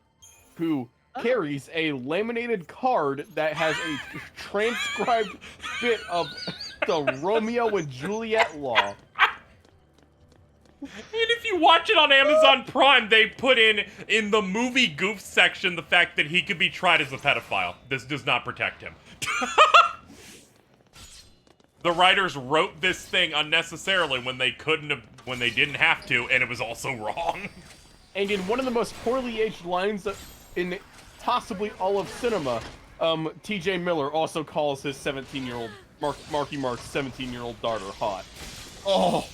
who carries a laminated card that has a transcribed bit of the Romeo and Juliet law. And if you watch it on Amazon Prime, they put in the movie goof section the fact that he could be tried as a pedophile. This does not protect him. The writers wrote this thing unnecessarily when they didn't have to, and it was also wrong. And in one of the most poorly aged lines in possibly all of cinema, T.J. Miller also calls his 17-year-old Marky Mark's 17-year-old daughter hot. Oh.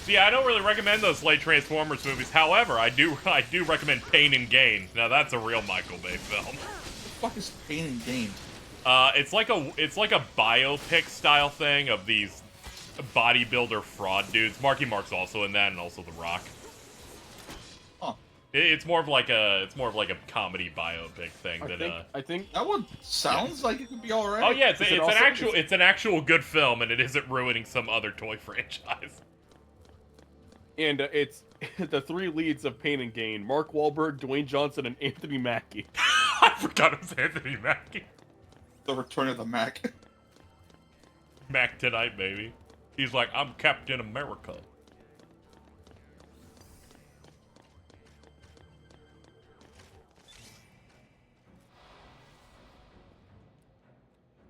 See, I don't really recommend those late Transformers movies. However, I do recommend Pain and Gain. Now that's a real Michael Bay film. What the fuck is Pain and Gain? It's like a biopic style thing of these bodybuilder fraud dudes. Marky Mark's also in that, and also The Rock. Huh. It's more of like a comedy biopic thing I think that one sounds like it could be alright. Oh yeah, it's an actual good film, and it isn't ruining some other toy franchise. And it's the 3 leads of Pain and Gain: Mark Wahlberg, Dwayne Johnson, and Anthony Mackie. I forgot it was Anthony Mackie. The Return of the Mac. Mac tonight, baby. He's like, I'm Captain America.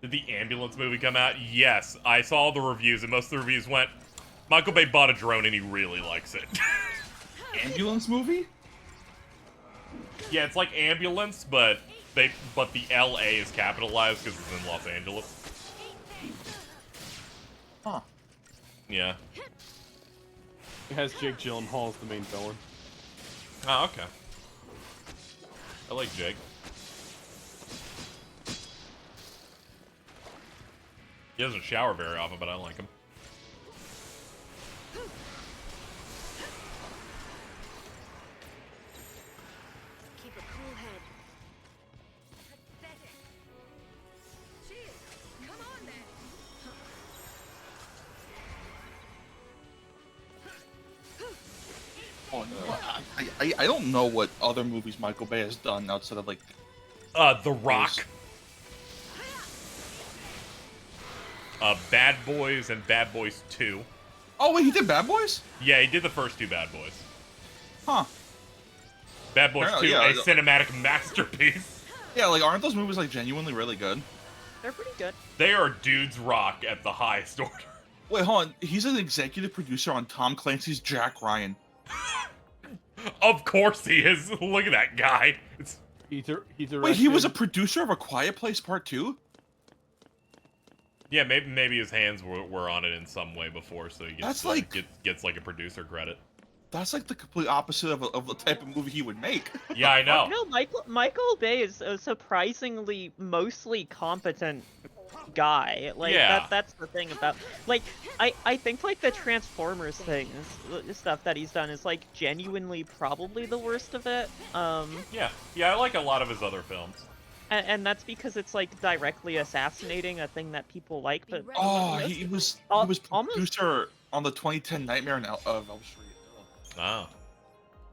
Did the Ambulance movie come out? Yes. I saw the reviews, and most of the reviews went, Michael Bay bought a drone and he really likes it. Ambulance movie? Yeah, it's like Ambulance, but the LA is capitalized because it's in Los Angeles. Huh. Yeah. It has Jake Gyllenhaal as the main villain. Oh, okay. I like Jake. He doesn't shower very often, but I like him. Keep a cool head. Pathetic. Cheers. Come on then. Oh, no. I don't know what other movies Michael Bay has done outside of like The Rock. Bad Boys and Bad Boys 2. Oh wait, he did Bad Boys? Yeah, he did the first 2 Bad Boys. Huh. Bad Boys 2, Yeah, a cinematic masterpiece. Yeah, like aren't those movies like genuinely really good? They're pretty good. They are dudes rock at the highest order. Wait, hold on. He's an executive producer on Tom Clancy's Jack Ryan. Of course he is. Look at that guy. Wait, he was a producer of A Quiet Place Part 2? Yeah, maybe his hands were on it in some way before, so he gets, gets like a producer credit. That's like the complete opposite of the type of movie he would make. Yeah, I know. No, Michael Bay is a surprisingly mostly competent guy. Like Yeah. that's the thing about like I think like the Transformers things stuff that he's done is like genuinely probably the worst of it. Yeah, I like a lot of his other films. And that's because it's like directly assassinating a thing that people like, but Oh, he was almost producer on the 2010 Nightmare of Elm Street. Oh.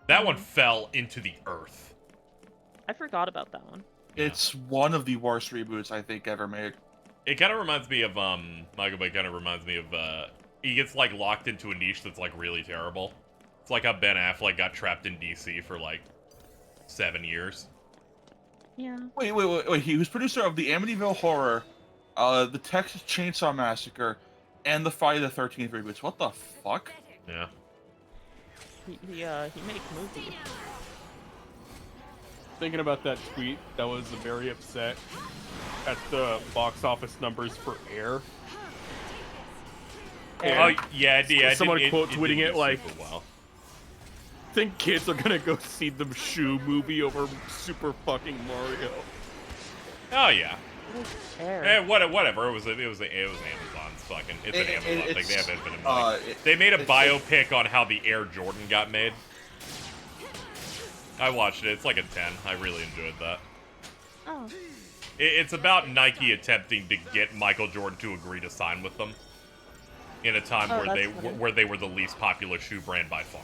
That one fell into the earth. I forgot about that one. It's one of the worst reboots I think ever made. It kind of reminds me of Michael Bay kind of reminds me of he gets like locked into a niche that's like really terrible. It's like how Ben Affleck got trapped in DC for like 7 years. Yeah. Wait. He was producer of the Amityville Horror, the Texas Chainsaw Massacre, and the Friday the 13th reboots. What the fuck? Yeah. He makes movies. Thinking about that tweet that was very upset at the box office numbers for Air. Oh yeah. Someone quote tweeting it like, well. think kids are gonna go see the Shoe movie over Super fucking Mario. Oh yeah. Air. Whatever. It was Amazon's fucking. It's an Amazon thing. They have infinite money. They made a biopic on how the Air Jordan got made. I watched it. It's like a 10. I really enjoyed that. Oh. It's about Nike attempting to get Michael Jordan to agree to sign with them in a time where they were the least popular shoe brand by far.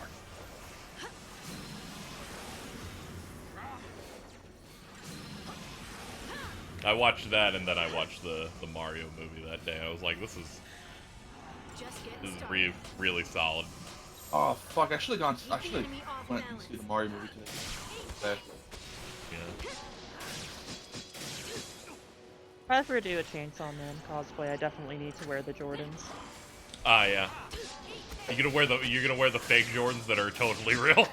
I watched that, and then I watched the Mario movie that day. I was like, this is really solid. Oh fuck! I should have went and see the Mario movie today. Yeah. If I ever do a Chainsaw Man cosplay, I definitely need to wear the Jordans. Ah, yeah. You're gonna wear the fake Jordans that are totally real.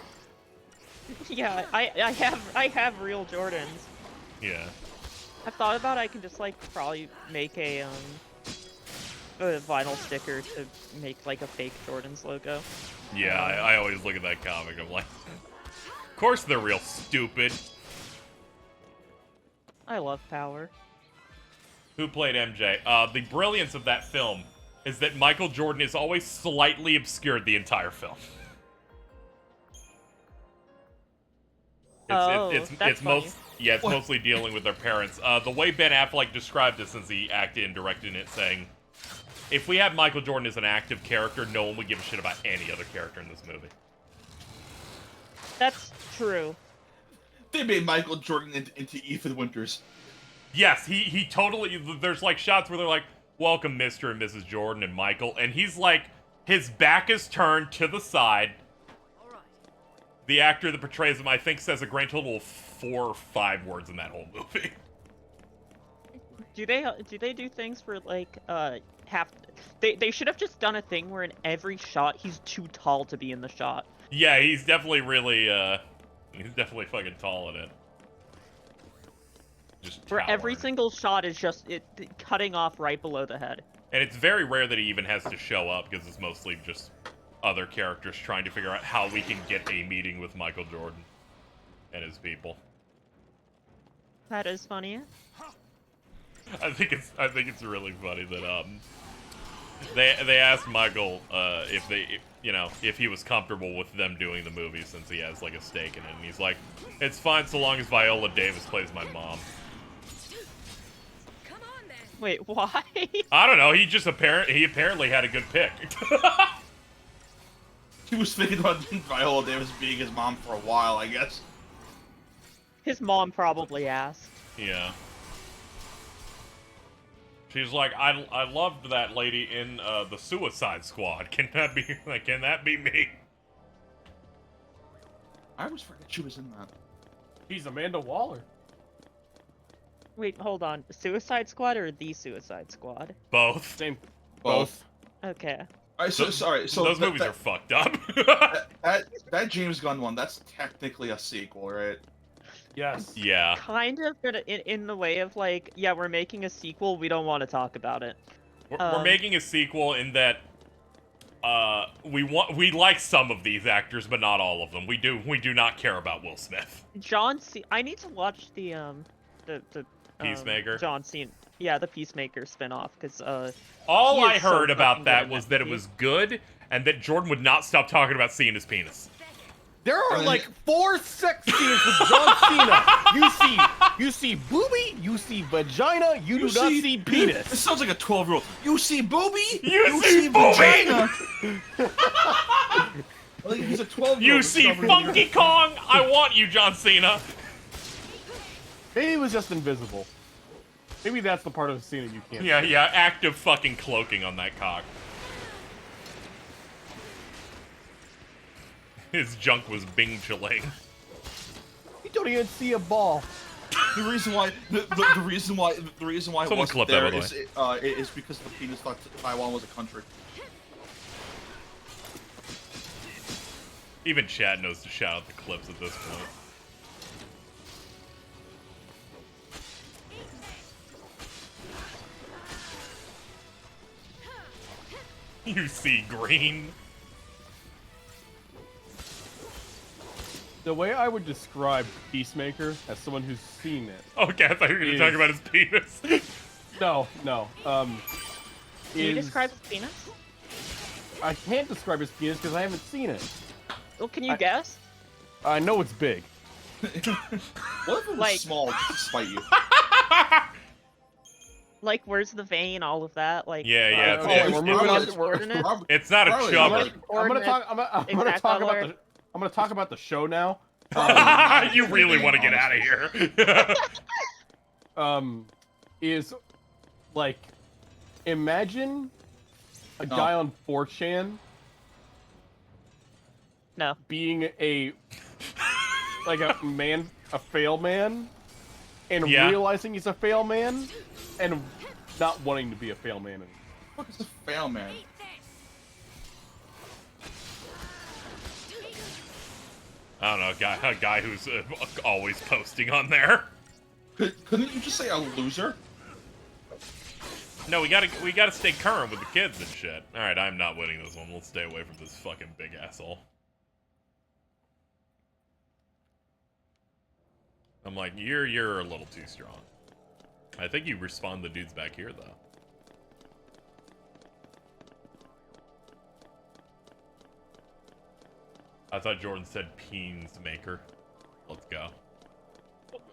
Yeah, I have real Jordans. Yeah. I've thought about I can just like probably make a vinyl sticker to make like a fake Jordans logo. Yeah, I always look at that comic. I'm like, of course they're real stupid. I love Power. Who played MJ? The brilliance of that film is that Michael Jordan is always slightly obscured the entire film. It's mostly dealing with their parents. The way Ben Affleck described it, since he acted and directed it, saying, if we had Michael Jordan as an active character, no one would give a shit about any other character in this movie. That's true. They made Michael Jordan into Ethan Winters. Yes, he totally... There's, like, shots where they're like, welcome, Mr. and Mrs. Jordan and Michael, and he's, like, his back is turned to the side. The actor that portrays him, I think, says a grand total of 4 or 5 words in that whole movie. Do they do things where, like, they should have just done a thing where in every shot, he's too tall to be in the shot. Yeah, he's definitely really, he's definitely fucking tall in it. Just where towering. every single shot is just cutting off right below the head. And it's very rare that he even has to show up, because it's mostly just other characters trying to figure out how we can get a meeting with Michael Jordan and his people. That is funny. I think it's really funny that they asked Michael if he was comfortable with them doing the movie since he has like a stake in it, and he's like, it's fine so long as Viola Davis plays my mom. Wait, why? I don't know. He apparently had a good pick. He was thinking about Viola Davis being his mom for a while, I guess. His mom probably asked. Yeah. She's like, I loved that lady in the Suicide Squad. Can that be me? I always forget she was in that. He's Amanda Waller. Wait, hold on. Suicide Squad or The Suicide Squad? Both. Same. Both. Okay. Alright, so those movies are fucked up. that James Gunn one, that's technically a sequel, right? Yes. Yeah. Kind of, but in the way of like, yeah, we're making a sequel. We don't want to talk about it. We're making a sequel in that we like some of these actors, but not all of them. We do not care about Will Smith. John C. I need to watch the Peacemaker? John Cena. Yeah, the Peacemaker spinoff, because all he I is so heard about fucking that good in was that it movie. was good, and that Jordan would not stop talking about Cena's penis. There are like 4 sex scenes with John Cena. You see booby, you see vagina, you do not see penis. This sounds like a 12-year-old. You see booby? You see booby? Vagina? Like he's a 12-year-old. You see Funky Kong? I want you, John Cena. Maybe he was just invisible. Maybe that's the part of the scene that you can't see. Yeah, active fucking cloaking on that cock. His junk was Bing chilling. You don't even see a ball. The reason why it Someone wasn't clip that, there by the is because the penis thought Taiwan was a country. Even Chad knows to shout out the clips at this point. You see green. The way I would describe Peacemaker as someone who's seen it. Okay, I thought you were going to talk about his penis. No. Can you describe his penis? I can't describe his penis because I haven't seen it. Well, can you guess? I know it's big. What if it was Like- small just to spite you? Like, where's the vein? All of that. Like, Yeah, it's- Okay, we're moving on. coordinates? It's not a Probably chubber. I'm gonna talk. I'm gonna Exact talk color. about the. I'm gonna talk about the show now. You really want to get out of here. Is like, imagine a guy on 4chan No. being a fail man, and Yeah. realizing he's a fail man, and not wanting to be a fail man anymore. What is a fail, man? I don't know, a guy who's always posting on there. Couldn't you just say a loser? No, we gotta stay current with the kids and shit. All right, I'm not winning this one. Let's stay away from this fucking big asshole. I'm like, you're a little too strong. I think you respawn the dudes back here though. I thought Jordan said Peens Maker. Let's go.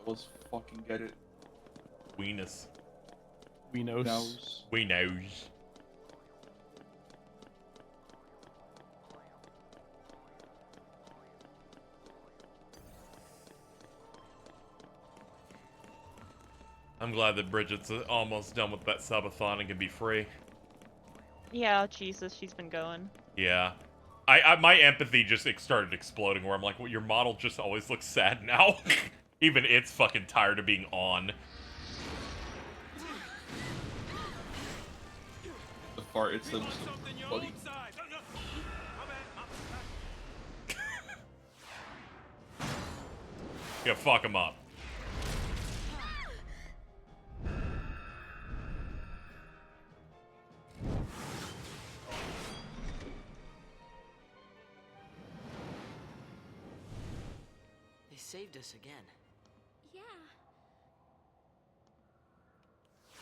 Let's fucking get it. Weenus. We knows. We knows. I'm glad that Bridget's almost done with that subathon and can be free. Yeah, Jesus, she's been going. Yeah. My empathy just started exploding where I'm like, well, your model just always looks sad now. Even it's fucking tired of being on. The fart, it's the buddy. Yeah, fuck him up. They saved us again. Yeah.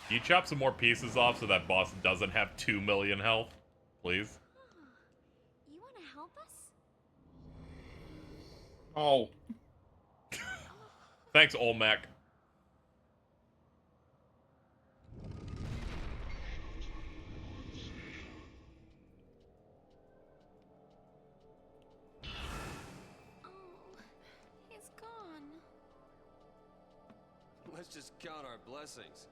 Can you chop some more pieces off so that boss doesn't have 2 million health? Please? You want to help us? Oh. Thanks, Olmec. He's gone. Let's just count our blessings.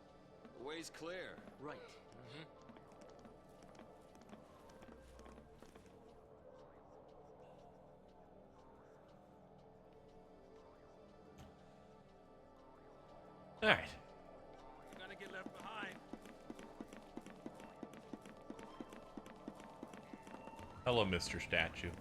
The way's clear. Right. Alright. You're gonna get left behind. Hello, Mr. Statue.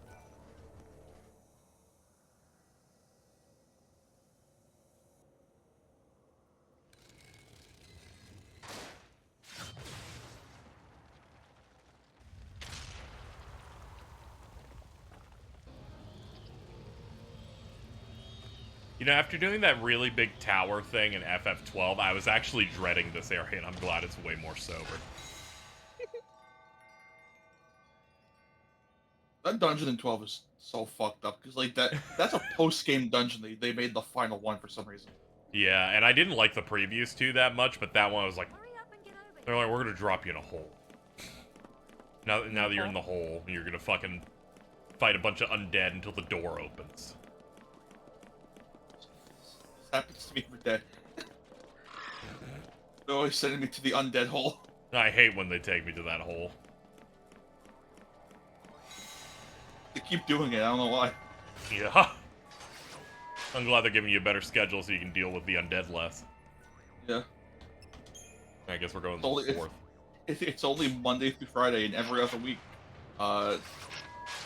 You know, after doing that really big tower thing in FF12, I was actually dreading this area, and I'm glad it's way more sober. That dungeon in 12 is so fucked up, because, like, that's a post-game dungeon. They made the final one for some reason. Yeah, and I didn't like the previous two that much, but that one was like, they're like, we're gonna drop you in a hole. Now that you're in the hole, you're gonna fucking fight a bunch of undead until the door opens. This happens to me every day. They're always sending me to the undead hole. I hate when they take me to that hole. They keep doing it, I don't know why. Yeah. I'm glad they're giving you a better schedule so you can deal with the undead less. Yeah. I guess we're going to the 4th. It's only Monday through Friday and every other week.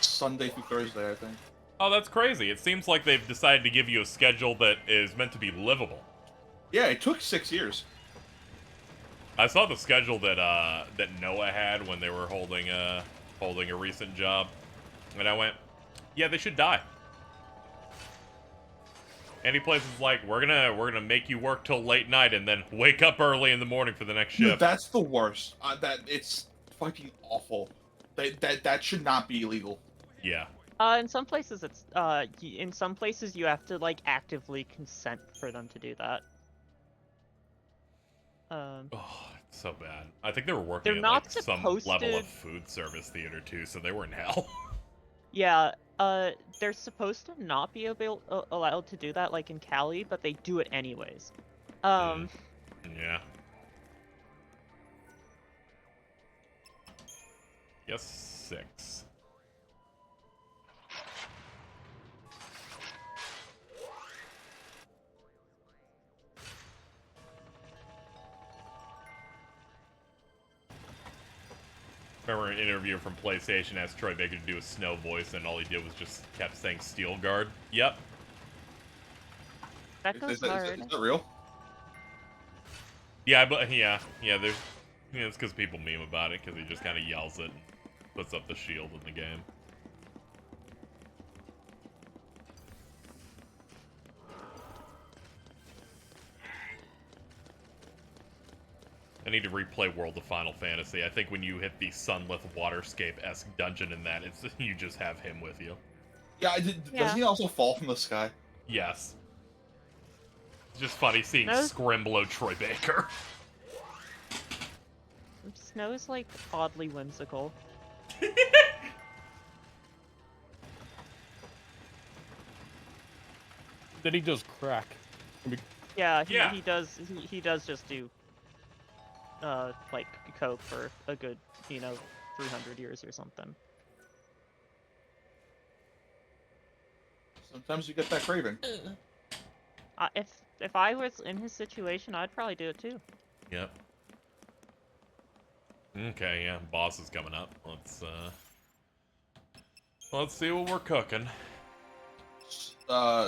Sunday through Thursday, I think. Oh, that's crazy. It seems like they've decided to give you a schedule that is meant to be livable. Yeah, it took 6 years. I saw the schedule that that Noah had when they were holding a recent job, and I went, yeah, they should die. Any place is like, we're gonna make you work till late night and then wake up early in the morning for the next shift. Dude, that's the worst. That it's fucking awful. That should not be illegal. Yeah. In some places it's in some places you have to like actively consent for them to do that. Oh, it's so bad. I think they were working They're at not like some supposed level to- of food service theater too, so they were in hell. Yeah, they're supposed to not be allowed to do that like in Cali, but they do it anyways. Yeah. Yes, 6. Remember an interviewer from PlayStation asked Troy Baker to do a Snow voice, and all he did was just kept saying Steel Guard. Yep. That goes hard. Is that real? Yeah, but yeah. There's, it's because people meme about it because he just kind of yells it, and puts up the shield in the game. I need to replay World of Final Fantasy. I think when you hit the Sunlith Waterscape-esque dungeon in that, it's you just have him with you. Yeah, doesn't he also fall from the sky? Yes. It's just funny seeing Scrimblow Troy Baker. Snow is like oddly whimsical. Then he does crack. Yeah, he does. He does just do like coke for a good 300 years or something. Sometimes you get that craving. If I was in his situation, I'd probably do it too. Yep. Okay, yeah, boss is coming up. Let's see what we're cooking.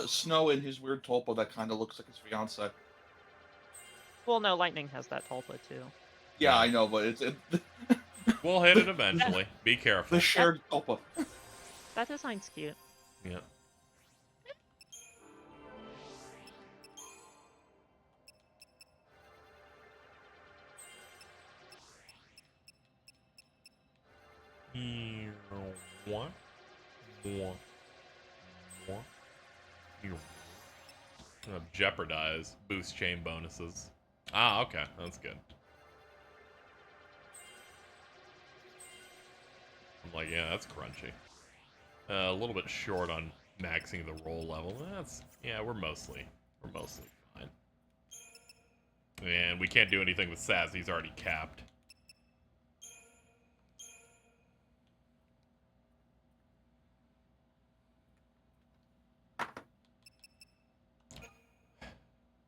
Snow in his weird tulpa that kind of looks like his fiance. Well, no, Lightning has that tulpa too. Yeah, I know, but We'll hit it eventually. Be careful. The shared tulpa. That design's cute. Yeah. One. Jeopardize. Boost chain bonuses. Ah, okay. That's good. I'm like, yeah, that's crunchy. A little bit short on maxing the roll level. Yeah, we're mostly fine. And we can't do anything with Saz. He's already capped.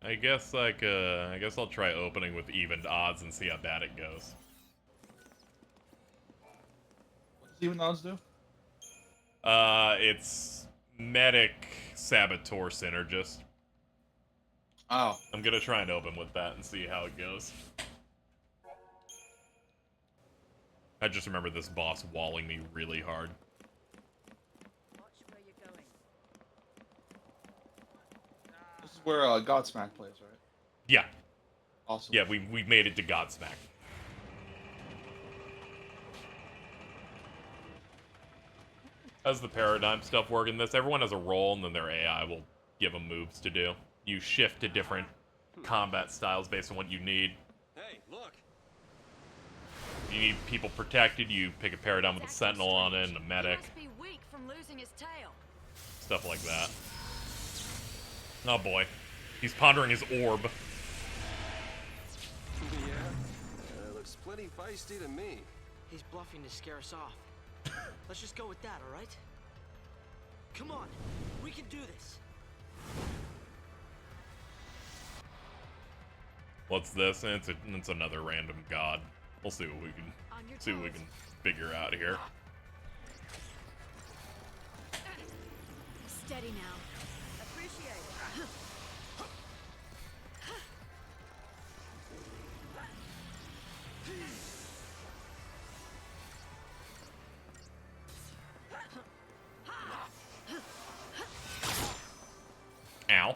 I guess I'll try opening with evened odds and see how bad it goes. What does even odds do? It's medic saboteur synergist. Oh. I'm gonna try and open with that and see how it goes. I just remember this boss walling me really hard. Watch where you're going. is where Godsmack plays, right? Yeah. Awesome. Yeah, we made it to Godsmack. How's the paradigm stuff work in this? Everyone has a role, and then their AI will give them moves to do. You shift to different combat styles based on what you need. Hey, look. If you need people protected, you pick a paradigm with a sentinel on it and a medic. He must be weak from losing his tail. Stuff like that. Oh boy. He's pondering his orb. Yeah, looks plenty feisty to me. He's bluffing to scare us off. Let's just go with that, all right? Come on, we can do this. What's this? It's another random god. We'll see what we can figure out here. Steady now. Appreciate it. Ow.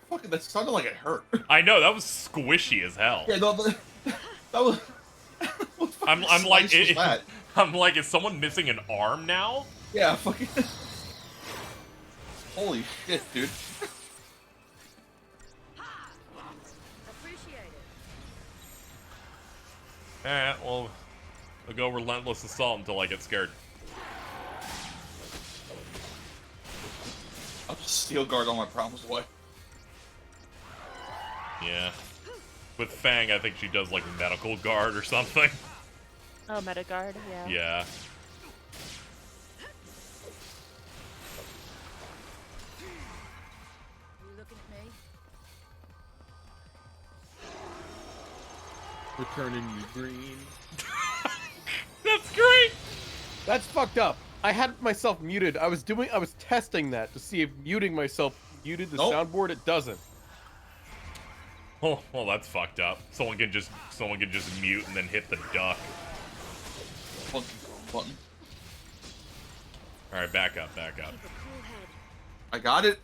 Fucking, that sounded like it hurt. I know, that was squishy as hell. Yeah, no, that was. I'm like, was that? I'm like, is someone missing an arm now? Yeah, fucking. Holy shit, dude. Appreciate it. Well, I'll go relentless assault until I get scared. I'll just steel guard all my problems away. Yeah. With Fang, I think she does like medical guard or something. Oh, Metagard, yeah. Yeah. You looking at me? Returning you green. That's great! That's fucked up. I had myself muted. I was testing that to see if muting myself muted the soundboard. It doesn't. Oh, well, that's fucked up. Someone can just mute and then hit the duck. Button. All right, back up, back up. I got it.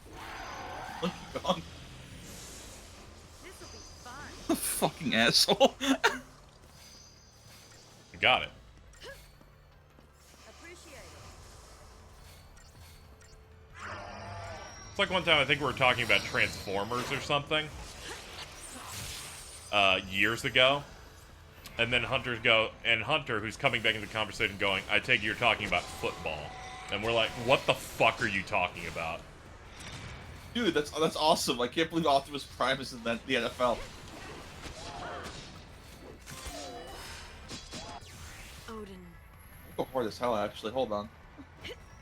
Look, gone. This'll be fun. Fucking asshole. I got it. Appreciate it. It's like one time I think we were talking about Transformers or something. Years ago. And then Hunter, who's coming back into the conversation, going, I take it you're talking about football. And we're like, what the fuck are you talking about? Dude, that's awesome. I can't believe Optimus Prime is in the NFL. Odin. Go hard as hell, actually. Hold on.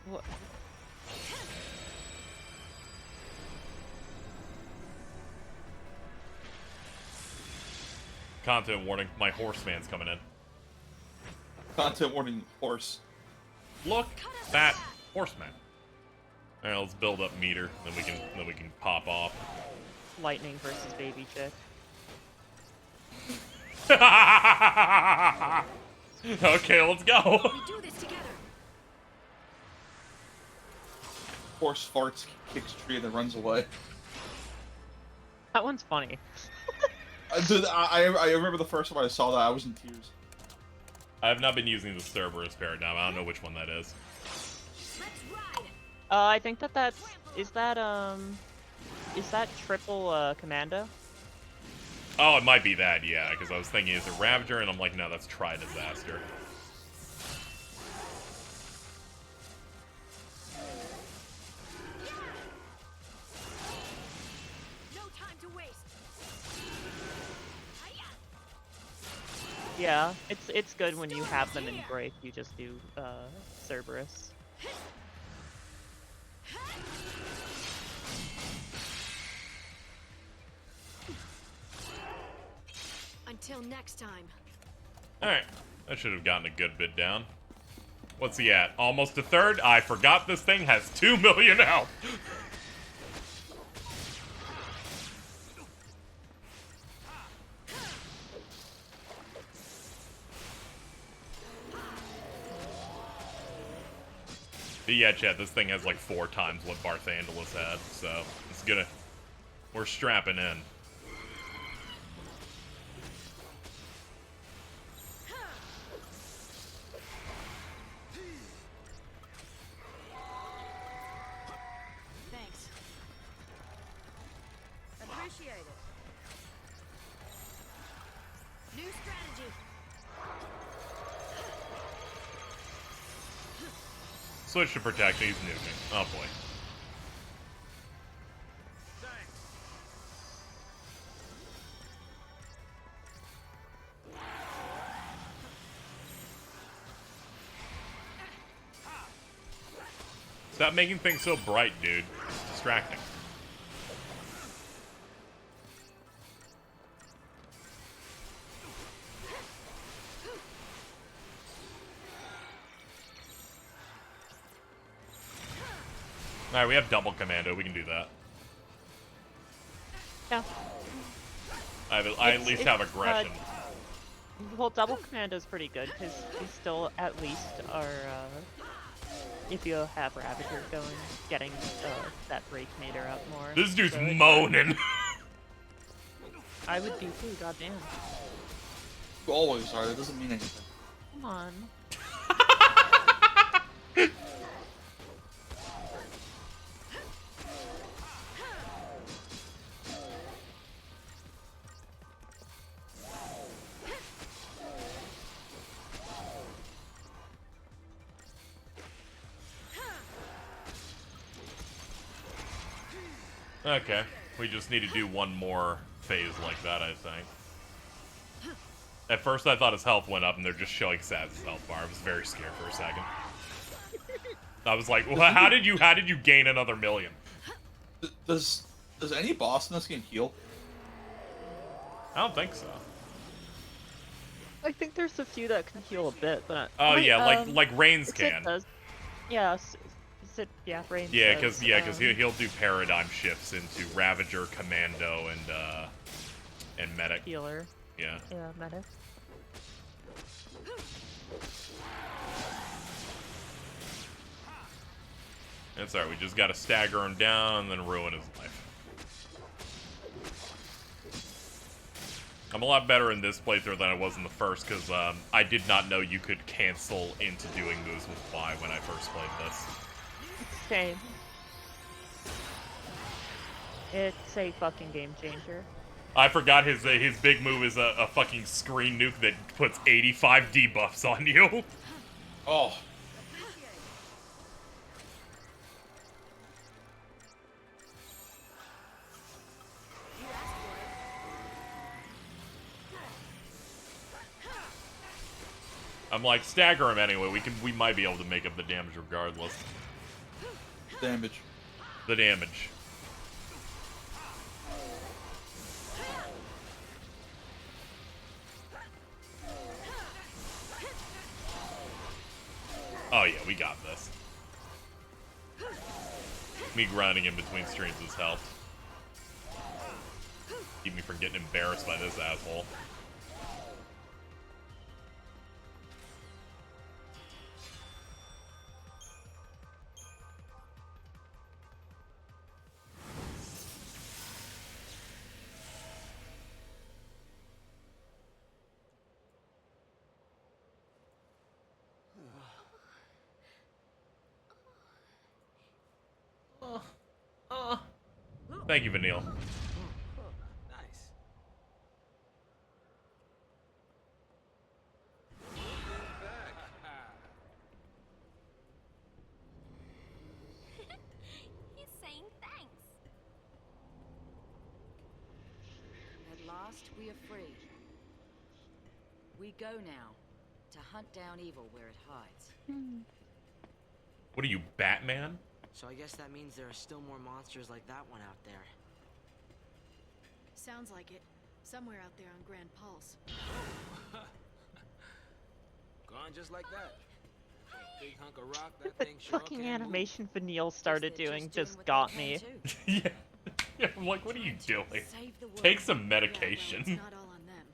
What? Content warning, my horseman's coming in. Content warning, horse. Look, that horseman. Alright, let's build up meter, then we can pop off. Lightning versus baby chick. Okay, let's go. We do this together. Horse farts, kicks tree, and then runs away. That one's funny. Dude, I remember the first time I saw that, I was in tears. I have not been using the Cerberus paradigm. I don't know which one that is. I think is that triple commando? Oh, it might be that, yeah, because I was thinking it's a Ravager, and I'm like, no, that's Tri-Disaster. Yeah, it's good when you have them in break. You just do Cerberus. Until next time. Alright, I should have gotten a good bit down. What's he at? Almost a third? I forgot this thing has 2 million health! But yeah, chat, this thing has like 4 times what Barthandalus had, so it's gonna... We're strapping in. Thanks. Appreciate it. New strategy. Switch to protection, he's nuking. Oh boy. Stop making things so bright, dude. It's distracting. Alright, we have double commando. We can do that. Yeah. I at least have aggression. Well, double commando is pretty good because we still at least are. If you have Ravager going, getting that break meter up more. This dude's so moaning. I would be too, goddamn. You always are, that doesn't mean anything. Come on. Okay, we just need to do one more phase like that, I think. At first I thought his health went up and they're just showing Saz's health bar. I was very scared for a second. I was like, well, how did you gain another million? Does any boss in this game heal? I don't think so. I think there's a few that can heal a bit, but Oh wait, yeah, like Reigns Sid can. does. Yeah, Sid, yeah, Reigns Yeah, does, because he'll do paradigm shifts into Ravager, Commando, and Medic. Healer. Yeah. Yeah, Medic. It's alright, we just gotta stagger him down and then ruin his life. I'm a lot better in this playthrough than I was in the first, because I did not know you could cancel into doing moves with Y when I first played this. Same. It's a fucking game changer. I forgot his big move is a fucking screen nuke that puts 85 debuffs on you. Oh. I'm like, stagger him anyway. We might be able to make up the damage regardless. Damage. The damage. Oh yeah, we got this. Me grinding in between streams has helped. Keep me from getting embarrassed by this asshole. Thank you, Vanille. Nice. He's saying thanks. At last, we are free. We go now to hunt down evil where it hides. What are you, Batman? So I guess that means there are still more monsters like that one out there. Sounds like it. Somewhere out there on Gran Pulse. Gone just like that. Big hunk of rock, that thing sure Fucking can move. animation Vanille started doing just got me. Yeah. I'm like, what are you doing? Take some medication. Yeah, well, it's not all on them.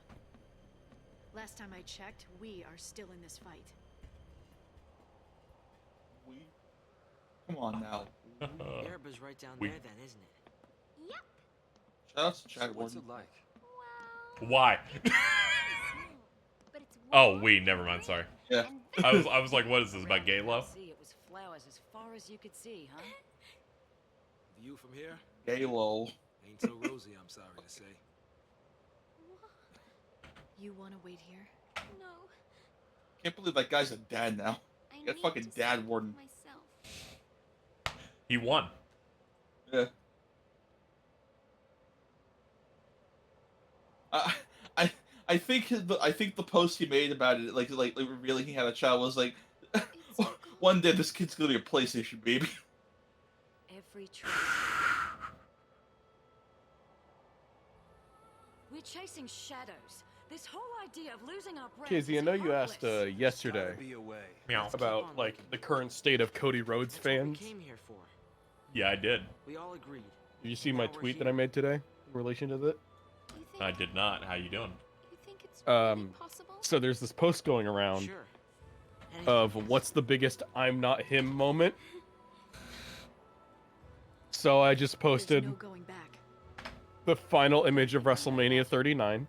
Last time I checked, we are still in this fight. Come on now. Ereba's right down We- there then, isn't it? Yep. Shout out to Chad What's Warden. it like? Why? But it's Oh, warm, we. Never mind. Sorry. Yeah. and I was like, what is this about gay love? See, it was flowers as far as you could see, huh? View from here Gay lol. ain't so rosy, I'm sorry to say. You want to wait here? No. Can't believe that guy's a dad now. I Got need fucking to dad see warden. myself. He won. Yeah. I think the post he made about it, like revealing he had a child, was like, one day this kid's gonna be a PlayStation baby. Every trace. We're chasing shadows. This whole idea of losing our breath. Casey, I is know you asked hopeless. yesterday Be away. Meow. about like the current state of Cody Rhodes That's what we fans. came here for. Yeah, I did. We all agreed. Did you see my tweet that I made today in relation to that? You think, I did not. How you doing? you think it's really possible? So there's this post going around Sure. of what's the biggest "I'm not him" moment. So I just posted There's no going back. the final image of WrestleMania 39.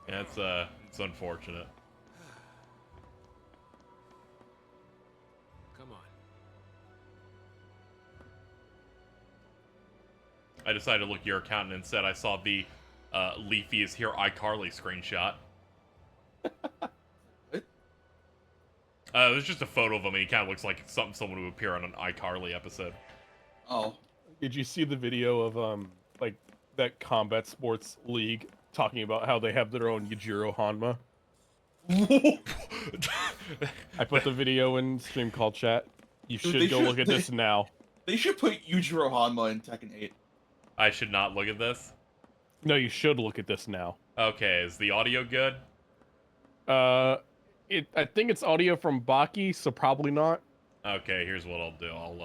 Yeah, it's unfortunate. Come on. I decided to look at your account and instead I saw the Leafy is here iCarly screenshot. It was just a photo of him and he kind of looks like something someone would appear on an iCarly episode. Oh. Did you see the video of like that Combat Sports League talking about how they have their own Yujiro Hanma? I put the video in stream call chat. You Dude, should they go should- look at this now. They should put Yujiro Hanma in Tekken 8. I should not look at this. No, you should look at this now. Okay, is the audio good? I think it's audio from Baki, so probably not. Okay, here's what I'll do. I'll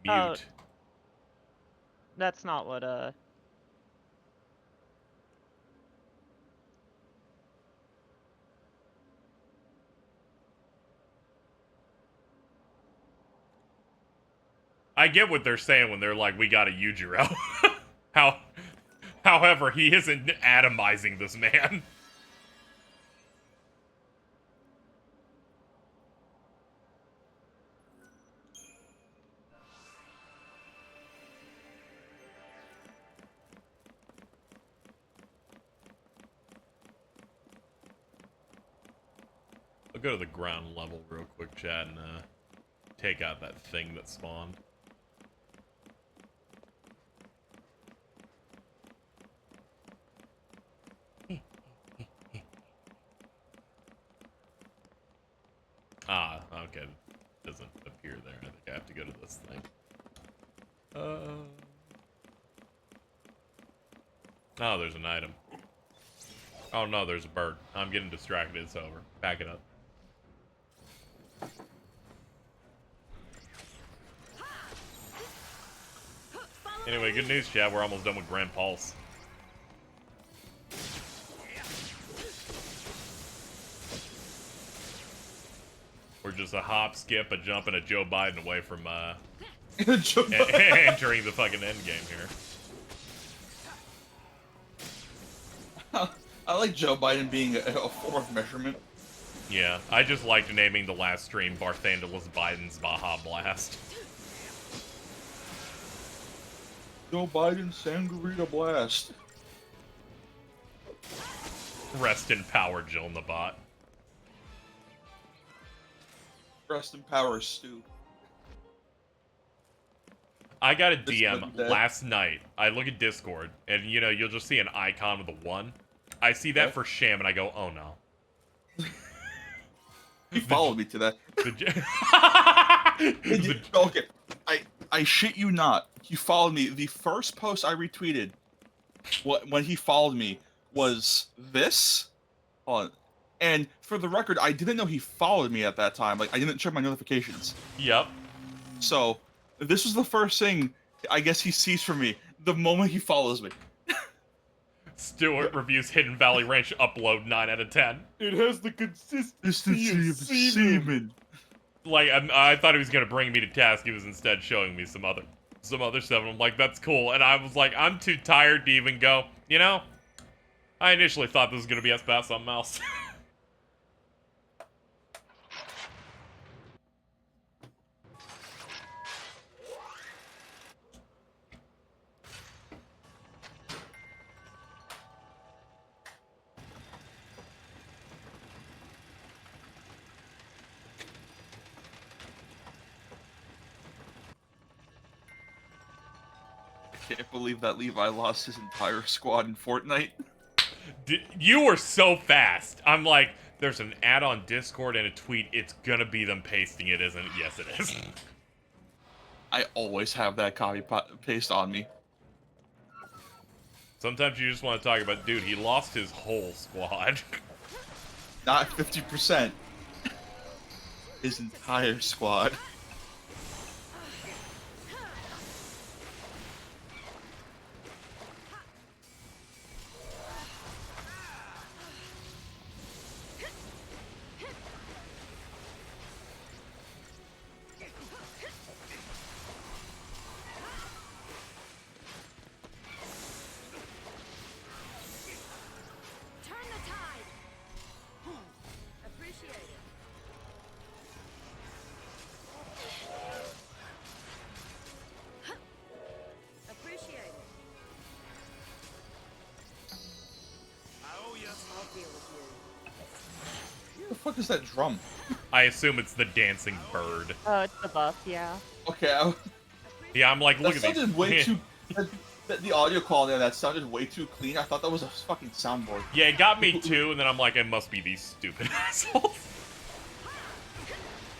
Oh. mute. That's not what I get what they're saying when they're like, we got a Yujiro. However, he isn't atomizing this man. I'll go to the ground level real quick, chat, and take out that thing that spawned. Ah, okay. Doesn't appear there. I think I have to go to this thing. Oh, there's an item. Oh no, there's a bird. I'm getting distracted. It's over. Back it up. Anyway, good news, chat. We're almost done with Gran Pulse. We're just a hop, skip, a jump, and a Joe Biden away from entering the fucking end game here. I like Joe Biden being a form of measurement. Yeah, I just liked naming the last stream Barthandelus Biden's Baja Blast. Joe Biden Sangria Blast. Rest in power, Jill Nabat. Rest in power, Stu. I got a This DM one dead. last night. I look at Discord, and you know, you'll just see an icon with a 1. I see that for Sham, and I go, oh no. He followed me to that. The- Okay, I shit you not. He followed me. The first post I retweeted, when he followed me, was this. Hold on. And for the record, I didn't know he followed me at that time. Like, I didn't check my notifications. Yep. So, this was the first thing I guess he sees from me the moment he follows me. Stewart reviews Hidden Valley Ranch upload 9 out of 10. It has the consistency of semen. Like, I thought he was gonna bring me to task. He was instead showing me some other stuff. And I'm like, that's cool. And I was like, I'm too tired to even go. You know, I initially thought this was gonna be us about something else. Can't believe that Levi lost his entire squad in Fortnite. You were so fast. I'm like, there's an ad on Discord and a tweet. It's gonna be them pasting it, isn't it? Yes, it is. I always have that copy paste on me. Sometimes you just want to talk about, dude, he lost his whole squad. Not 50%. His entire squad. What the fuck is that drum? I assume it's the dancing bird. Oh, it's the buff, yeah. Okay. Yeah, I'm like, look that at sounded these. way too. The audio quality of that sounded way too clean. I thought that was a fucking soundboard. Yeah, it got me too, and then I'm like, it must be these stupid assholes.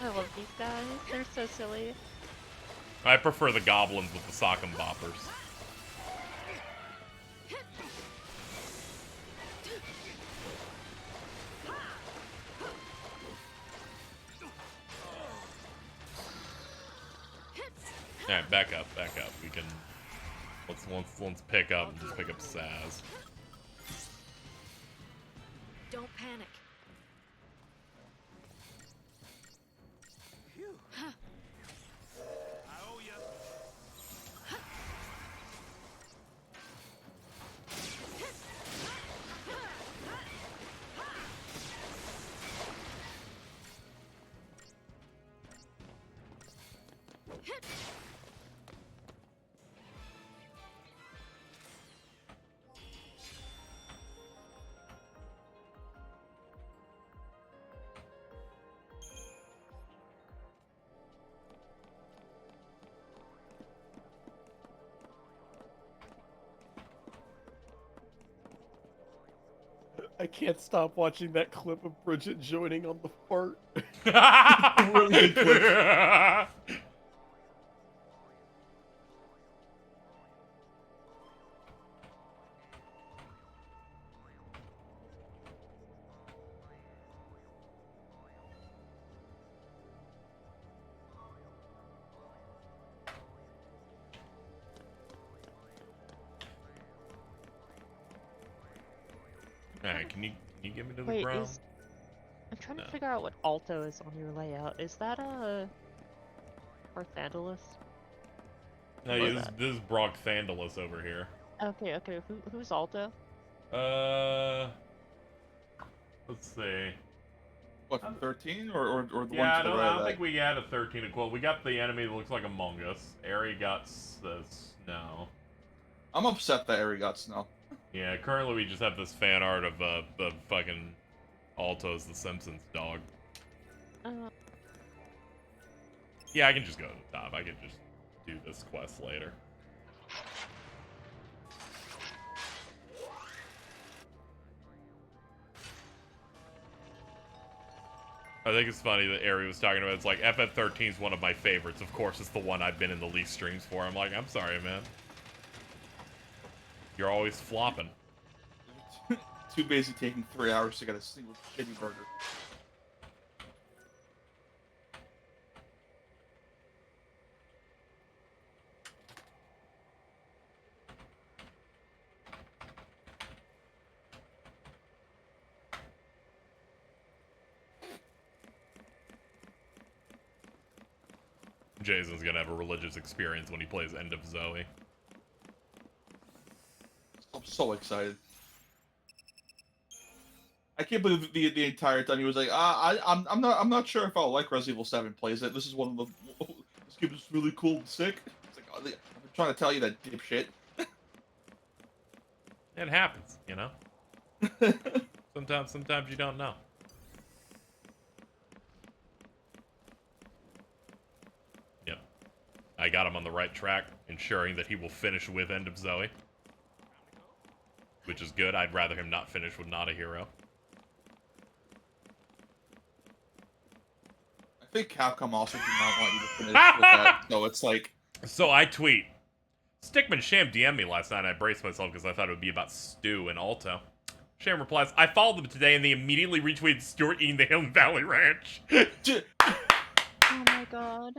I love these guys. They're so silly. I prefer the goblins with the sock and boppers. Alright, back up. We can let's pick up and just pick up Saz. Don't panic. I can't stop watching that clip of Bridget joining on the fart. Really good clip. Alright, can you get me to the Wait, ground? I'm trying to figure out what alto is on your layout. Is that a Barthandalus? No, this is Brock Thandalus over here. Okay. Who's alto? Let's see. What, 13 or the one to the Yeah, right? I don't think we had a 13 equal. We got the enemy that looks like Among Us. Ari got the snow. I'm upset that Ari got snow. Yeah, currently we just have this fan art of the fucking Alto's the Simpsons dog. Yeah, I can just go to the top. I can just do this quest later. I think it's funny that Ari was talking about, it's like, FF13 is one of my favorites. Of course, it's the one I've been in the least streams for. I'm like, I'm sorry, man. You're always flopping. Too busy taking 3 hours to get a single shitty burger. Jason's gonna have a religious experience when he plays End of Zoe. I'm so excited. I can't believe the entire time he was like, I'm not sure if I'll like Resident Evil 7 plays it. This is one of the this game is really cool and sick. It's like, I've been trying to tell you that, dipshit. It happens, you know. Sometimes you don't know. Yep. I got him on the right track, ensuring that he will finish with End of Zoe. Which is good. I'd rather him not finish with Not a Hero. I think Capcom also did not want you to finish with that, so it's like... So I tweet. Stickman Sham DM'd me last night and I braced myself because I thought it would be about Stu and Alto. Sham replies, I followed them today and they immediately retweeted Stuart eating the Hill Valley Ranch. Oh my god.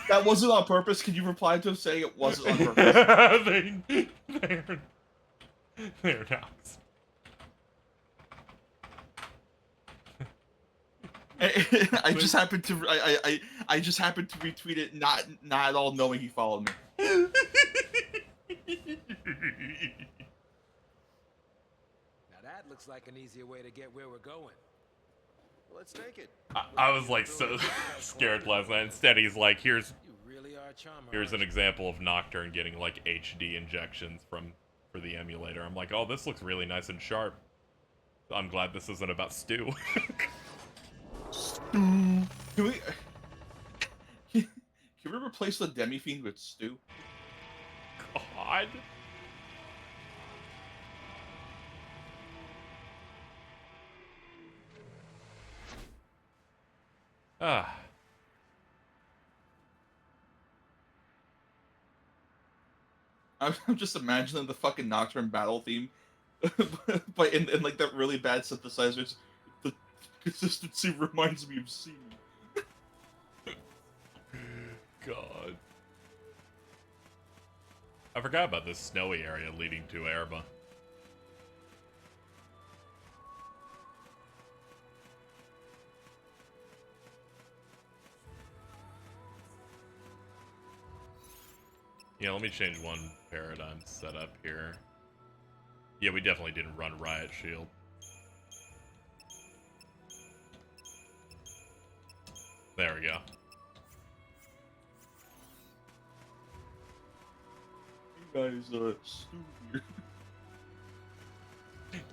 That wasn't on purpose. Can you reply to him saying it wasn't on purpose? They're nuts. I just happened to I just happened to retweet it, not at all knowing he followed me. Now that looks like an easier way to get where we're going. Let's take it. I was like so scared last night. Instead, he's like, here's Really are a charmer, an aren't you? example of Nocturne getting like HD injections for the emulator. I'm like, oh, this looks really nice and sharp. I'm glad this isn't about Stu. Can we replace the Demi-Fiend with Stu? God. Ah. I'm just imagining the fucking Nocturne battle theme, but in like that really bad synthesizers. The consistency reminds me of C. God. I forgot about this snowy area leading to Erba. Yeah, let me change one paradigm setup here. Yeah, we definitely didn't run Riot Shield. There we go. You guys, Stu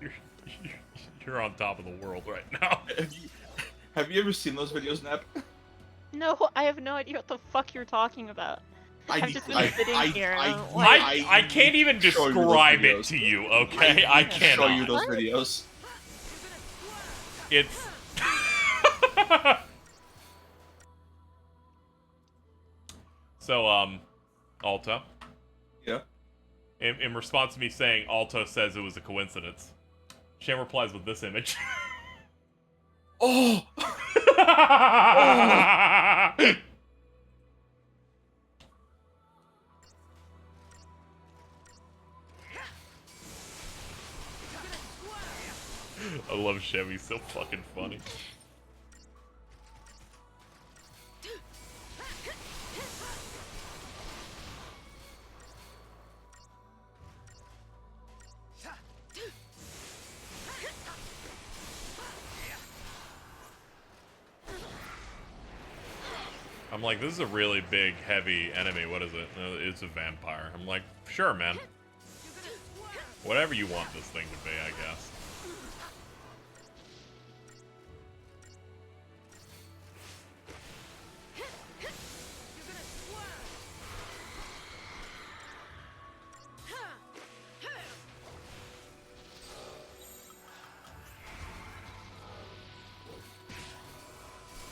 here. You're on top of the world right now. Have you ever seen those videos, Nap? No, I have no idea what the fuck you're talking about. I've just been sitting here. I can't even describe it to you, okay? I cannot. Show you those videos. It's... So, Alto. Yeah? In response to me saying Alto says it was a coincidence, Sham replies with this image. Oh! I love Shem, he's so fucking funny. I'm like, this is a really big, heavy enemy. What is it? It's a vampire. I'm like, sure, man. Whatever you want this thing to be, I guess.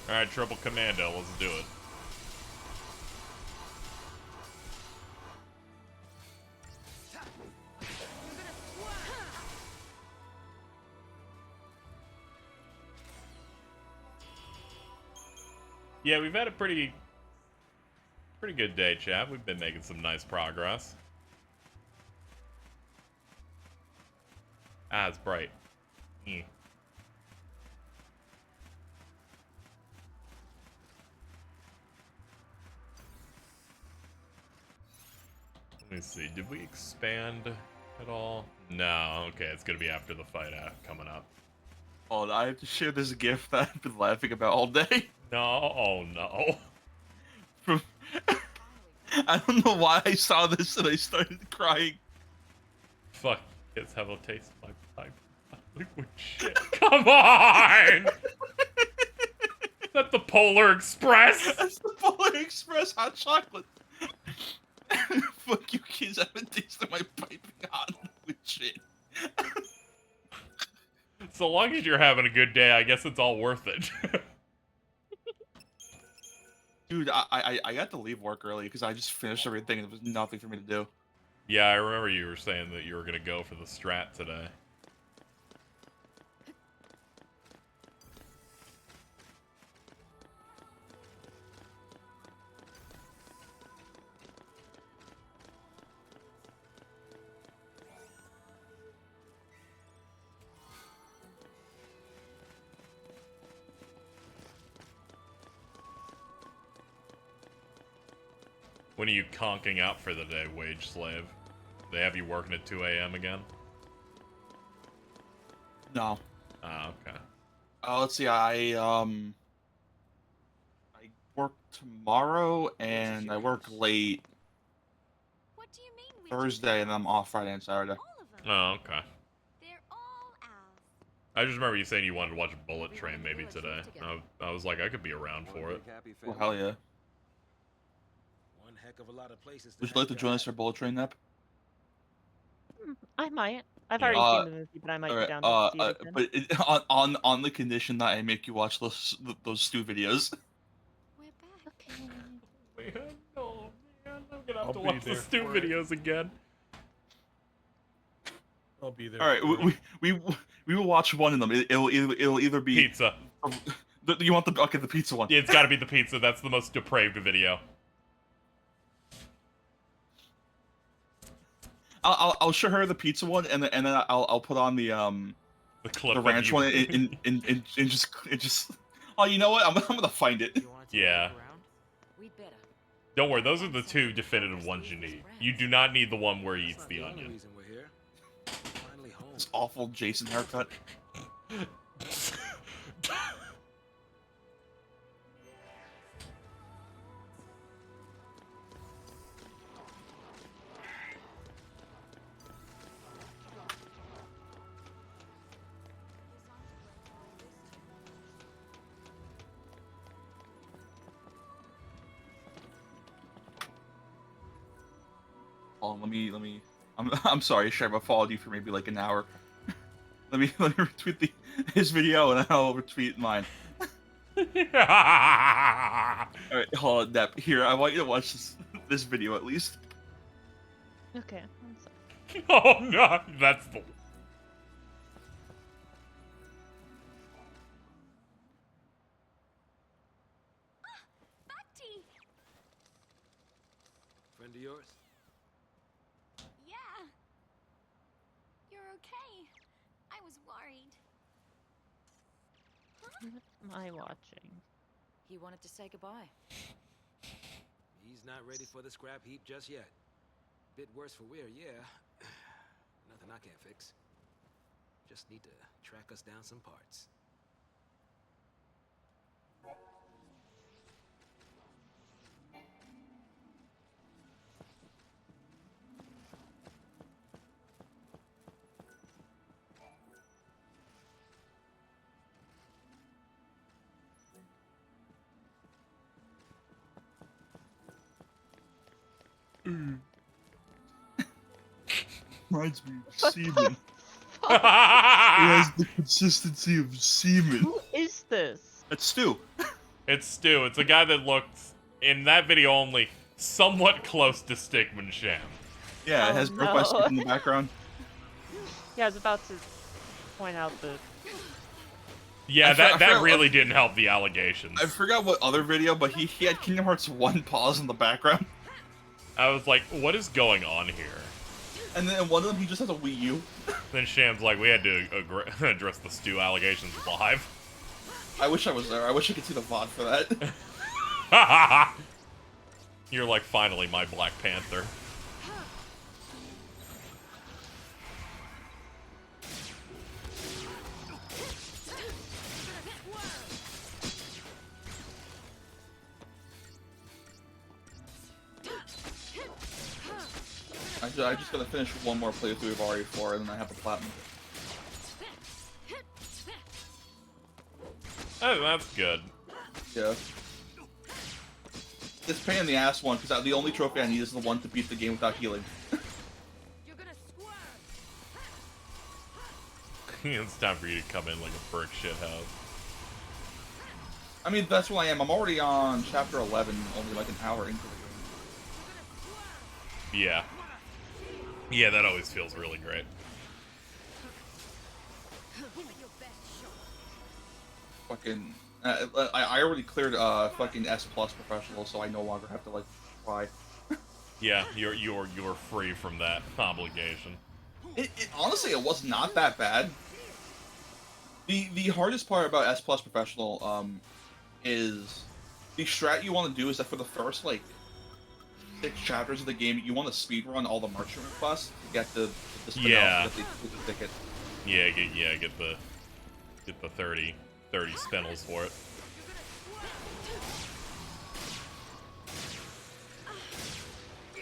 Alright, Triple Commando, let's do it. Yeah, we've had a pretty good day, chat. We've been making some nice progress. Ah, it's bright. Eh. Let me see. Did we expand at all? No. Okay, it's gonna be after the fight coming up. Oh, I have to share this GIF that I've been laughing about all day. No. Oh no. From I don't know why I saw this and I started crying. Fuck. Kids have a taste of my pipe. Liquid shit. Come on! Is that the Polar Express? That's the Polar Express hot chocolate. Fuck you kids, I haven't tasted my piping hot with shit. So long as you're having a good day, I guess it's all worth it. Dude, I got to leave work early because I just finished everything and there was nothing for me to do. Yeah, I remember you were saying that you were gonna go for the strat today. When are you conking out for the day, wage slave? They have you working at 2 a.m. again? No. Ah, okay. Let's see, I work tomorrow and I work late What do you mean Thursday and I'm off Friday and Saturday. Oh, okay. They're all ours. I just remember you saying you wanted to watch Bullet Train maybe today. I was like, I could be around for it. Well, hell yeah. One heck of a lot of places. Would you like to join us for Bullet Train Nap? I might. I've already seen the movie, but I might be down to see it again. But on the condition that I make you watch those Stu videos. We're back. Man, no, man, I'm gonna have I'll to be watch the there Stu for it. videos again. I'll be there. All right, we will watch one of them. It'll either be Pizza. You want the pizza one? Yeah, it's got to be the pizza. That's the most depraved video. I'll show her the pizza one, and then I'll put on the clip the ranch one, and just. Oh, you know what? I'm gonna find it. Yeah. Don't worry, those are the two definitive ones you need. You do not need the one where he eats the onion. This awful Jason haircut. Oh, let me. I'm sorry, Shab. I followed you for maybe like an hour. let me retweet his video and I'll retweet mine. All right, hold on, Nep. Here, I want you to watch this video at least. Okay. Oh no, that's the. Bhakti! Friend of yours? Yeah. You're okay. I was worried. What am I watching? He wanted to say goodbye. He's not ready for the scrap heap just yet. Bit worse for wear, yeah. Nothing I can't fix. Just need to track us down some parts. Reminds me of semen. It has the consistency of semen. Who is this? It's Stu. It's Stu. It's a guy that looked, in that video only, somewhat close to Stickman Sham. Yeah, it has Broke by Stick in the background. Yeah, I was about to point out the. Yeah, that really didn't help the allegations. I forgot what other video, but he had Kingdom Hearts 1 pause in the background. I was like, what is going on here? And then in one of them, he just has a Wii U. Then Sham's like, we had to address the Stu allegations live. I wish I was there. I wish I could see the VOD for that. You're like, finally, my Black Panther. I just gotta finish one more playthrough of RE4, and then I have the platinum. Oh, that's good. Yeah. It's a pain in the ass one, because the only trophy I need is the one to beat the game without healing. It's time for you to come in like a brick shithouse. I mean, that's what I am. I'm already on chapter 11, only like an hour into the game. Yeah. Yeah, that always feels really great. Fucking, I already cleared fucking S+ professional, so I no longer have to like try. Yeah, you're free from that obligation. Honestly, it was not that bad. The hardest part about S+ professional is the strat you want to do is that for the first like 6 chapters of the game, you want to speedrun all the merchant quests to get the spin off, get the ticket. Yeah, get the 30 spindles for it.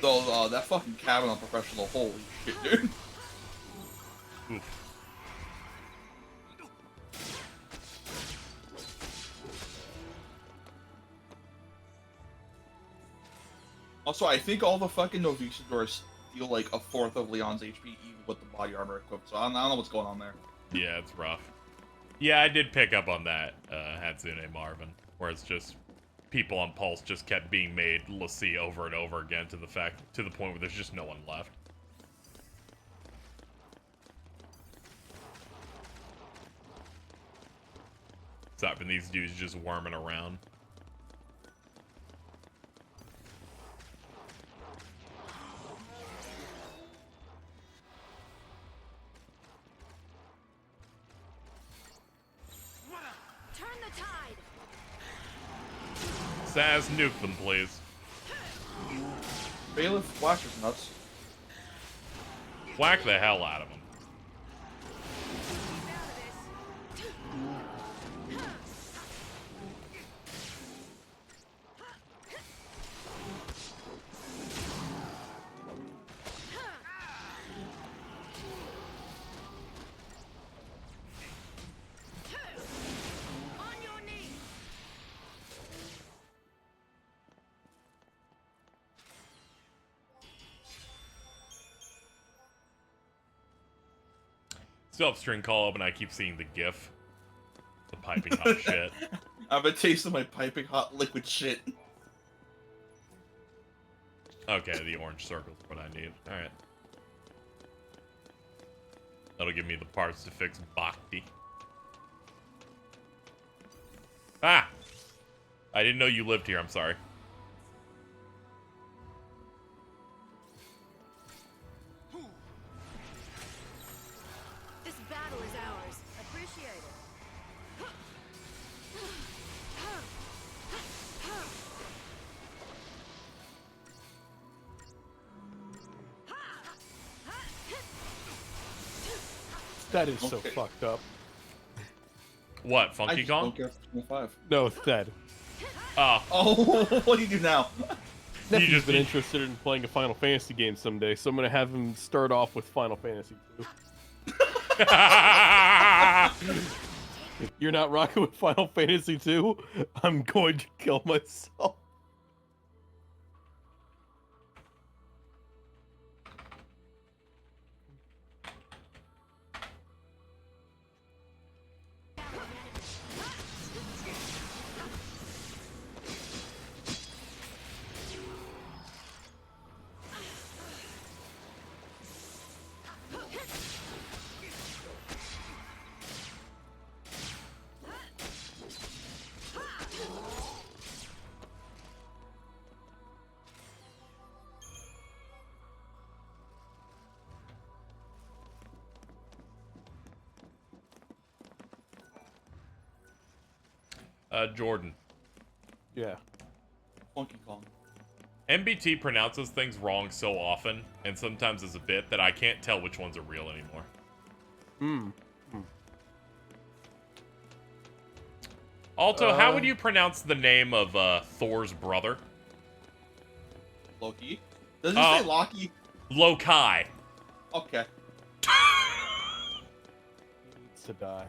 So that fucking cabin on professional, holy shit, dude. Oof. Also, I think all the fucking Novicidors feel like a fourth of Leon's HP even with the body armor equipped, so I don't know what's going on there. Yeah, it's rough. Yeah, I did pick up on that, Hatsune Marvin, where it's just people on Pulse just kept being made l'Cie over and over again to the point where there's just no one left. Stopping these dudes just worming around. Saz, nuke them, please. Bailiff Whackers nuts. Whack the hell out of them. Self-string call up and I keep seeing the GIF. The piping hot shit. I've been tasting my piping hot liquid shit. Okay, the orange circle's what I need. Alright. That'll give me the parts to fix Bhakti. Ah! I didn't know you lived here, I'm sorry. That is so fucked up. What, Funky Kong? No, it's dead. Oh, what do you do now? Nephew's been interested in playing a Final Fantasy game someday, so I'm gonna have him start off with Final Fantasy 2. You're not rocking with Final Fantasy 2? I'm going to kill myself. Jordan. Yeah. Funky Kong. MBT pronounces things wrong so often, and sometimes as a bit, that I can't tell which ones are real anymore. Alto, how would you pronounce the name of Thor's brother? Loki. Does he say Loki? Lokai. Okay. Needs to die.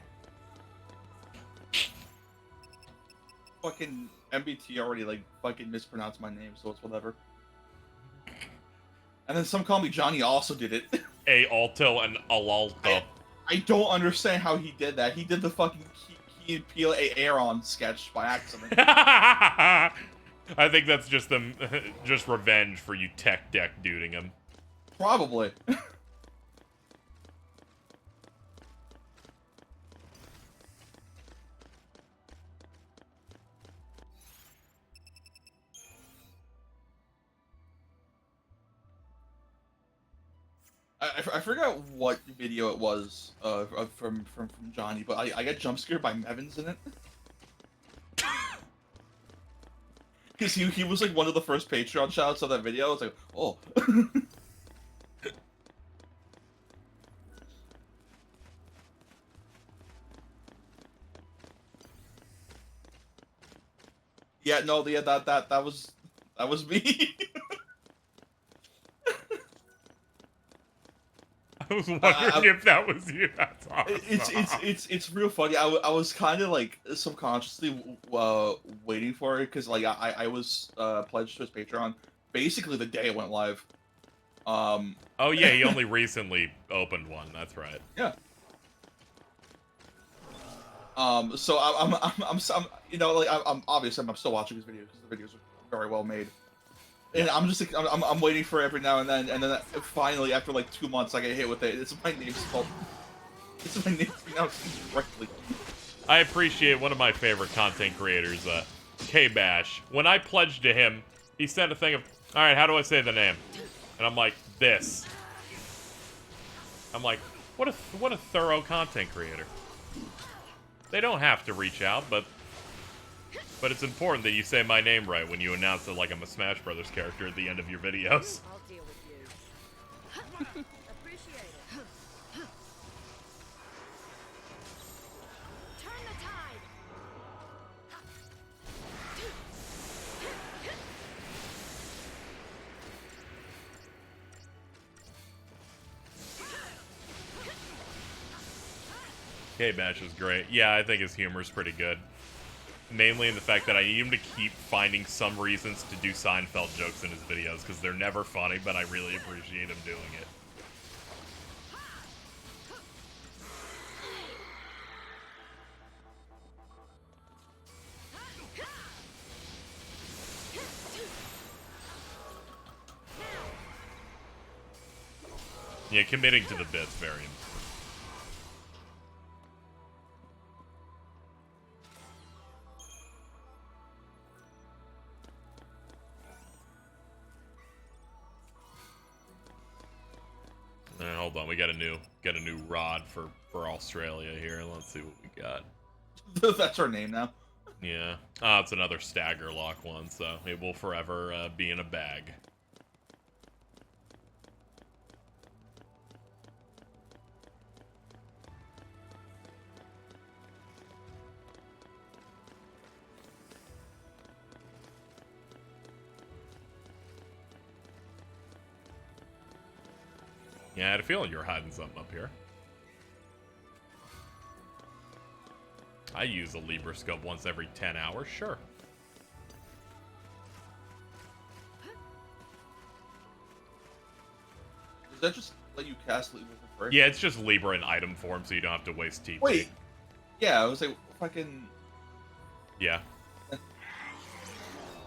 Fucking MBT already like fucking mispronounced my name, so it's whatever. And then some call me Johnny also did it. A Alto and Alalto. I don't understand how he did that. He did the fucking Key and Peele Aaron sketch by accident. I think that's just them, just revenge for you tech deck duding him. Probably. I forgot what video it was from Johnny, but I got jump scared by Mevins in it. Because he was like one of the first Patreon shoutouts of that video. I was like, oh. Yeah, no, yeah, that was me. I was wondering if that was you. That's awesome. It's real funny. I was kind of like subconsciously waiting for it because like I was pledged to his Patreon basically the day it went live. Oh yeah, he only recently opened one. That's right. Yeah. So I'm you know, like I'm obviously I'm still watching his videos because the videos are very well made. And I'm just like, I'm waiting for it every now and then finally after like 2 months I get hit with it. It's my name spelled. It's my name pronounced correctly. I appreciate one of my favorite content creators, K-Bash. When I pledged to him, he sent a thing of, all right, how do I say the name? And I'm like, this. I'm like, what a thorough content creator. They don't have to reach out, but it's important that you say my name right when you announce that like I'm a Smash Brothers character at the end of your videos. I'll deal with you. Appreciate it. Turn the tide. K-Bash is great. Yeah, I think his humor is pretty good. Mainly in the fact that I need him to keep finding some reasons to do Seinfeld jokes in his videos, because they're never funny, but I really appreciate him doing it. Yeah, committing to the bit's very important. Hold on, we got a new rod for Australia here. Let's see what we got. That's our name now. Yeah. It's another stagger lock one, so it will forever be in a bag. Yeah, I had a feeling you were hiding something up here. I use a Libra scope once every 10 hours, sure. Does that just let you cast Libra for free? Yeah, it's just Libra in item form, so you don't have to waste TP. Wait. Yeah, I was like, fucking. Yeah.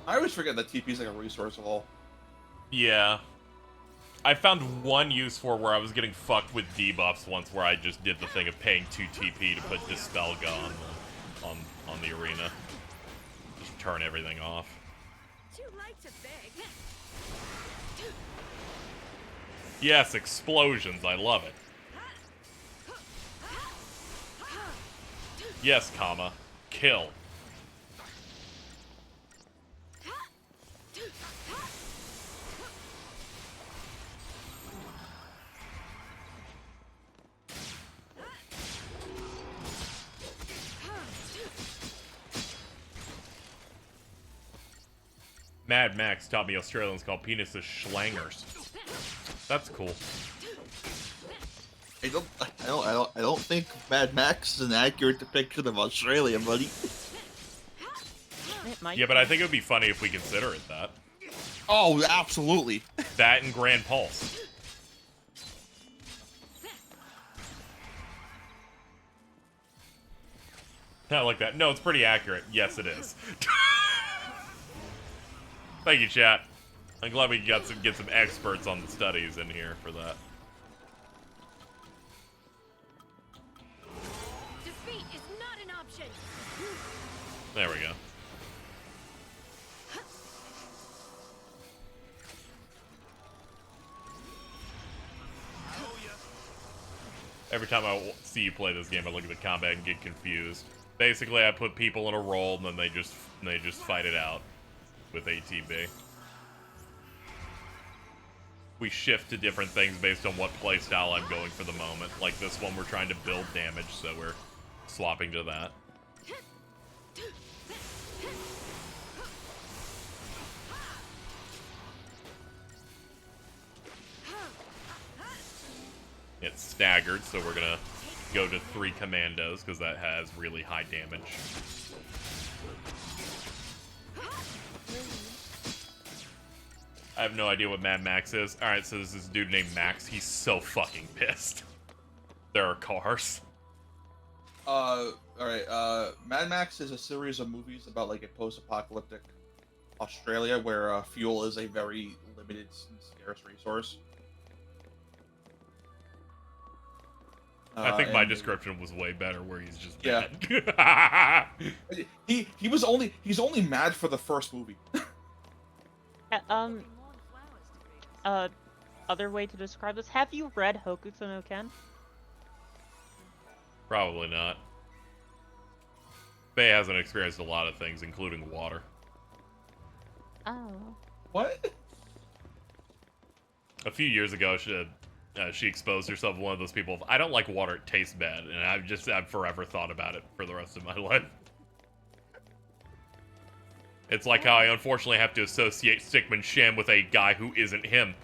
I always forget that TP is like a resource of all. Yeah. I found one use for where I was getting fucked with debuffs once, where I just did the thing of paying 2 TP to put Dispel Gun on the arena. Just turn everything off. Too late to beg. Yes, explosions. I love it. Yes, comma. Kill. Mad Max taught me Australians call penises schlangers. That's cool. I don't think Mad Max is an accurate depiction of Australia, buddy. Yeah, but I think it would be funny if we consider it that. Oh, absolutely. That and Gran Pulse. Not like that. No, it's pretty accurate. Yes, it is. Thank you, chat. I'm glad we got get some experts on the studies in here for that. Defeat is not an option. There we go. Every time I see you play this game, I look at the combat and get confused. Basically, I put people in a role, and then they just fight it out with ATB. We shift to different things based on what playstyle I'm going for the moment. Like this one, we're trying to build damage, so we're swapping to that. It's staggered, so we're gonna go to 3 commandos, because that has really high damage. I have no idea what Mad Max is. Alright, so this is a dude named Max. He's so fucking pissed. There are cars. Alright, Mad Max is a series of movies about, like, a post-apocalyptic Australia where, fuel is a very limited and scarce resource. I think my description was way better, where he's just yeah. mad. he's only mad for the first movie. Other way to describe this, have you read Hokuto no Ken? Probably not. Faye hasn't experienced a lot of things, including water. Oh. What? A few years ago, she exposed herself to one of those people. I don't like water, it tastes bad, and I've forever thought about it for the rest of my life. It's like how I unfortunately have to associate Stickman Shem with a guy who isn't him.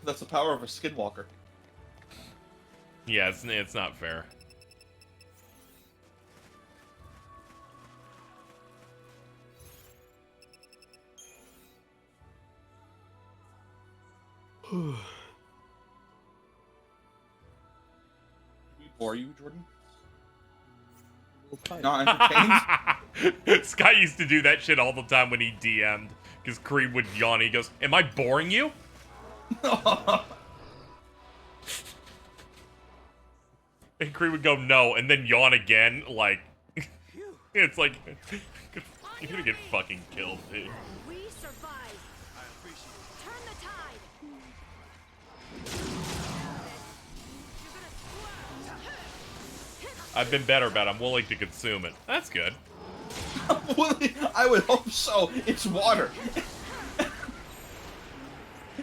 That's the power of a skinwalker. Yeah, it's not fair. Bore you, Jordan? Not entertained? Scott used to do that shit all the time when he DM'd, because Creed would yawn. He goes, "Am I boring you?" And Creed would go, "No," and then yawn again. Like, it's like, you're gonna get fucking killed, dude. We survived. I appreciate it. Turn the tide. I've been better about it. I'm willing to consume it. That's good. I would hope so. It's water.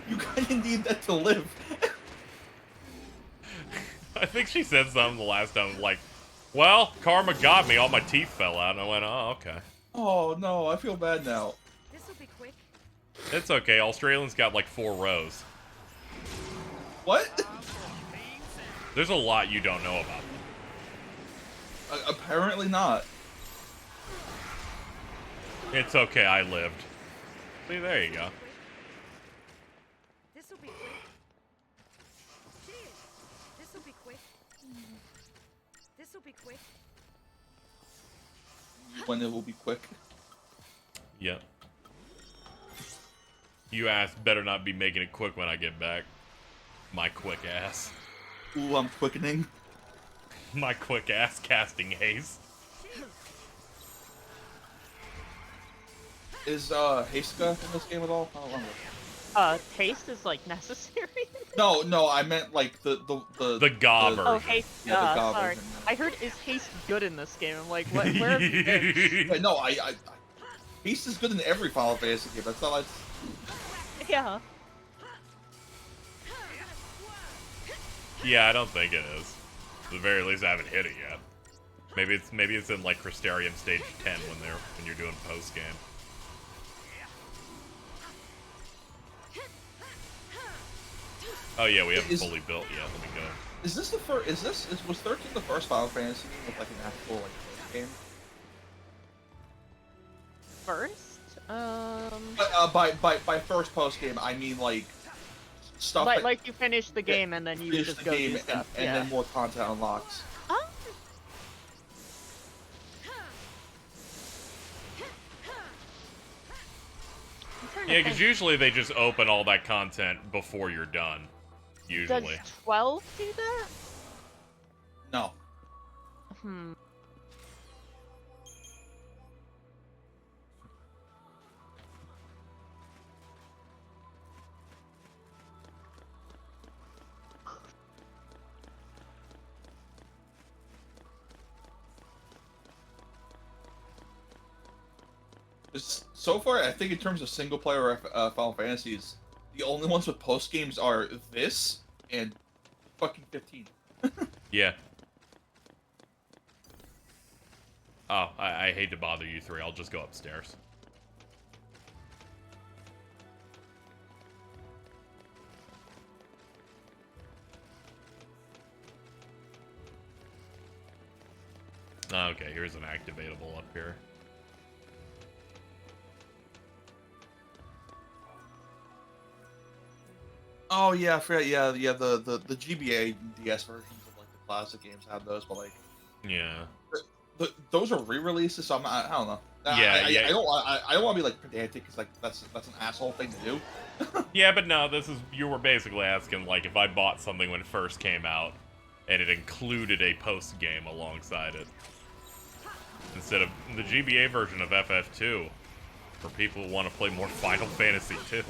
You kind of need that to live. I think she said something the last time, like, well, karma got me. All my teeth fell out. And I went, oh, okay. Oh, no. I feel bad now. This'll be quick. It's okay. Australians got like 4 rows. What? There's a lot you don't know about them. Apparently not. It's okay, I lived. See, there you go. This'll be quick. Cheers. This'll be quick. This'll be quick. When it will be quick. Yep. You ass better not be making it quick when I get back. My quick ass. Ooh, I'm quickening. My quick ass casting haste. Is Haska in this game at all? I don't remember. Haste is like necessary. No, I meant like the gobber. Oh, haste. Yeah, the gobber. Sorry. I heard is haste good in this game. I'm like, what? Where have you been? Wait, no, haste is good in every Final Fantasy game. That's not like. Yeah. Yeah, I don't think it is. At the very least, I haven't hit it yet. Maybe it's in like Crystarium stage 10 when you're doing post game. Oh yeah, we haven't fully built yet. Let me go. Is this the first? Was 13 the first Final Fantasy with like an actual like game? First, By first post game, I mean like stuff. like you finish the game and then you finish just the go game do stuff. and Yeah. then more content unlocks. Oh. Yeah, because usually they just open all that content before you're done. Usually. Does 12 do that? No. Hmm. So far, I think in terms of single player Final Fantasies, the only ones with post games are this and fucking 15. Yeah. Oh, I hate to bother you three. I'll just go upstairs. Okay, here's an activatable up here. Oh yeah, I forgot. Yeah, the GBA DS versions of like the classic games have those, but like, yeah, those are re-releases. So I don't know. Yeah, I don't want to be like pedantic because like that's an asshole thing to do. Yeah, but no, you were basically asking like if I bought something when it first came out, and it included a post game alongside it, instead of the GBA version of FF2, for people who want to play more Final Fantasy 2.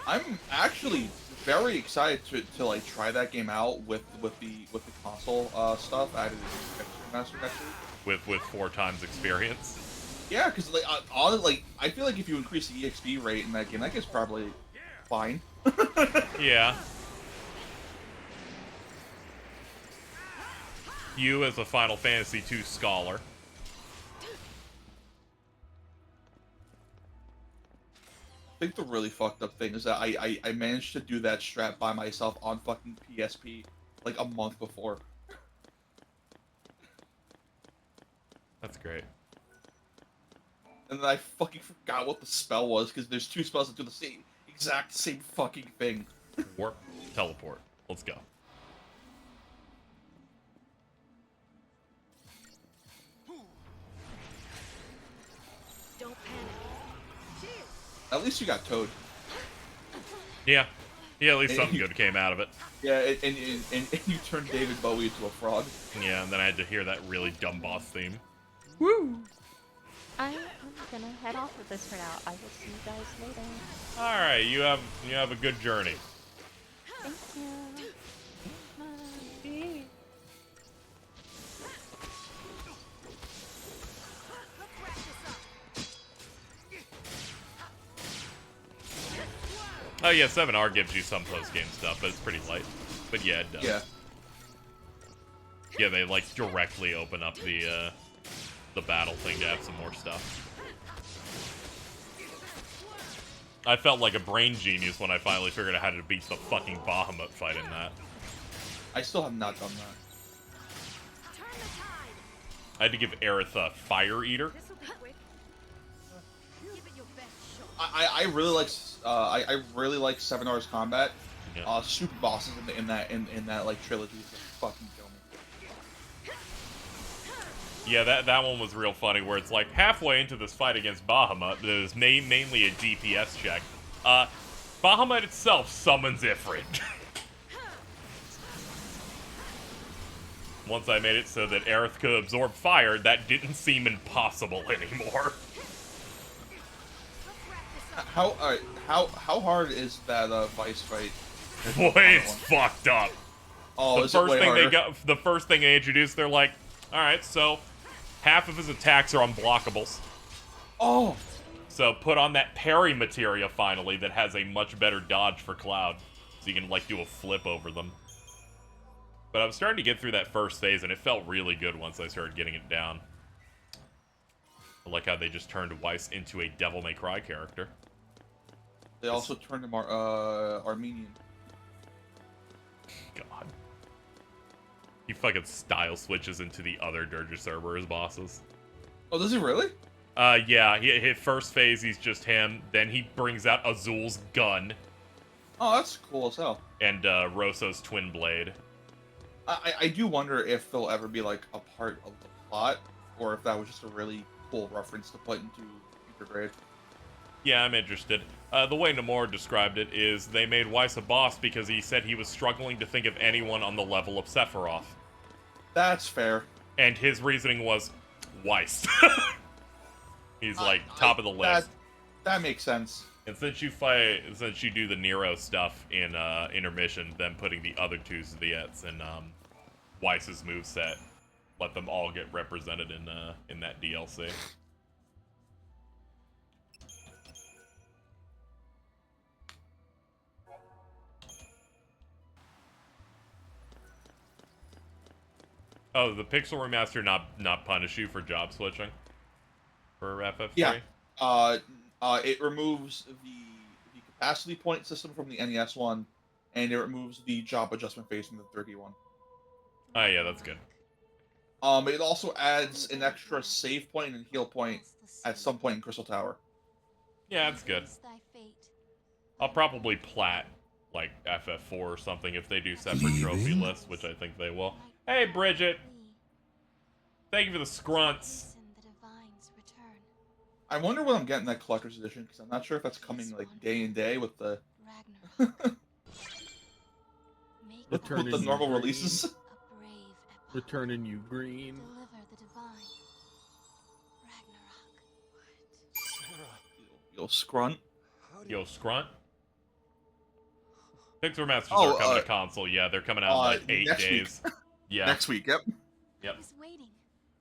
I'm actually very excited to like try that game out with the console stuff added in Master next week. With 4 times experience. Yeah, because like I feel like if you increase the EXP rate in that game, that game's probably fine. Yeah. You as a Final Fantasy 2 scholar. I think the really fucked up thing is that I managed to do that strat by myself on fucking PSP like a month before. That's great. And then I fucking forgot what the spell was because there's 2 spells that do the exact same fucking thing. Warp, teleport. Let's go. Don't panic. At least you got Toad. Yeah. Yeah, at least something good came out of it. Yeah, and you turned David Bowie into a frog. Yeah, and then I had to hear that really dumb boss theme. Woo! I'm gonna head off with this for now. I will see you guys later. Alright, you have a good journey. Thank you. Bye. Oh yeah, 7R gives you some post-game stuff, but it's pretty light. But yeah, it does. Yeah. Yeah, they like directly open up the battle thing to have some more stuff. I felt like a brain genius when I finally figured out how to beat the fucking Bahamut fight in that. I still have not done that. I had to give Aerith a Fire Eater. I really like I really like 7R's combat. Yeah. Super bosses in that like trilogy just fucking kill me. Yeah, that one was real funny, where it's like halfway into this fight against Bahamut, that is mainly a DPS check. Bahamut itself summons Ifrit. Once I made it so that Aerith could absorb fire, that didn't seem impossible anymore. How hard is that Vice fight? Boy, it's fucked up. Oh, is it way harder? The first thing they introduced, they're like, all right, so half of his attacks are unblockables. Oh. So put on that parry materia finally that has a much better dodge for Cloud, so you can like do a flip over them. But I was starting to get through that first phase, and it felt really good once I started getting it down. I like how they just turned Weiss into a Devil May Cry character. They also turned him Armenian. God. He fucking style switches into the other Dirge server as bosses. Oh, does he really? Yeah. He hit first phase. He's just him. Then he brings out Azul's gun. Oh, that's cool as hell. And Roso's twin blade. I do wonder if they'll ever be like a part of the plot, or if that was just a really cool reference to put into future grade. Yeah, I'm interested. The way Namor described it is they made Weiss a boss because he said he was struggling to think of anyone on the level of Sephiroth. That's fair. And his reasoning was Weiss. He's like top of the list. That makes sense. And since you do the Nero stuff in intermission, then putting the other two Zviets and Weiss's moveset, let them all get represented in that DLC. Oh, the Pixel Remaster not punish you for job switching for FF3? Yeah. It removes the capacity point system from the NES one, and it removes the job adjustment phase from the 3D one. Oh yeah, that's good. It also adds an extra save point and heal point at some point in Crystal Tower. Yeah, that's good. I'll probably plat like FF4 or something if they do separate trophy lists, which I think they will. Hey, Bridget! Thank you for the scrunts. I wonder when I'm getting that collector's edition, because I'm not sure if that's coming like day and day with the with the normal releases. Returning you green. Yo, Scrunt. Yo, Scrunt. Pixel Masters are coming to console. Yeah, they're coming out in like 8 days. Yeah. Next week, yep. Yep.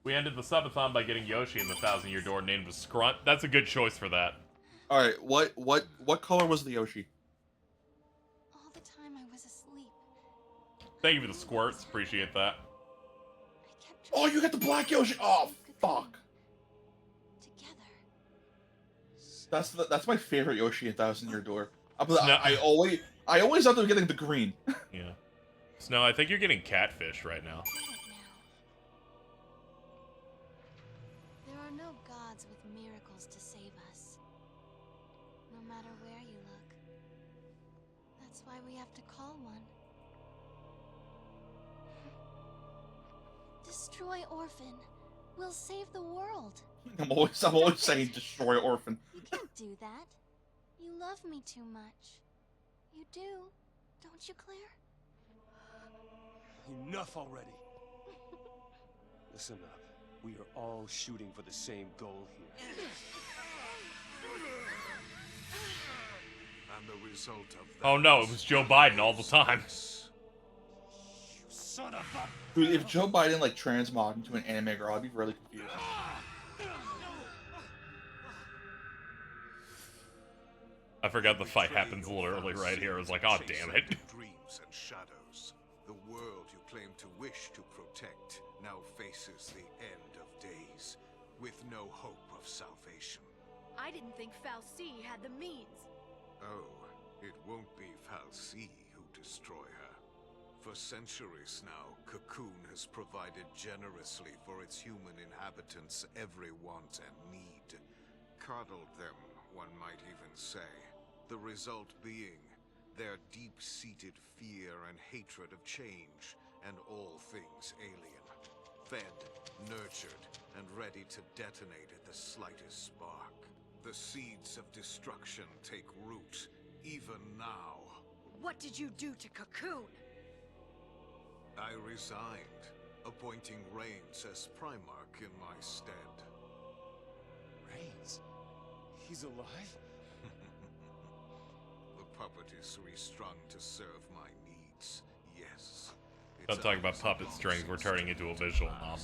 We ended the subathon by getting Yoshi in the 1,000-year door named as Scrunt. That's a good choice for that. Alright, what color was the Yoshi? All the time I was asleep. Thank you for the squirts. Appreciate that. Oh, you got the black Yoshi! Oh, fuck. That's my favorite Yoshi in 1,000-year door. I always thought they were getting the green. Yeah. Snow, I think you're getting catfish right now. There are no gods with miracles to save us. No matter where you look. That's why we have to call one. Destroy Orphan. We'll save the world. I'm always saying destroy Orphan. You can't do that. You love me too much. You do, don't you, Claire? Enough already. Listen up. We are all shooting for the same goal here. And the result of that. Oh no, it was Joe Biden all the time. You son of a... Dude, if Joe Biden like transmog into an anime girl, I'd be really confused. I forgot the fight happens literally right here. I was like, oh damn it. Dreams and shadows. The world you claim to wish to protect now faces the end of days, with no hope of salvation. I didn't think Fal'Cie had the means. Oh, it won't be Fal'Cie who destroy her. For centuries now, Cocoon has provided generously for its human inhabitants every want and need. Coddled them, one might even say. The result being their deep-seated fear and hatred of change and all things alien. Fed, nurtured, and ready to detonate at the slightest spark. The seeds of destruction take root, even now. What did you do to Cocoon? I resigned, appointing Reigns as Primarch in my stead. Reigns? He's alive? The puppet is restrung to serve my needs, yes. I'm talking about puppet strings. We're turning into a visual novel.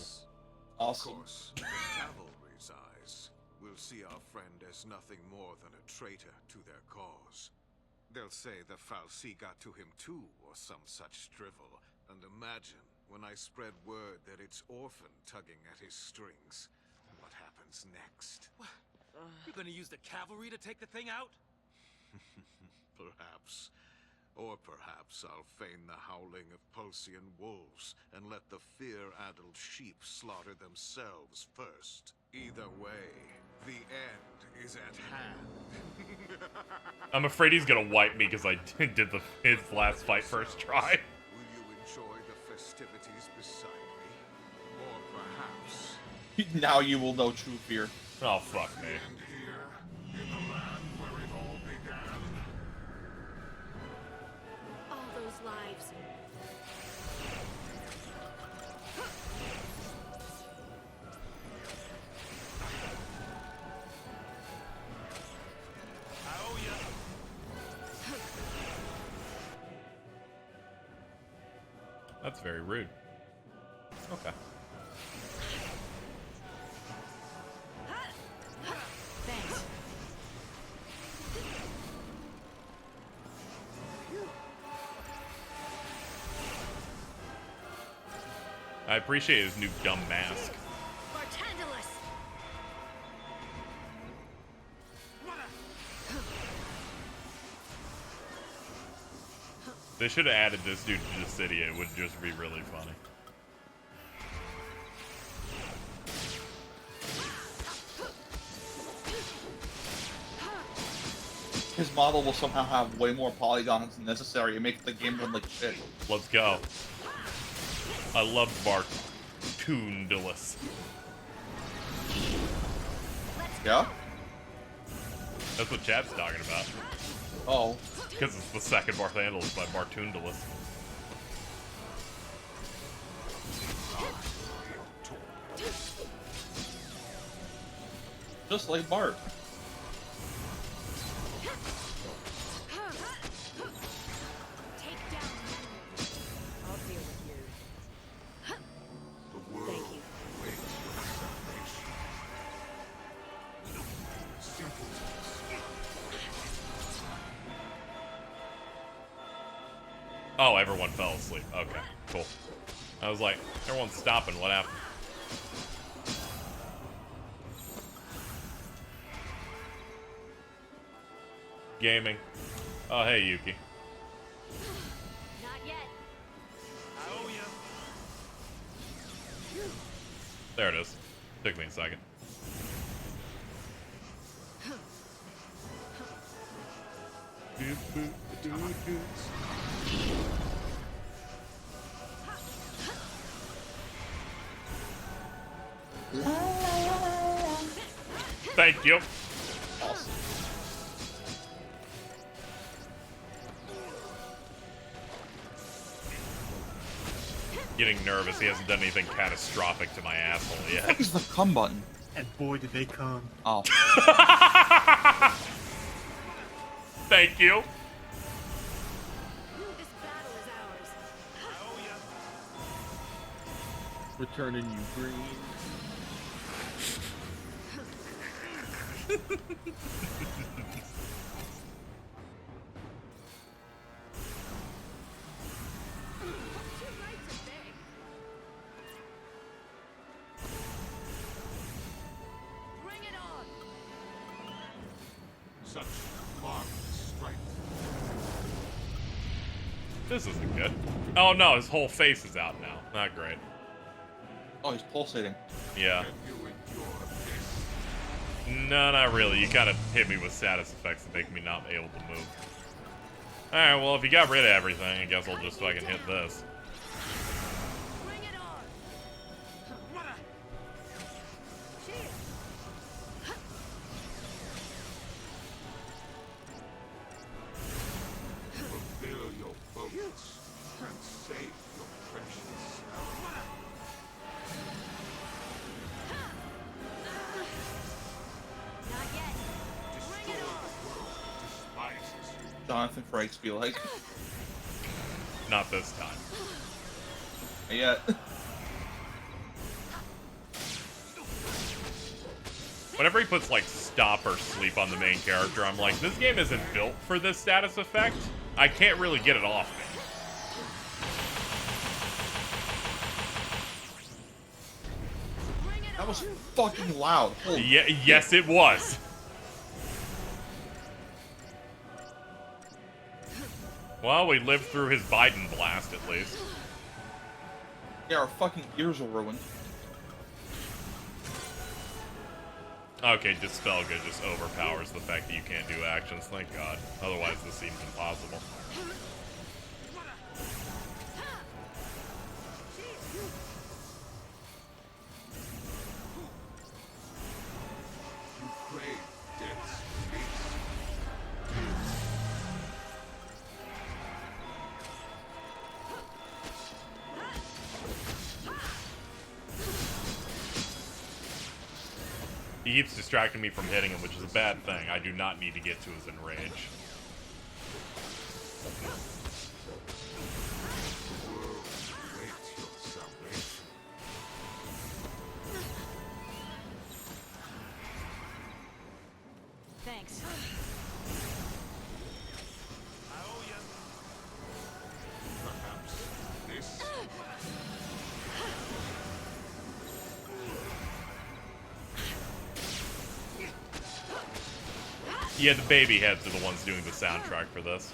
Awesome. Of course, in cavalry's eyes, we'll see our friend as nothing more than a traitor to their cause. They'll say the Fal'Cie got to him too, or some such drivel. And imagine, when I spread word that it's Orphan tugging at his strings, what happens next? You're gonna use the cavalry to take the thing out? Perhaps. Or perhaps I'll feign the howling of Pulsian wolves and let the fear-addled sheep slaughter themselves first. Either way, the end is at hand. I'm afraid he's gonna wipe me because I did his last fight first try. Will you enjoy the festivities beside me? Or perhaps... Now you will know true fear. Oh, fuck me. All those lives. That's very rude. Okay. Thanks. I appreciate his new dumb mask. They should have added this dude to the city. It would just be really funny. His model will somehow have way more polygons than necessary and make the game run like shit. Let's go. I love Bartoondalus. Yeah? That's what chat's talking about. Oh. Because it's the second Barthandalus by Bartoondalus. Just like Bart. Oh, everyone fell asleep. Okay, cool. I was like, everyone's stopping. What happened? Gaming. Oh, hey, Yuki. Not yet. I owe you. There it is. Took me a second. Thank you. Awesome. Getting nervous. He hasn't done anything catastrophic to my asshole yet. What is the come button? And boy, did they come. Oh. Thank you. This battle is ours. Returning you green. Bring it on. Such marvelous strength. This isn't good. Oh no, his whole face is out now. Not great. Oh, he's pulsating. Yeah. Can you endure this? No, not really. You kind of hit me with status effects that make me not able to move. Alright, well, if you got rid of everything, I guess I'll just fucking hit this. Bring it on. Cheers. Fulfill your focus and save your precious. Not yet. Bring it on. Despises you. Jonathan Frakes be like. Not this time. Not yet. Whenever he puts, like, stop or sleep on the main character, I'm like, this game isn't built for this status effect. I can't really get it off me. That was fucking loud. Holy Yes, it was. Well, we lived through his Biden blast, at least. Yeah, our fucking ears were ruined. Okay, Dispel Good just overpowers the fact that you can't do actions, thank God. Otherwise, this seems impossible. He keeps distracting me from hitting him, which is a bad thing. I do not need to get to his enrage. Thanks. Yeah, the baby heads are the ones doing the soundtrack for this.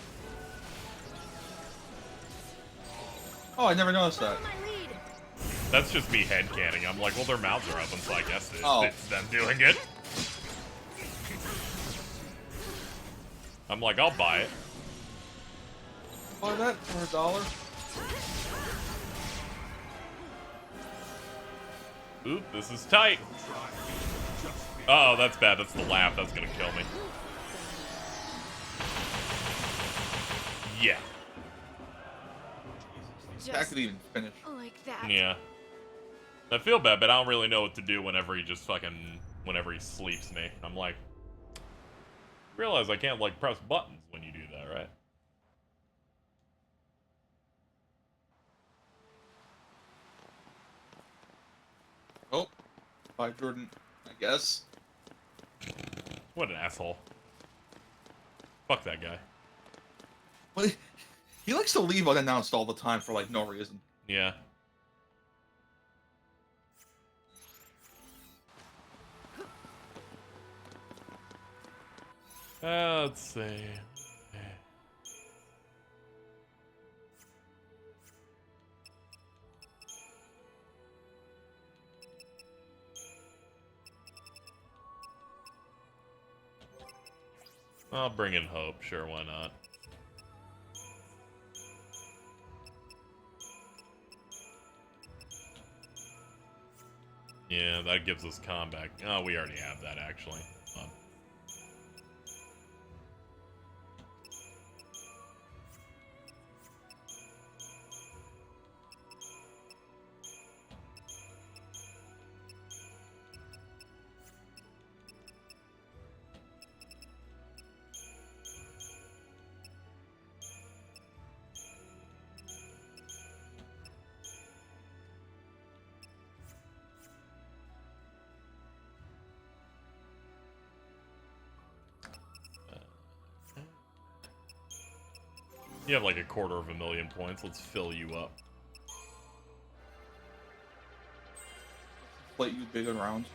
Oh, I never noticed that. That's just me headcanning. I'm like, well, their mouths are open, so I guess it's them doing it. I'm like, I'll buy it. Buy that for $1. Oop, this is tight. Uh oh, that's bad. That's the laugh. That's gonna kill me. Yeah. That could even finish. Like that. Yeah. I feel bad, but I don't really know what to do whenever he just whenever he sleeps me. I'm like, realize I can't, like, press buttons when you do that, right? Oh. Bye, Jordan, I guess. What an asshole. Fuck that guy. Well, he likes to leave unannounced all the time for, like, no reason. Yeah. Let's see. I'll bring in Hope. Sure, why not? Yeah, that gives us combat. Oh, we already have that, actually. Hold on. You have like 250,000 points. Let's fill you up. Plate you big and round.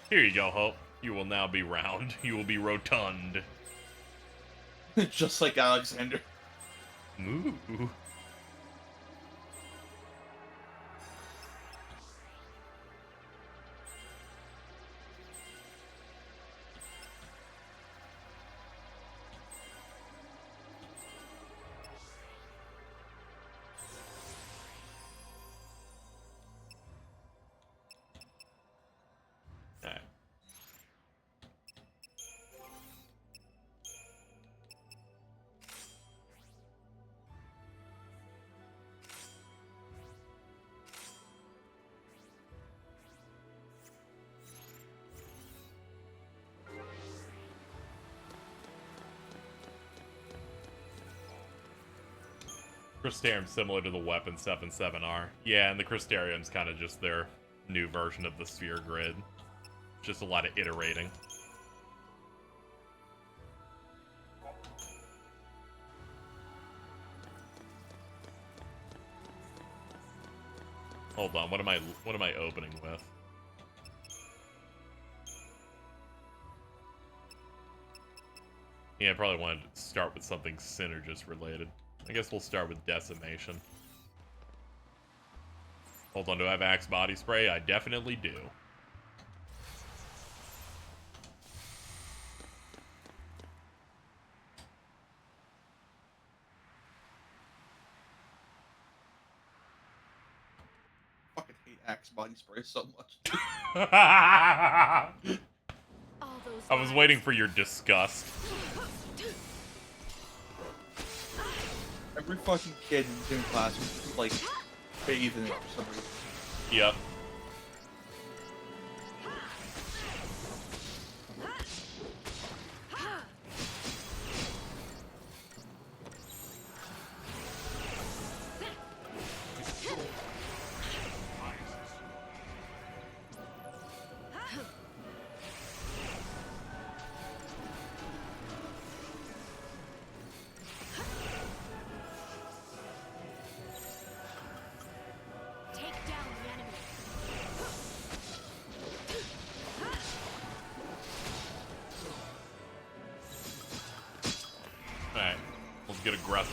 Here you go, Hope. You will now be round. You will be rotund. Just like Alexander. Ooh. Alright. Crystarium's similar to the weapon 7-7R. Yeah, and the Crystarium's kind of just their new version of the sphere grid. Just a lot of iterating. Hold on, what am I opening with? Yeah, I probably wanted to start with something Synergist related. I guess we'll start with Decimation. Hold on, do I have Axe Body Spray? I definitely do. Fucking hate Axe Body Spray so much. I was waiting for your disgust. Every fucking kid in gym class was like bathing in it for some reason. Yep. Alright, let's get aggressive.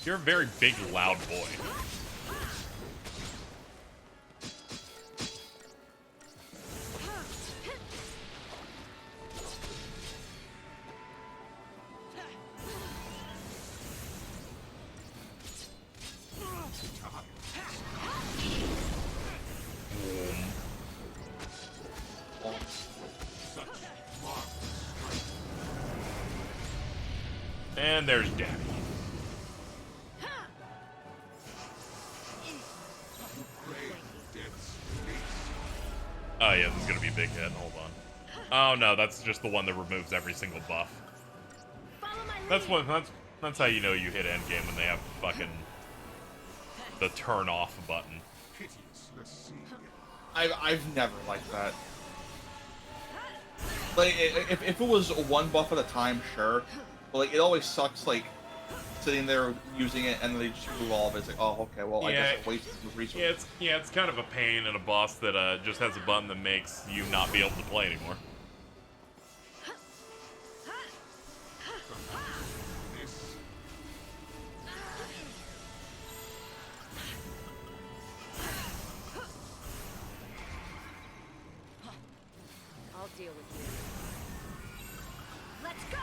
You're a very big, loud boy. And there's Daddy. Oh yeah, this is gonna be a big hit. Hold on. Oh no, that's just the one that removes every single buff. That's how you know you hit endgame, when they have fucking the turn off button. I've never liked that. Like, if it was one buff at a time, sure. But like, it always sucks, like, sitting there using it and they just remove all of it. It's like, oh, okay, well, I guess I wasted the resources. Yeah, it's kind of a pain in a boss that just has a button that makes you not be able to play anymore. I'll deal with you. Let's go!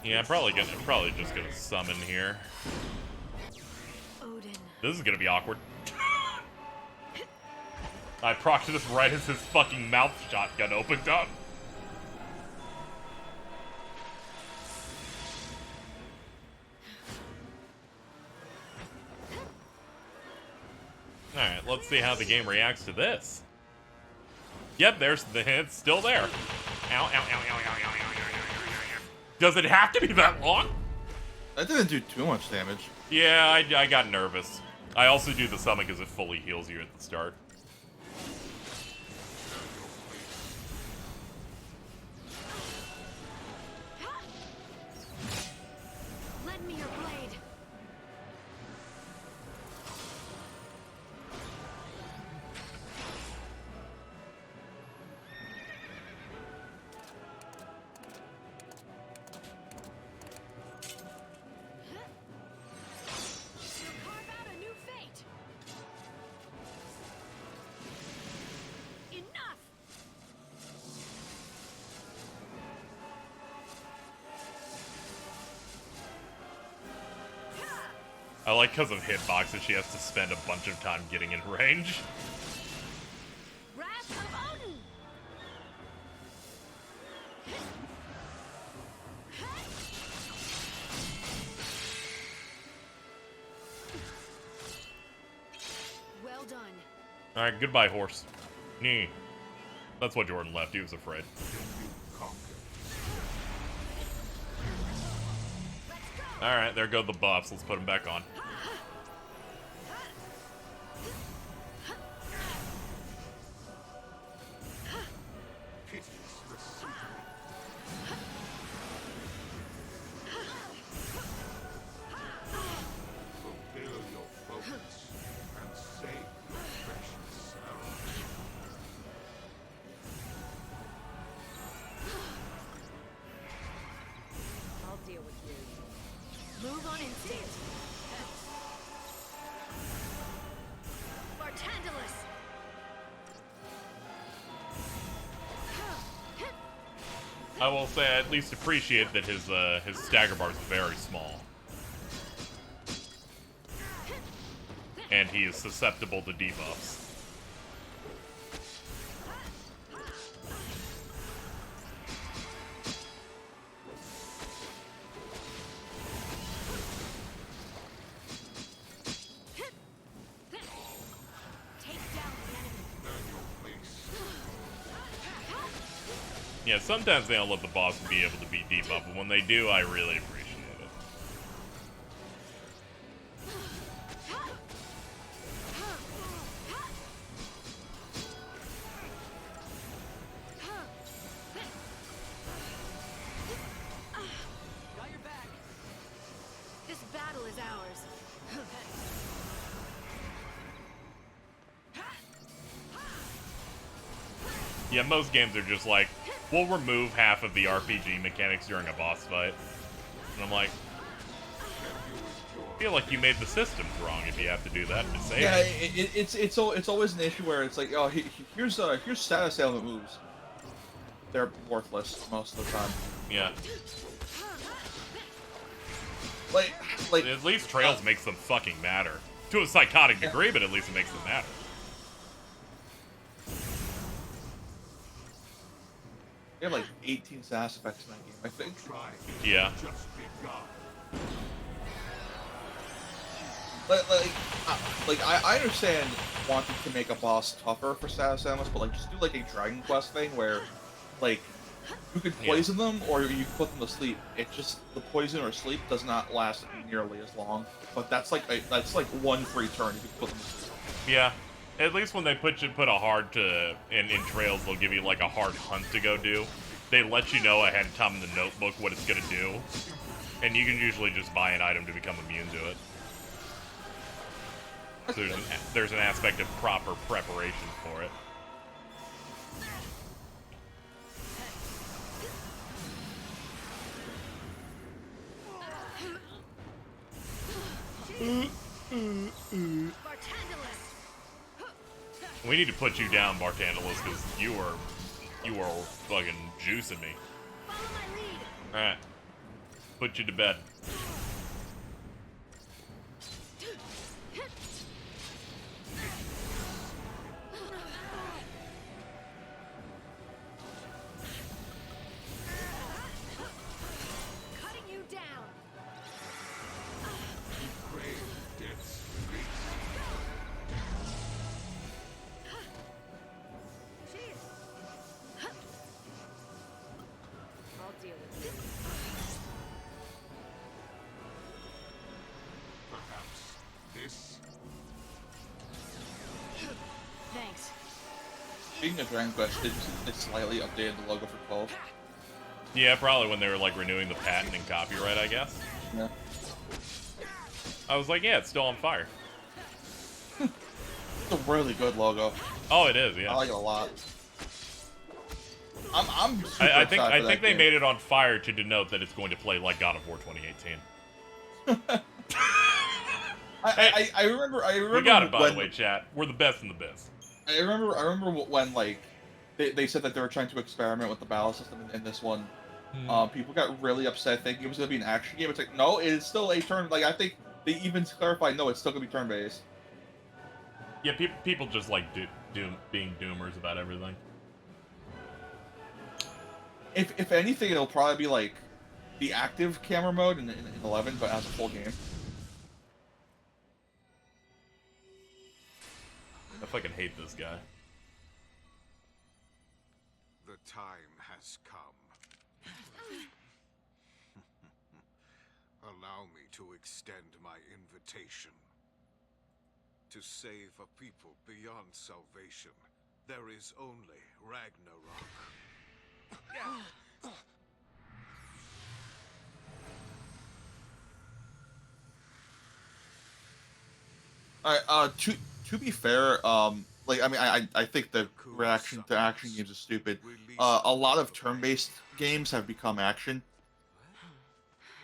Yeah, I'm probably just gonna summon here. Odin. This is gonna be awkward. I procced this right as his fucking mouth shotgun opened up. Alright, let's see how the game reacts to this. Yep, there's the hit, still there. Ow, ow, ow, ow, ow, ow, ow, ow, ow. Does it have to be that long? That didn't do too much damage. Yeah, I got nervous. I also do the summon because it fully heals you at the start. Lend me your blade. I like because of hitboxes, she has to spend a bunch of time getting in range. Wrath of Odin. done. Alright, goodbye, horse. Nee. That's what Jordan left. He was afraid. Alright, there go the buffs. Let's put them back on. I'll deal with you. Move on instinct. Bartandalus. I will say I at least appreciate that his stagger bar is very small. And he is susceptible to debuffs. Yeah, sometimes they don't let the boss be able to be debuffed, but when they do, I really appreciate it. Got your back. This battle is ours. Yeah, most games are just like, we'll remove half of the RPG mechanics during a boss fight. And I'm like, I feel like you made the systems wrong if you have to do that to save. Yeah, it's always an issue where it's like, oh, here's status ailment moves. They're worthless most of the time. Yeah. Like at least Trails makes them fucking matter. To a psychotic degree, but at least it makes them matter. They have like 18 status effects in that game, I think. Yeah. I understand wanting to make a boss tougher for status ailments, but like just do like a Dragon Quest thing where, like, you could poison them or you could put them to sleep. It just the poison or sleep does not last nearly as long. But that's like one free turn you can put them to sleep. Yeah. At least when they put a hard to in Trails, they'll give you like a hard hunt to go do. They let you know ahead of time in the notebook what it's gonna do, and you can usually just buy an item to become immune to it. So there's an aspect of proper preparation for it. We need to put you down, Bartandalus, because you are fucking juicing me. Alright. Put you to bed. Cutting you down. I'll deal with it. Perhaps this. Thanks. Speaking of Dragon Quest, they slightly updated the logo for 12. Yeah, probably when they were like renewing the patent and copyright, I guess. Yeah. I was like, yeah, it's still on fire. It's a really good logo. Oh, it is, yeah. I like it a lot. I'm super I excited for think that they game. made it on fire to denote that it's going to play like God of War 2018. I remember We got it, by when, the way, chat. We're the best in the biz. I remember when like they said that they were trying to experiment with the battle system in this one. People got really upset thinking it was gonna be an action game. It's like, no, it's still a turn. Like I think they even clarified, no, it's still gonna be turn based. Yeah, people just like being doomers about everything. If anything, it'll probably be like the active camera mode in 11, but as a full game. I fucking hate this guy. The time has come. Allow me to extend my invitation. To save a people beyond salvation, there is only Ragnarok. To be fair, like I think the reaction to action games is stupid. A lot of turn-based games have become action,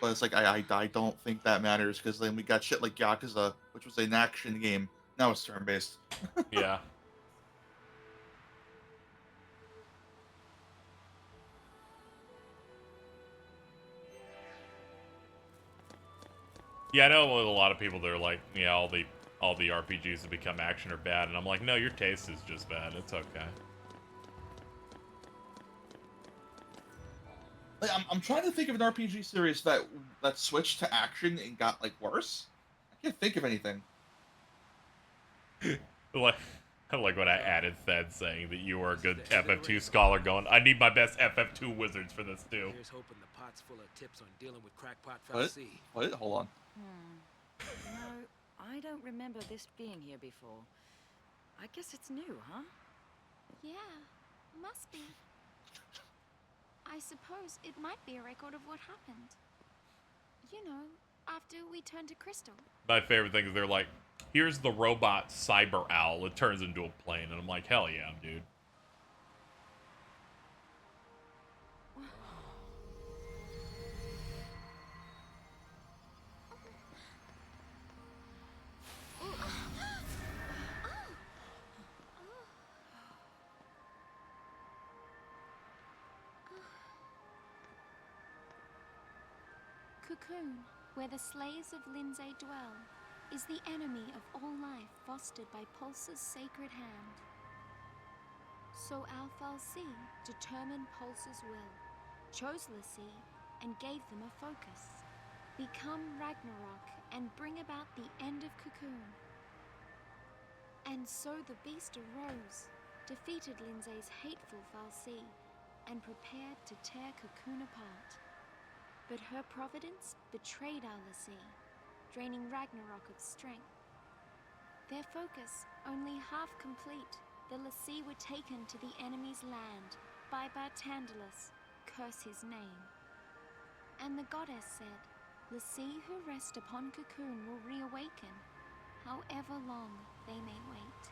but it's like I don't think that matters because then we got shit like Yakuza, which was an action game. Now it's turn-based. Yeah. Yeah, I know a lot of people that are like, yeah, all the RPGs that become action are bad, and I'm like, no, your taste is just bad. It's okay. Like, I'm trying to think of an RPG series that switched to action and got like worse. I can't think of anything. Like, I like when I added Thed saying that you are a good FF2 scholar going, I need my best FF2 wizards for this too. Here's hoping the pot's full of tips on dealing with crackpot What? Fal'Cie. What? Hold on. No, I don't remember this being here before. I guess it's new, huh? Yeah, must be. I suppose it might be a record of what happened. You know, after we turned to Crystal. My favorite thing is they're like, here's the robot cyber owl. It turns into a plane. And I'm like, hell yeah, dude. Cocoon, where the slaves of Lindsay dwell, is the enemy of all life fostered by Pulse's sacred hand. So our Fal'Cie determined Pulse's will, chose l'Cie, and gave them a focus. Become Ragnarok and bring about the end of Cocoon. And so the beast arose, defeated Lindsay's hateful Fal'Cie, and prepared to tear Cocoon apart. But her providence betrayed our l'Cie, draining Ragnarok of strength. Their focus only half complete, the l'Cie were taken to the enemy's land by Bartandalus, curse his name. And the goddess said, l'Cie who rest upon Cocoon will reawaken, however long they may wait.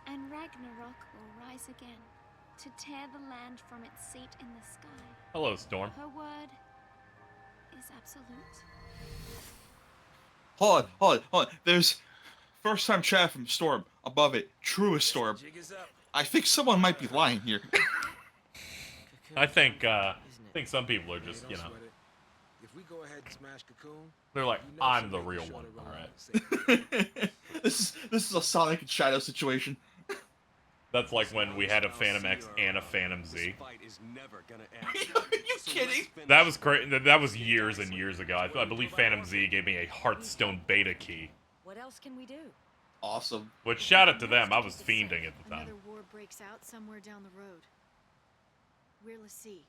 And Ragnarok will rise again, to tear the land from its seat in the sky. Hello, Storm. Her word is absolute. Hold on. There's first time chat from Storm. Above it, truest Storm. I think someone might be lying here. I think some people are just, you know. If we go ahead and smash Cocoon, They're like, I'm the real one, alright. This is a Sonic and Shadow situation. That's like when we had a Phantom X and a Phantom Z. Are you kidding? That was great. That was years and years ago. I believe Phantom Z gave me a Hearthstone beta key. What else can we do? Awesome. Which, shout out to them. I was fiending at the time. Another war breaks out somewhere down the road. We're l'Cie.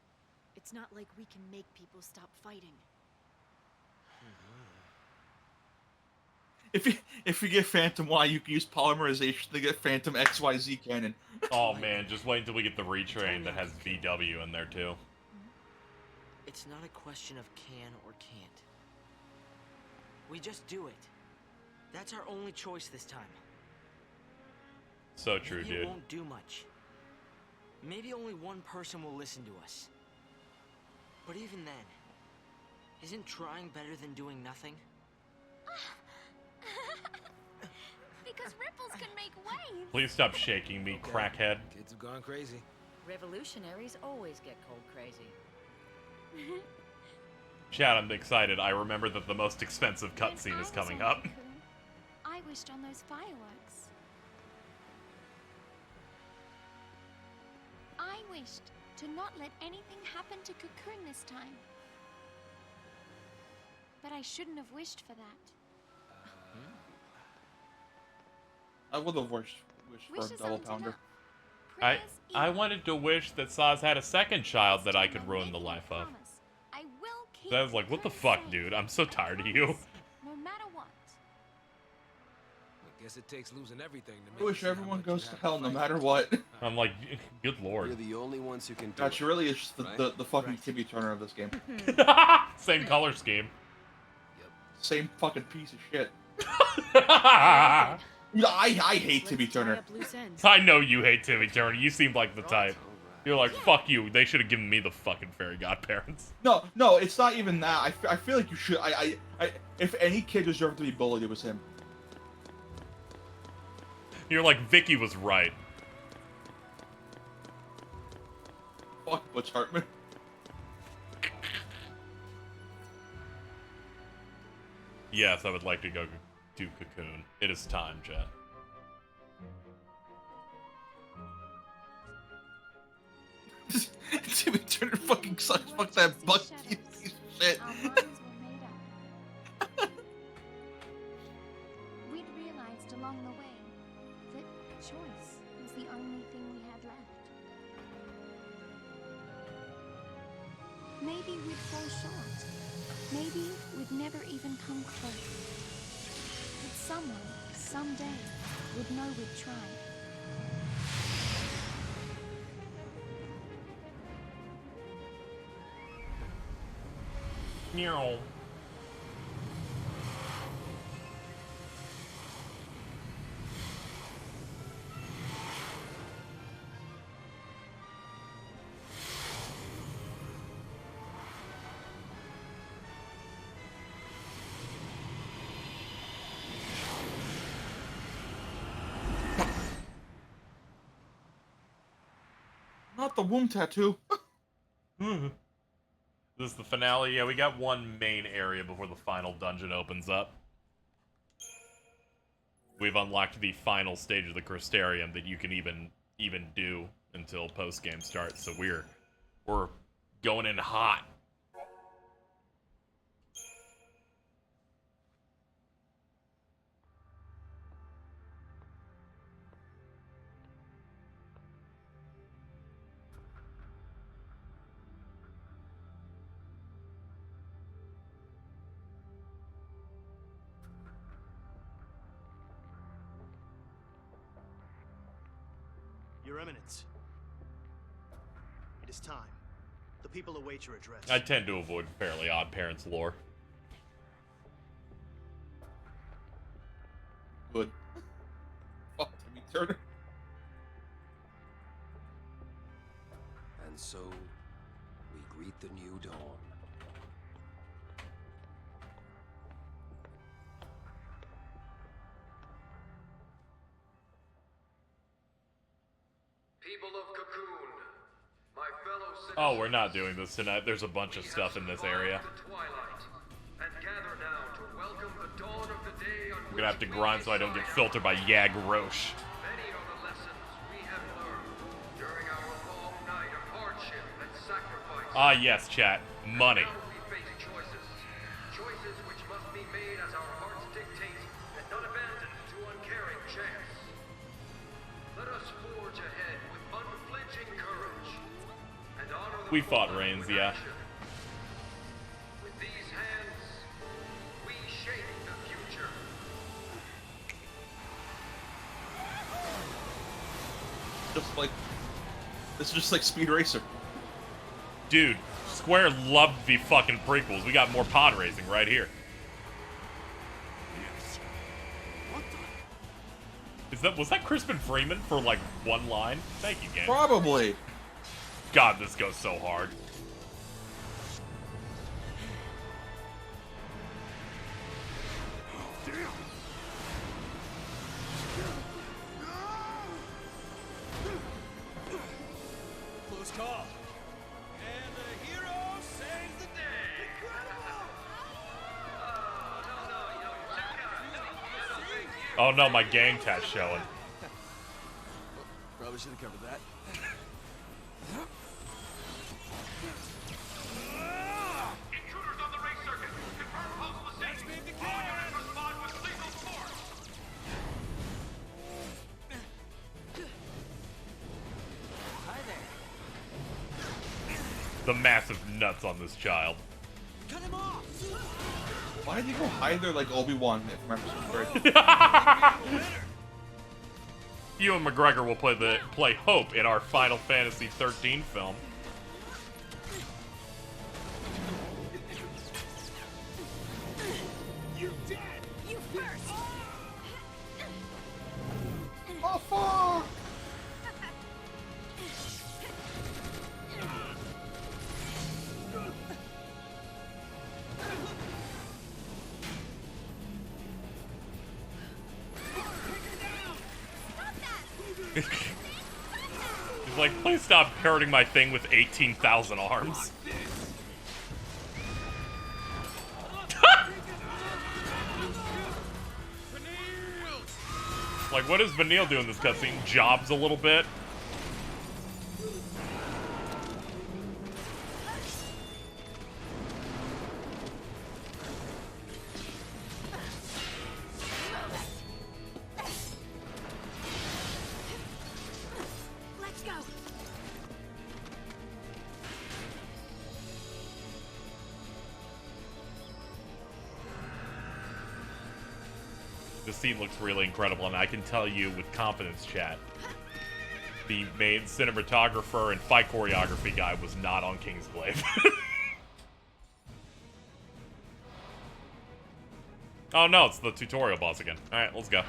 It's not like we can make people stop fighting. If you get Phantom Y, you can use polymerization to get Phantom XYZ cannon. Oh man, just wait until we get the retrain that has VW in there too. It's not a question of can or can't. We just do it. That's our only choice this time. So true, Maybe dude. It won't do much. Maybe only one person will listen to us. But even then, isn't trying better than doing nothing? Because ripples can make waves. Please stop shaking me, crackhead. Kids have gone crazy. Revolutionaries always get cold crazy. Chat, I'm excited. I remember that the most expensive cutscene is coming up. I wished on those fireworks. I wished to not let anything happen to Cocoon this time. But I shouldn't have wished for that. I would have wished for a double pounder. I wanted to wish that Saz had a second child that I could ruin the life of. So I was like, what the fuck, dude? I'm so tired of you. No matter what. I guess it takes losing everything to I make wish you see how everyone much goes you to have hell no fight matter for. what. I'm like, good lord. We're the only ones who can do That's it. really is just right? the fucking Timmy Turner of this game. Same color scheme. Same fucking piece of shit. I I hate Timmy Turner. know you hate Timmy Turner. You seem like the type. You're like, fuck you. They should have given me the fucking fairy godparents. No, it's not even that. I feel like you should. If any kid deserved to be bullied, it was him. You're like, Vicky was right. Fuck Butch Hartman. Yes, I would like to go to Cocoon. It is time, chat. Timmy Turner fucking sucks. Fuck that buck, you piece of shit. We'd realized along the way that choice was the only thing we had left. Maybe we'd fall short. Maybe we'd never even come close. But someone, someday, would know we'd tried. Meow. Not the womb tattoo. This is the finale. Yeah, we got one main area before the final dungeon opens up. We've unlocked the final stage of the Crystarium that you can even do until post-game starts, so we're going in hot. Your Eminence, it is time. The people await your address. I tend to avoid Fairly Odd Parents lore. Good. Fuck Timmy Turner. And so, we greet the new dawn. People of Cocoon, my fellow citizens, Oh, we're not doing this tonight. There's a bunch of stuff in this area. twilight, and gather now to welcome the dawn of the day on I'm gonna have to grind so I don't get filtered by Yag Roche. many are the lessons we have learned during our long night of hardship and sacrifice. Ah, yes, chat. Money. Now we face choices. Choices which must be made as our hearts dictate and not abandoned to uncaring chance. Let us forge ahead with unflinching courage and honor the We fought fallen Reigns, with yeah. action. With these hands, we shape the future. Just like this is just like Speed Racer. Dude, Square loved the fucking prequels. We got more pod racing right here. Was that Crispin Freeman for like one line? Thank you, game. Probably. God, this goes so hard. Close call. And the hero saves the day. Oh no, my gang tat's showing. Probably should have covered that. Intruders on the race circuit. Confirm pulse was safe. All units respond with lethal force. the massive nuts on this child. Cut him off! Why did he go hide there like Obi-Wan, if I remember correctly? Ewan McGregor will play Hope in our Final Fantasy XIII film. You're dead! You first! Oh, fuck! He's like, please stop hurting my thing with 18,000 arms. Like, what does Vanille do in this cutscene? Jobs a little bit? Let's go. The scene looks really incredible, and I can tell you with confidence, chat, the main cinematographer and fight choreography guy was not on Kingsglaive. Oh no, it's the tutorial boss again. Alright, let's go.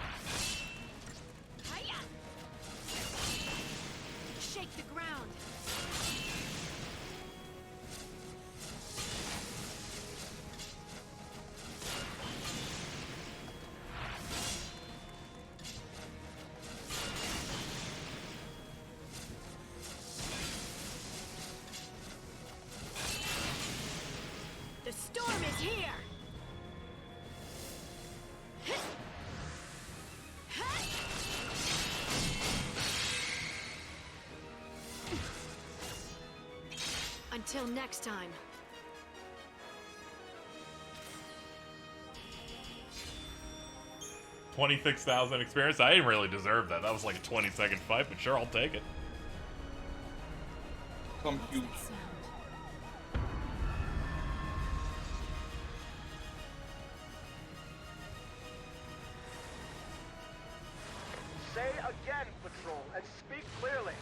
Shake the ground. The storm is here. Until next time. $26,000 experience? I didn't really deserve that. That was like a 20-second fight, but sure, I'll take it. Some huge. Say again, Patrol, and speak clearly.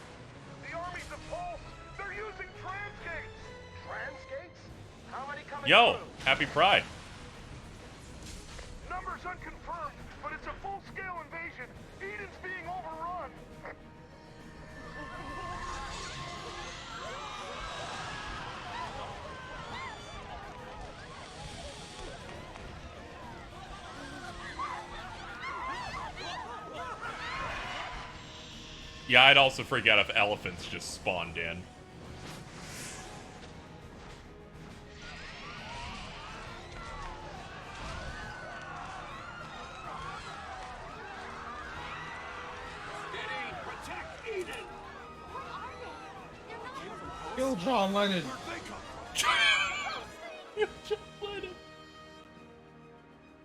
The armies of Pulse, they're using transgates! Transgates? How many coming Yo, through? happy Pride. Numbers unconfirmed, but it's a full-scale invasion. Eden's being overrun. Yeah, I'd also freak out if elephants just spawned in. Kill John Lennon.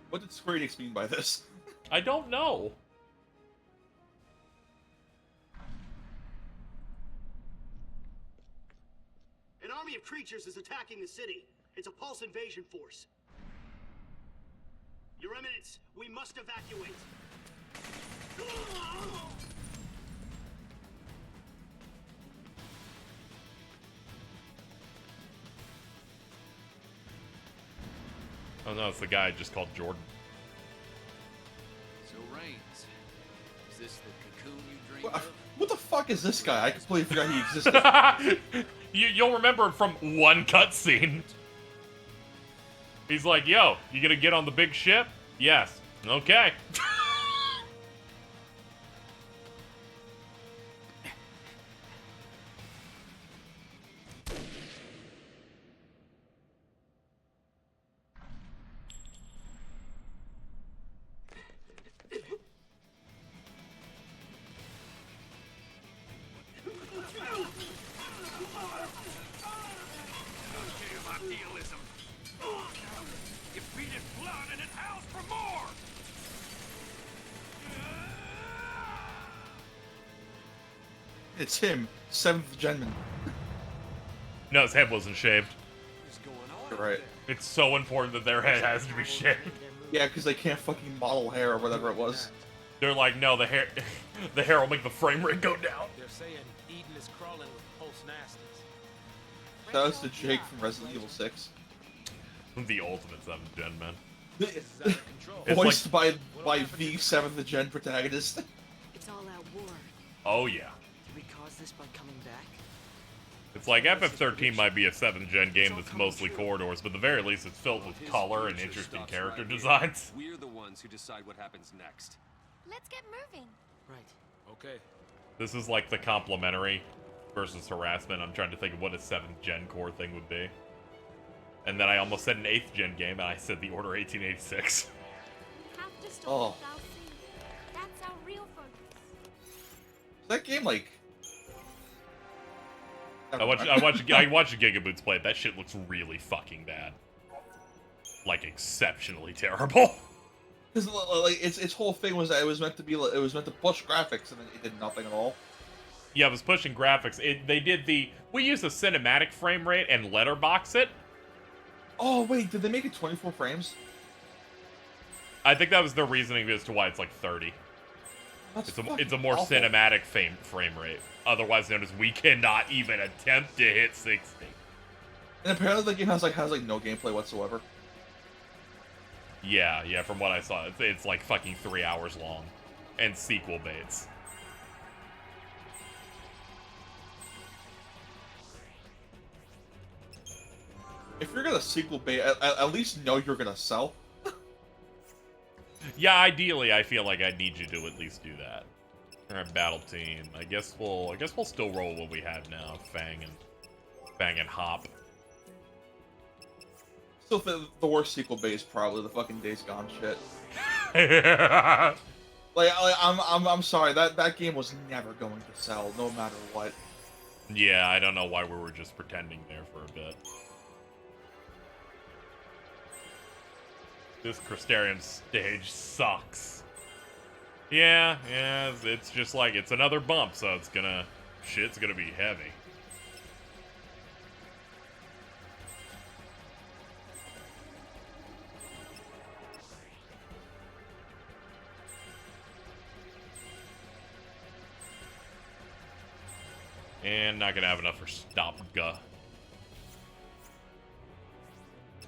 What did Square Enix mean by this? I don't know. An army of creatures is attacking the city. It's a Pulse invasion force. Your Eminence, we must evacuate. Oh no, it's the guy just called Jordan. So, Reigns, is this the cocoon you dreamed of? What the fuck is this guy? I completely forgot he existed. You'll remember him from one cutscene. He's like, yo, you gonna get on the big ship? Yes. Okay. It's him, 7th Genman. No, his head wasn't shaved. You're right. It's so important that their head has to be shaved. Yeah, because they can't fucking model hair or whatever it was. They're like, no, the hair will make the frame rate go down. They're saying Eden is crawling with Pulse nasties. That was the Jake from Resident Evil 6. The ultimate 7th gen, man. Voiced by the 7th gen protagonist. It's all out war. Oh yeah. Did we cause this by coming back? It's like FF13 might be a 7th gen game that's mostly corridors, but at the very least it's filled with color and interesting character designs. We're the ones who decide what happens next. Let's get moving. Right. Okay. This is like the complimentary versus harassment. I'm trying to think of what a 7th gen core thing would be. And then I almost said an 8th gen game, and I said the Order 1886. We have to stop Oh. Val C. That's our real focus. Is that game like... I watched Gigaboots play it. That shit looks really fucking bad. Like exceptionally terrible. Because like its whole thing was that it was meant to be it was meant to push graphics and then it did nothing at all. Yeah, it was pushing graphics. We used a cinematic frame rate and letterbox it. Oh wait, did they make it 24 frames? I think that was their reasoning as to why it's like 30. It's a more awful. cinematic frame rate. Otherwise known as we cannot even attempt to hit 60. And apparently the game has no gameplay whatsoever. Yeah, from what I saw, it's like fucking 3 hours long. And sequel baits. If you're gonna sequel bait, at least know you're gonna sell. Yeah, ideally, I feel like I need you to at least do that. Alright, battle team. I guess we'll still roll what we have now. Fang and Hop. Still, the worst sequel bait is probably the fucking Days Gone shit. I'm sorry, that game was never going to sell, no matter what. Yeah, I don't know why we were just pretending there for a bit. This Crystarium stage sucks. Yeah, it's just like, it's another bump, so shit's gonna be heavy. And not gonna have enough for Stopga.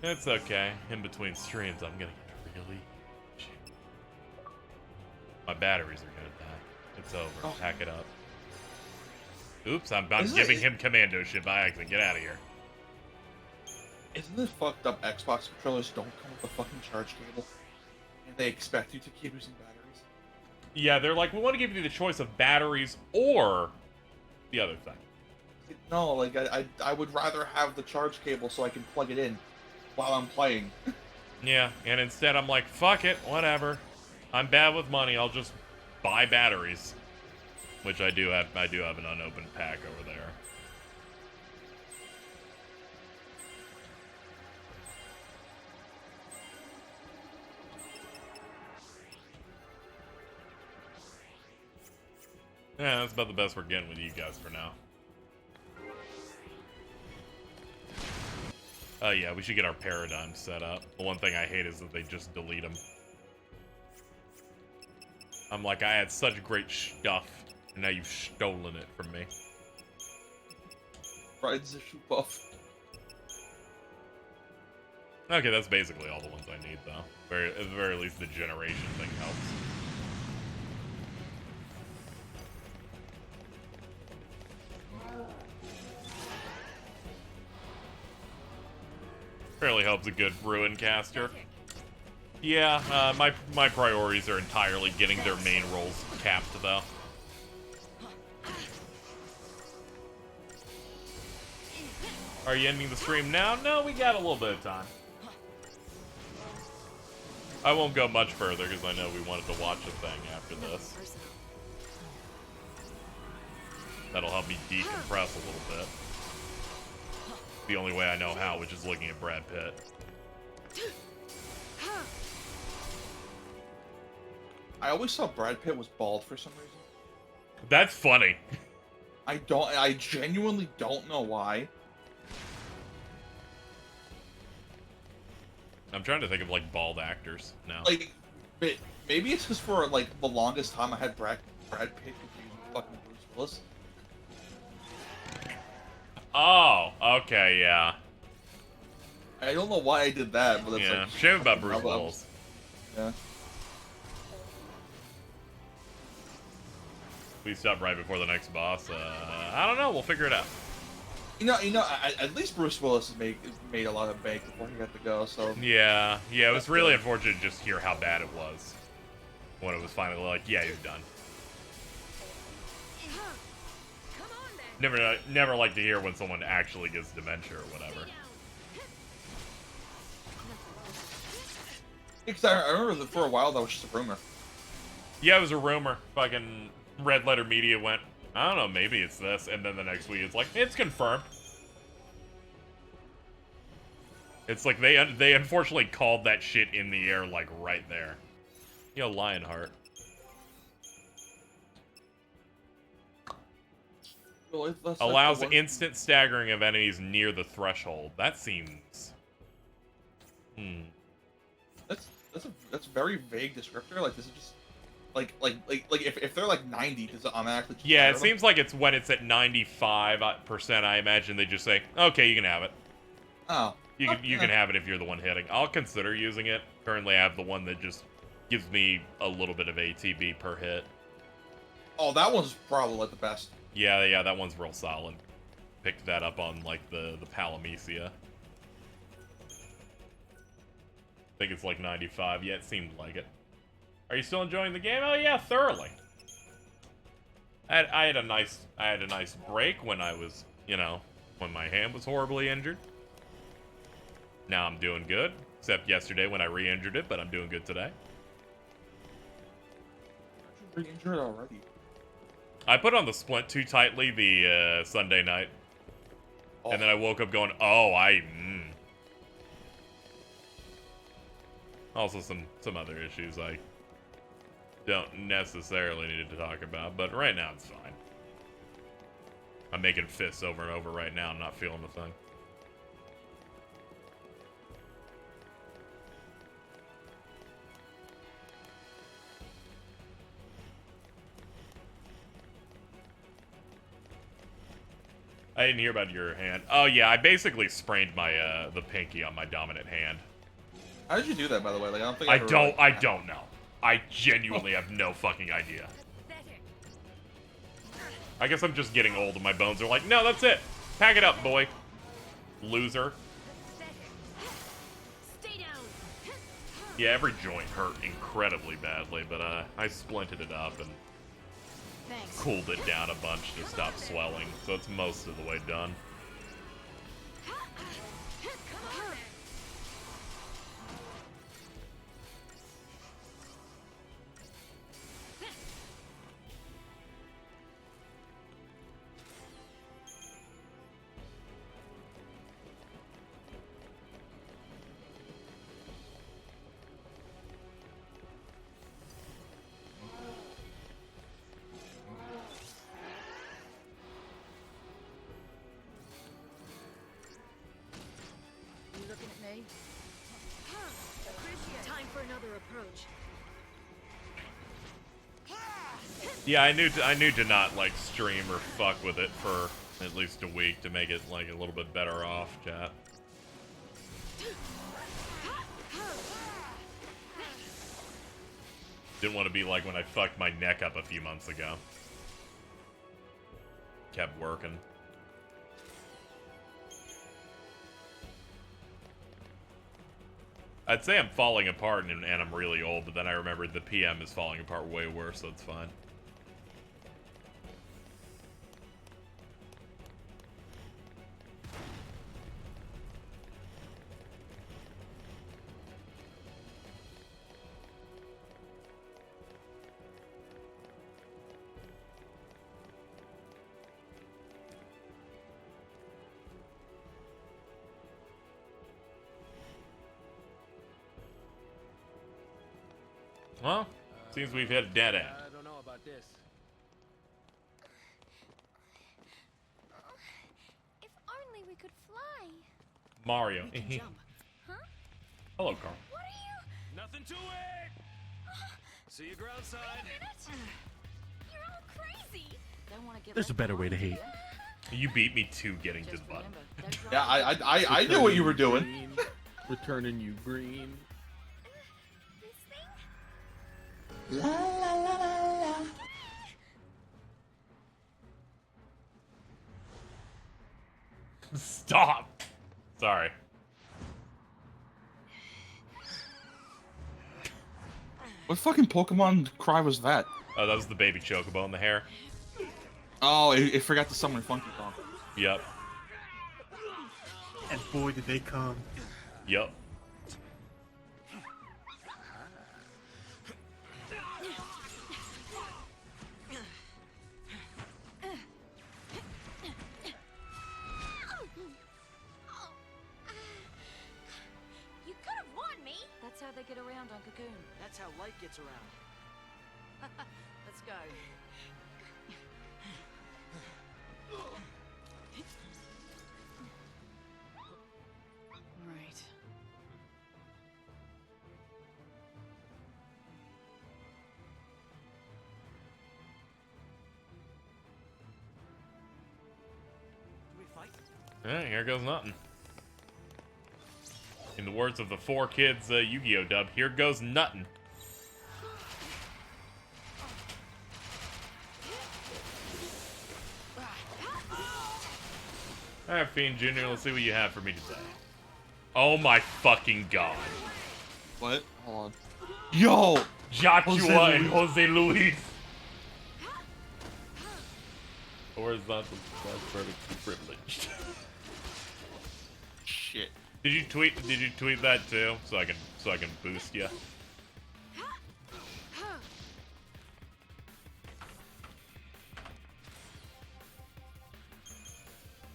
It's okay. In between streams, I'm gonna get really... My batteries are gonna die. It's over. Oh. Pack it up. Oops, I'm giving him commando shit by accident. Get out of here. Isn't this fucked up Xbox controllers don't come with a fucking charge cable? And they expect you to keep using batteries? Yeah, they're like, we want to give you the choice of batteries or the other thing. No, like, I would rather have the charge cable so I can plug it in while I'm playing. Yeah, and instead I'm like, fuck it, whatever. I'm bad with money, I'll just buy batteries. Which I do have an unopened pack over there. Yeah, that's about the best we're getting with you guys for now. Oh yeah, we should get our paradigm set up. The one thing I hate is that they just delete them. I'm like, I had such great stuff, and now you've stolen it from me. Rides the shoe buff. Okay, that's basically all the ones I need, though. At the very least, the generation thing helps. Fairly helps a good Ruin caster. Yeah, my priorities are entirely getting their main roles capped, though. Are you ending the stream now? No, we got a little bit of time. I won't go much further because I know we wanted to watch a thing after this. That'll help me decompress a little bit. The only way I know how, which is looking at Brad Pitt. I always thought Brad Pitt was bald for some reason. That's funny. I genuinely don't know why. I'm trying to think of like bald actors now. Like, maybe it's just for like the longest time I had Brad Pitt confused with fucking Bruce Willis. Oh, okay, yeah. I don't know why I did that, but it's Yeah, like shame about Bruce Willis. Yeah. We stop right before the next boss. I don't know. We'll figure it out. At least Bruce Willis has made a lot of bank before he got to go. So Yeah, it was really unfortunate to just hear how bad it was when it was finally like, yeah, he's done. Never like to hear when someone actually gets dementia or whatever. Because I remember that for a while that was just a rumor. Yeah, it was a rumor. Fucking Red Letter Media went, I don't know, maybe it's this, and then the next week it's like, it's confirmed. It's like they unfortunately called that shit in the air like right there. Yo, Lionheart. Well, Allows instant staggering of enemies near the threshold. That seems... That's a very vague descriptor. Like, this is just like if they're like 90, does it automatically? Yeah, it seems like it's when it's at 95%. I imagine they just say, "Okay, you can have it." Oh, you can have it if you're the one hitting. I'll consider using it. Currently, I have the one that just gives me a little bit of ATB per hit. Oh, that one's probably like the best. Yeah, that one's real solid. Picked that up on like the Palamecia. I think it's like 95. Yeah, it seemed like it. Are you still enjoying the game? Oh yeah, thoroughly. I had a nice break when I was, when my hand was horribly injured. Now I'm doing good, except yesterday when I re-injured it, but I'm doing good today. You're re-injured already. I put on the splint too tightly the Sunday night, and then I woke up going, "Oh, Also some other issues I don't necessarily need to talk about, but right now it's fine. I'm making fists over and over right now. I'm not feeling the thing. I didn't hear about your hand. Oh yeah, I basically sprained my the pinky on my dominant hand. How did you do that, by the way? Like, I don't know. I genuinely have no fucking idea. I guess I'm just getting old and my bones are like, no, that's it. Pack it up, boy. Loser. Yeah, every joint hurt incredibly badly, but I splinted it up and cooled it down a bunch to stop swelling, so it's most of the way done. Time for another approach. Yeah, I knew to not like stream or fuck with it for at least a week to make it like a little bit better off, chat. Didn't want to be like when I fucked my neck up a few months ago. Kept working. I'd say I'm falling apart and I'm really old, but then I remembered the PM is falling apart way worse, so it's fine. Well, seems we've hit a dead end. I don't know about this. If only we could fly. Mario. We can jump. Huh? Hello, Carl. Nothing to it! See you groundside. You're all crazy. Don't want to get There's a better way to hate. You beat me to getting to the button. Yeah, I knew what you were doing. Returning you green. La la la la. Stop. Sorry. What fucking Pokemon cry was that? Oh, that was the baby chocobo in the hair. Oh, it forgot to summon Funky Kong. Yep. And boy, did they come. Yep. You could have won me. That's how they get around on Cocoon. That's how light gets around. Let's go. Right. Do we fight? Here goes nothing. In the words of the 4Kids Yu-Gi-Oh dub, here goes nothing. Alright, Fiend Jr., let's see what you have for me today. Oh my fucking god. What? Hold on. Yo! Joshua and Jose Luis. Horizontal slash vertically privileged. Shit. Did you tweet that too? So I can boost you.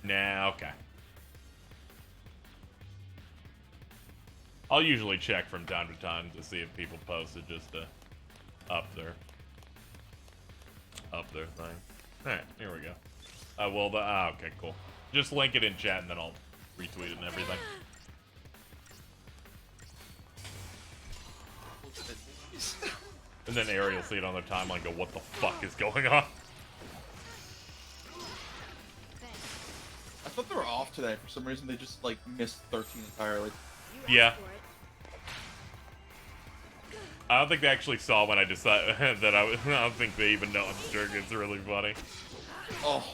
Nah, okay. I'll usually check from time to time to see if people posted just to up their thing. Alright, here we go. Okay, cool. Just link it in chat and then I'll retweet it and everything. And then Ari will see it on their timeline and go, what the fuck is going on? I thought they were off today. For some reason, they just, like, missed 13 entirely. Yeah. I don't think they actually saw when I decided that I don't think they even know I'm sure it's really funny. Oh.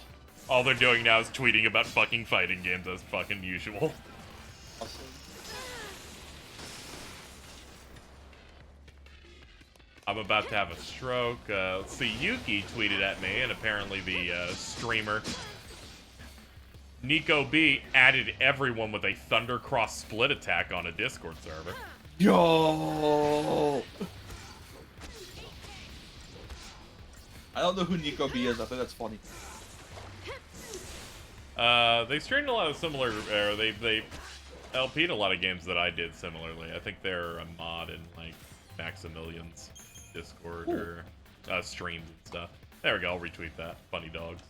All they're doing now is tweeting about fucking fighting games as fucking usual. Awesome. I'm about to have a stroke. Let's see, Yuki tweeted at me, and apparently the streamer Nico B added everyone with a Thundercross split attack on a Discord server. Yo! I don't know who Nico B is. I think that's funny. They streamed a lot of similar, they LP'd a lot of games that I did similarly. I think they're a mod in, like, Maximilian's Discord or streams and stuff. There we go, I'll retweet that. Funny dogs.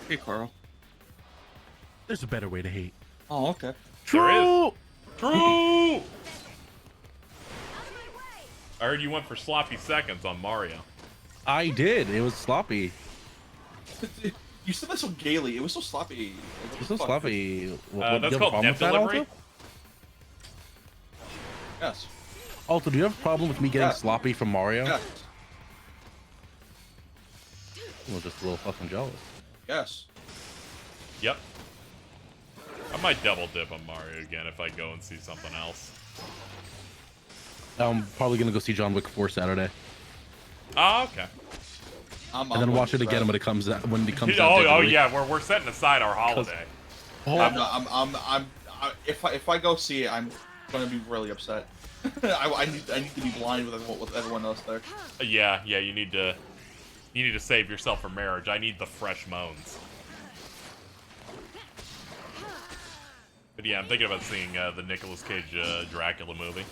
Hey, Carl. There's a better way to hate. Oh, okay. True! True! I heard you went for sloppy seconds on Mario. I did. It was sloppy. You said that so gaily. It was so sloppy. It was so sloppy. That's called net delivery? Yes. Also, do you have a problem with me getting sloppy from Mario? Yes. I'm just a little fucking jealous. Yes. Yep. I might double dip on Mario again if I go and see something else. I'm probably gonna go see John Wick 4 Saturday. Oh, okay. And then watch it again when it comes out. When it comes out. Oh yeah, we're setting aside our holiday. If I go see it, I'm gonna be really upset. I need to be blind with everyone else there. Yeah, you need to save yourself for marriage. I need the fresh moans. But yeah, I'm thinking about seeing the Nicolas Cage Dracula movie.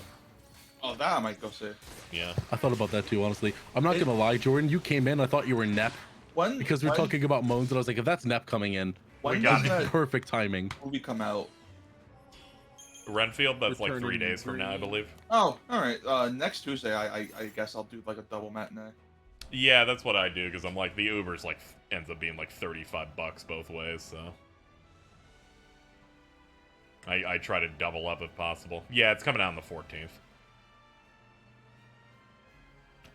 Oh, that I might go see. Yeah. I thought about that too, honestly. I'm not gonna lie, Jordan. You came in, I thought you were Nep Because we're talking about moans, and I was like, if that's Nep coming in, When got does it. that perfect timing. movie come out? Renfield, that's like 3 Returning days from now, I Dream. believe. Oh, all right. Next Tuesday, I guess I'll do like a double matinee. Yeah, that's what I do, because I'm like, the Uber's like, ends up being like $35 both ways, so. I try to double up if possible. Yeah, it's coming out on the 14th.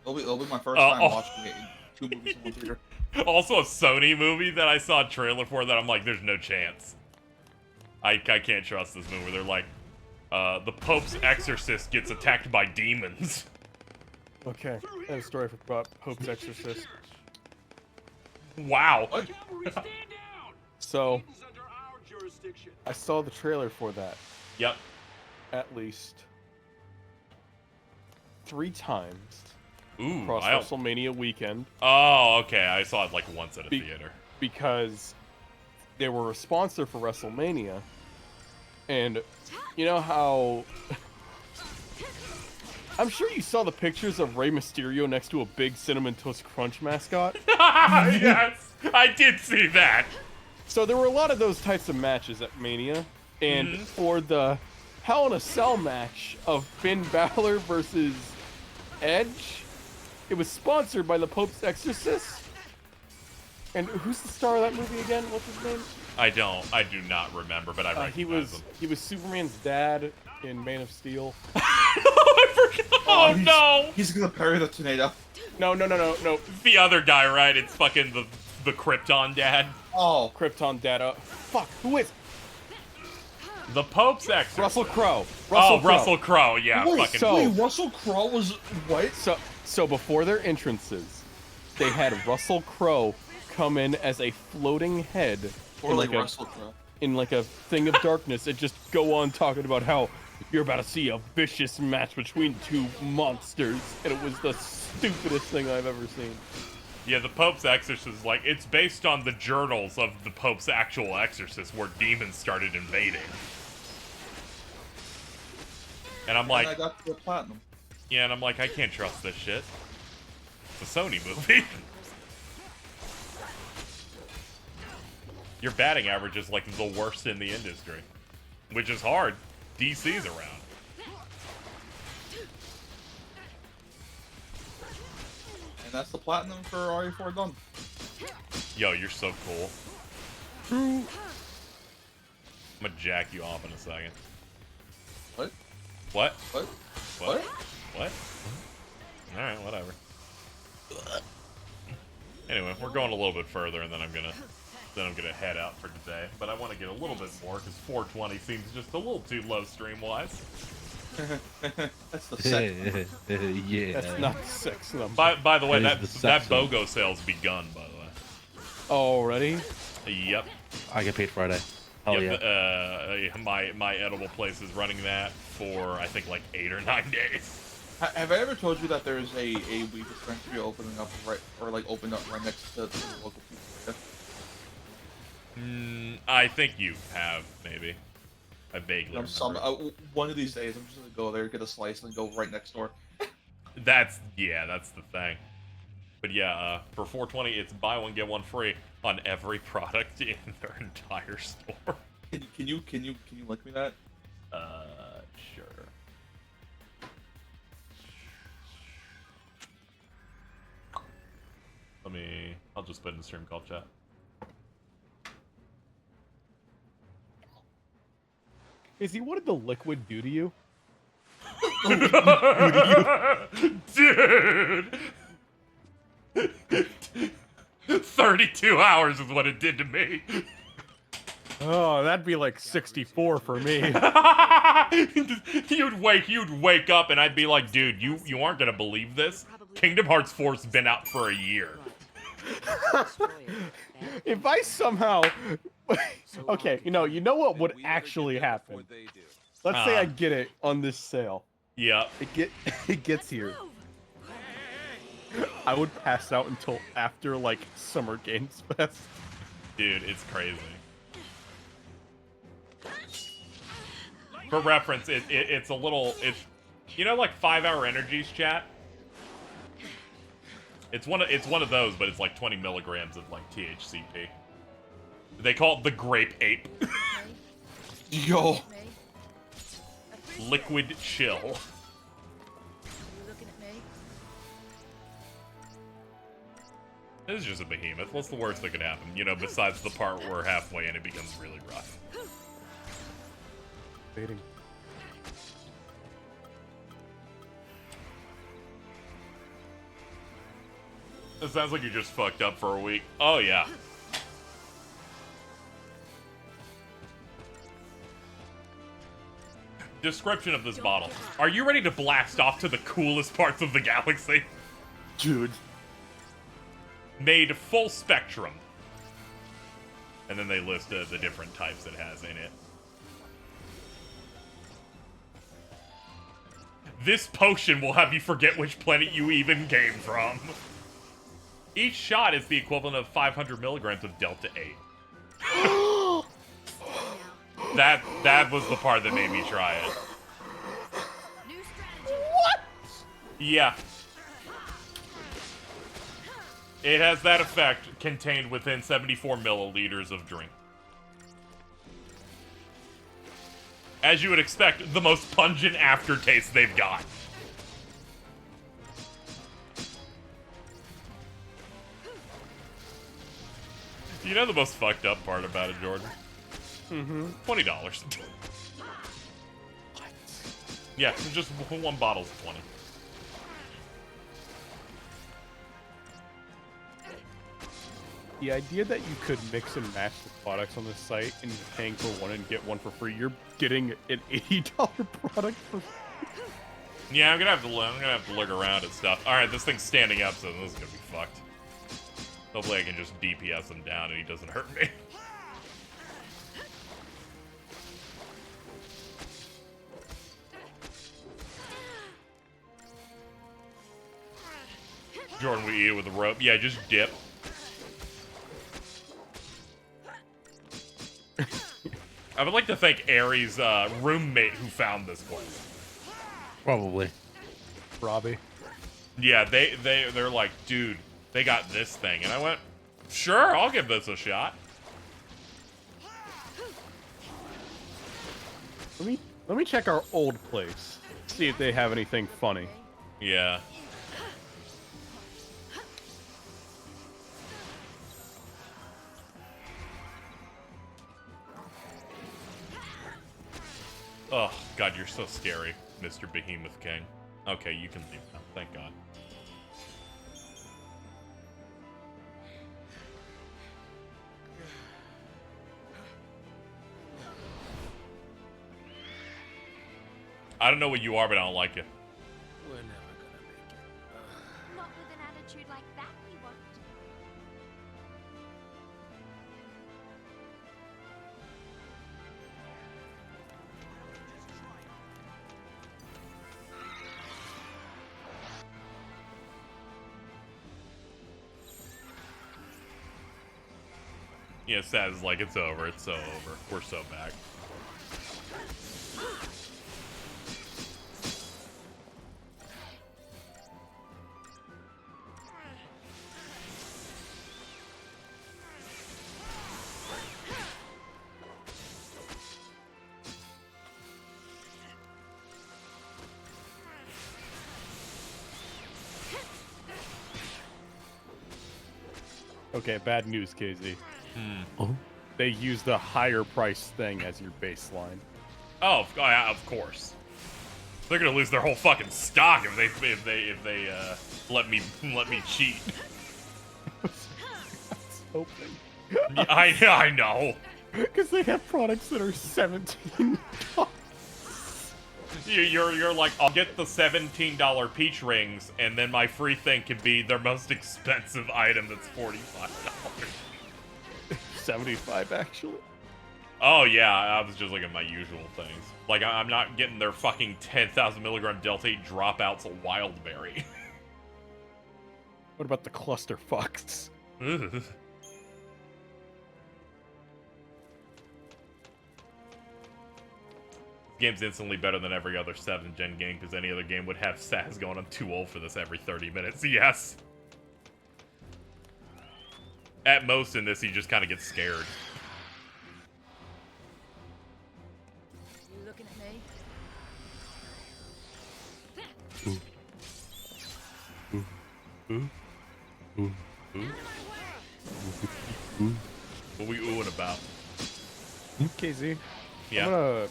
It'll be my first time watching it in 2 movies in one theater. Also a Sony movie that I saw a trailer for that I'm like, there's no chance. I can't trust this movie. They're like, the Pope's exorcist gets attacked by demons. Okay, I have a story for Pope's Exorcist. Wow. So, I saw the trailer for that. Yep. At least 3 times. Ooh, across WrestleMania weekend. Oh, okay. I saw it like once at a theater. Because they were a sponsor for WrestleMania. And you know how... I'm sure you saw the pictures of Rey Mysterio next to a big Cinnamon Toast Crunch mascot. Yes, I did see that. So there were a lot of those types of matches at Mania. And for the Hell in a Cell match of Finn Balor versus Edge, it was sponsored by the Pope's Exorcist. And who's the star of that movie again? What's his name? I do not remember, but I recognize him. He was Superman's dad in Man of Steel. Oh no! He's gonna parry the tornado. No. The other guy, right? It's fucking the Krypton dad. Oh, Krypton dad. Fuck, who is? The Pope's exorcist. Russell Crowe. Russell Crowe. Yeah, wait, Russell Crowe was what? So before their entrances, they had Russell Crowe come in as a floating head. Or like Russell Crowe. In like a thing of darkness, and just go on talking about how you're about to see a vicious match between 2 monsters, and it was the stupidest thing I've ever seen. Yeah, the Pope's exorcist is like, it's based on the journals of the Pope's actual exorcist where demons started invading. And I'm like, I got the platinum. Yeah, and I'm like, I can't trust this shit. It's a Sony movie. Your batting average is like the worst in the industry, which is hard. DC's around. And that's the platinum for RE4 done. Yo, you're so cool. I'm gonna jack you off in a second. What? What? What? What? What? Alright, whatever. Anyway, we're going a little bit further, and then I'm gonna head out for today. But I want to get a little bit more, because 420 seems just a little too low stream-wise. That's the sex. Yeah. That's not the sex number. By the way, That that is the sex BOGO sale's begun, by the way. Already? Yep. I get paid Friday. Hell Yep, yeah. my edible place is running that for, I think, like 8 or 9 days. Have I ever told you that there's a weed dispensary opening up opened up right next to the local pizzeria? I think you have, maybe. I vaguely remember. One of these days, I'm just gonna go there, get a slice, and then go right next door. That's the thing. But yeah, for 420, it's buy one get one free on every product in their entire store. Can you link me that? Sure. I'll just put in the stream call chat. Izzy, what did the liquid do to you? Dude! 32 hours is what it did to me. Oh, that'd be like 64 for me. You'd wake up and I'd be like, dude, you aren't gonna believe this. Kingdom Hearts 4's been out for a year. If I somehow... Okay, you know what would actually happen? Let's say I get it on this sale. Yeah. It gets here. I would pass out until after, like, Summer Games Fest. Dude, it's crazy. For reference, it's a little... you know, like 5 Hour Energies, chat? It's one of those, but it's like 20 milligrams of like THCP. They call it the grape ape. Yo. Liquid chill. You looking at me? This is just a behemoth. What's the worst that could happen? You know, besides the part where halfway in it becomes really rough. Baiting. It sounds like you just fucked up for a week. Oh, yeah. Description of this bottle. Are you ready to blast off to the coolest parts of the galaxy? Dude. Made full spectrum. And then they list the different types it has in it. This potion will have you forget which planet you even came from. Each shot is the equivalent of 500 milligrams of Delta 8. That was the part that made me try it. What? Yeah. It has that effect contained within 74 milliliters of drink. As you would expect, the most pungent aftertaste they've got. You know the most fucked up part about it, Jordan? Mm-hmm. $20. What? Yeah, just one bottle's 20. The idea that you could mix and match the products on the site and you're paying for one and get one for free, you're getting an $80 product for free. Yeah, I'm gonna have to look around at stuff. Alright, this thing's standing up, so this is gonna be fucked. Hopefully I can just DPS him down and he doesn't hurt me. Jordan, we eat it with a rope. Yeah, just dip. I would like to thank Aries' roommate who found this place. Probably. Robbie. Yeah, they're like, dude, they got this thing. And I went, sure, I'll give this a shot. Let me check our old place. See if they have anything funny. Yeah. Oh, God, you're so scary, Mr. Behemoth King. Okay, you can leave now. Thank God. I don't know what you are, but I don't like you. We're never gonna make it. Not with an attitude like that, we won't. Yeah, sad is like, it's over. It's so over. We're so back. Okay, bad news, KZ. They use the higher price thing as your baseline. Oh, yeah, of course. They're gonna lose their whole fucking stock if they let me cheat. Hoping. Yeah, I know. Because they have products that are $17. You're like, I'll get the $17 peach rings, and then my free thing can be their most expensive item that's $45. 75 actually. Oh yeah, I was just looking at my usual things. Like, I'm not getting their fucking 10,000 milligram Delta 8 dropouts of Wildberry. What about the cluster fucks? Ugh. Game's instantly better than every other 7th gen game because any other game would have SAS going, I'm too old for this every 30 minutes. Yes. At most in this, he just kind of gets scared. You looking at me? What we oohing about? KZ. Yeah.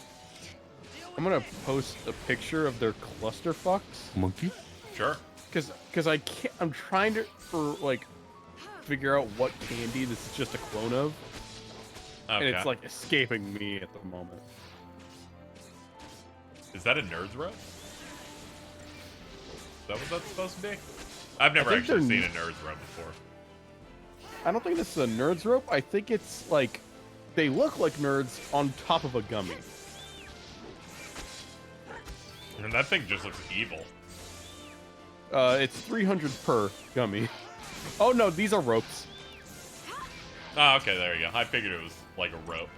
I'm gonna post a picture of their clusterfucks. Monkey. Sure. Cause I can't. I'm trying to figure out what candy this is just a clone of. Okay. And it's like escaping me at the moment. Is that a Nerds Rope? Is that what that's supposed to be? I've never actually seen a Nerds Rope before. I don't think this is a Nerds Rope. I think it's like they look like nerds on top of a gummy. And that thing just looks evil. It's 300 per gummy. Oh no, these are ropes. Oh, okay, there you go. I figured it was like a rope.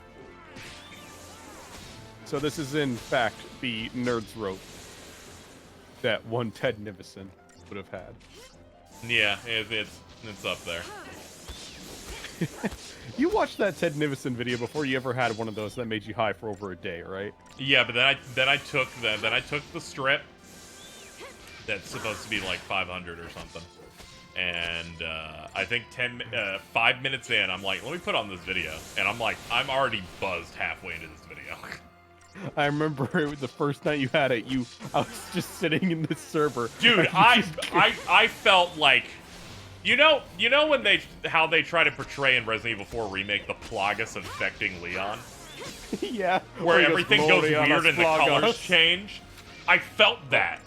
So this is in fact the Nerds Rope that one Ted Nivison would have had. Yeah, it's up there. You watched that Ted Nivison video before you ever had one of those that made you high for over a day, right? Yeah, but then I took the strip that's supposed to be like 500 or something, and I think 5 minutes in, I'm like, let me put on this video, and I'm like, I'm already buzzed halfway into this video. I remember the first night you had it, I was just sitting in the server. Dude, I felt like, you know when how they try to portray in Resident Evil 4 Remake the Plagas infecting Leon? Yeah. Where everything goes weird and the colors change? I felt that.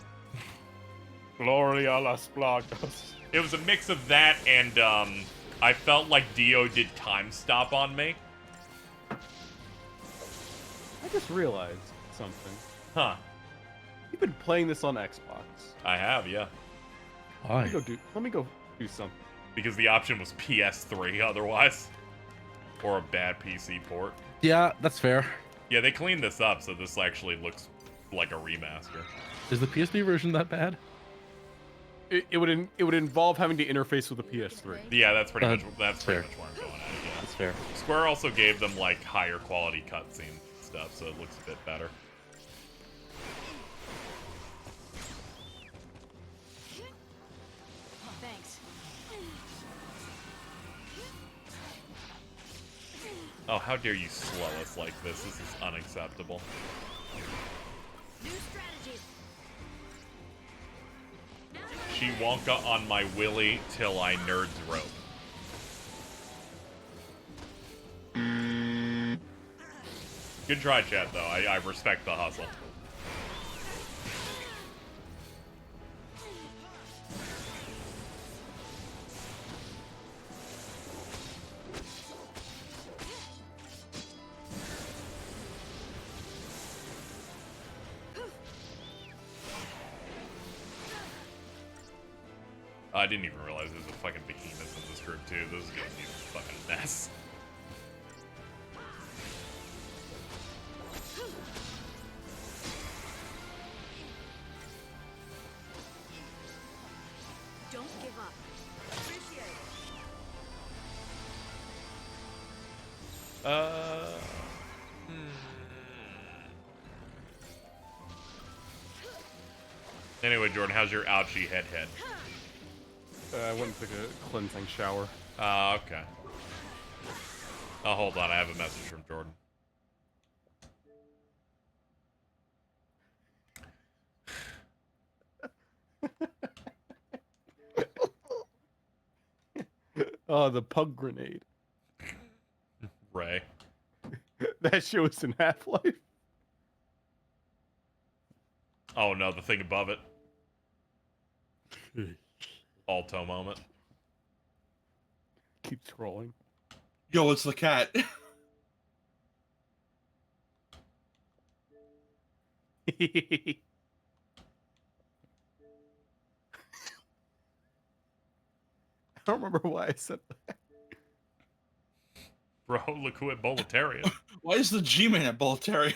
Gloria las Plagas. It was a mix of that and, I felt like Dio did Time Stop on me. I just realized something. Huh. You've been playing this on Xbox. I have, yeah. Why? Let me go do something. Because the option was PS3 otherwise. Or a bad PC port. Yeah, that's fair. Yeah, they cleaned this up, so this actually looks like a remaster. Is the PSP version that bad? It would involve having to interface with the PS3. Yeah, that's pretty much where I'm going at. Yeah. That's fair. Square also gave them like higher quality cutscene stuff, so it looks a bit better. Oh, thanks. Oh, how dare you slow us like this? This is unacceptable. New strategy. She Wonka on my willy till I nerds rope. Good try, chat, though. I respect the hustle. I didn't even realize there's a fucking behemoth in this group, too. This is gonna be a fucking mess. Don't give up. Appreciate it. Anyway, Jordan, how's your ouchie head? I went and took a cleansing shower. Okay. Oh, hold on. I have a message from Jordan. Oh, the pug grenade. Ray. That shit was in Half-Life. Oh no, the thing above it. Alto moment. Keep scrolling. Yo, it's the cat. I don't remember why I said that. Bro, look who at Boletarian. Why is the G-Man at Boletarian?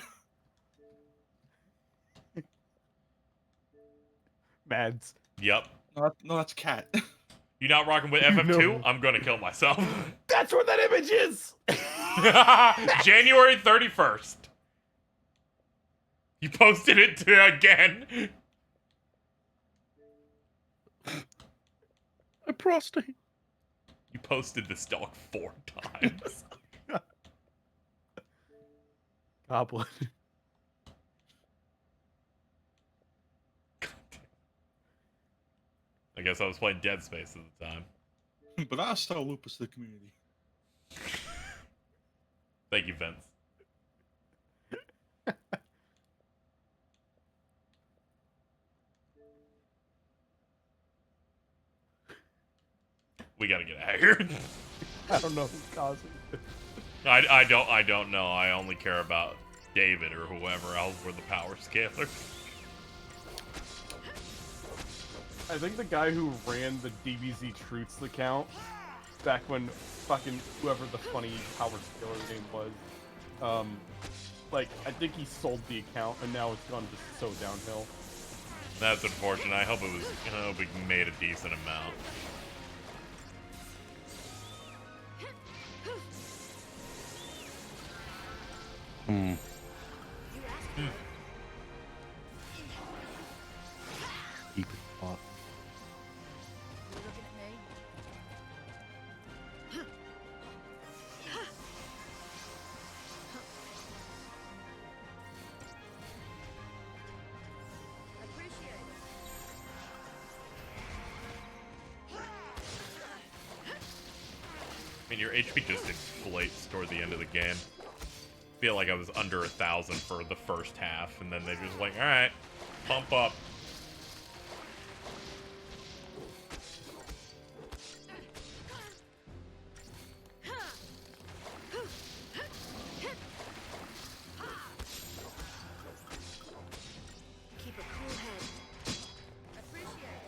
Mads. Yep. No, that's cat. You not rocking with FF2? I'm gonna kill myself. That's where that image is! January 31st. You posted it again. A prostate. You posted this dog 4 times. Goblin. I guess I was playing Dead Space at the time. But I still lupus the community. Thank you, Vince. We gotta get out of here. I don't know who's causing it. I don't know. I only care about David or whoever else were the power scalers. I think the guy who ran the DBZ Truths account back when fucking whoever the funny power scaler name was, like, I think he sold the account and now it's gone just so downhill. That's unfortunate. I hope it made a decent amount. Hmm. Keep it hot. I mean, your HP just inflates toward the end of the game. I feel like I was under 1,000 for the first half, and then they just like, alright, pump up. Keep a cool head. Appreciate it.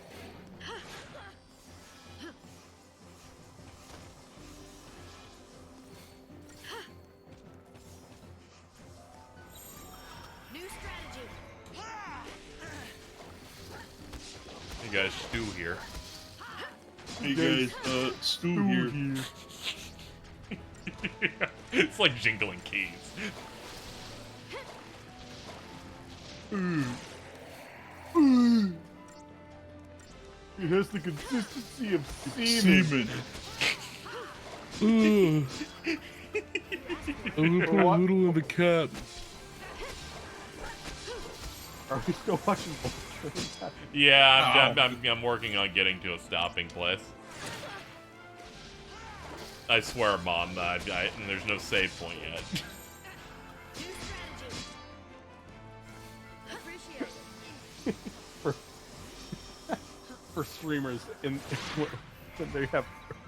New strategy. You guys, Stu here. Hey guys, Stu here. It's like jingling keys. It has the consistency of semen. I'm gonna put a little in the cat. Are we still watching Voltron? Yeah, I'm working on getting to a stopping place. I swear, Mom, and there's no save point yet. For streamers, when they have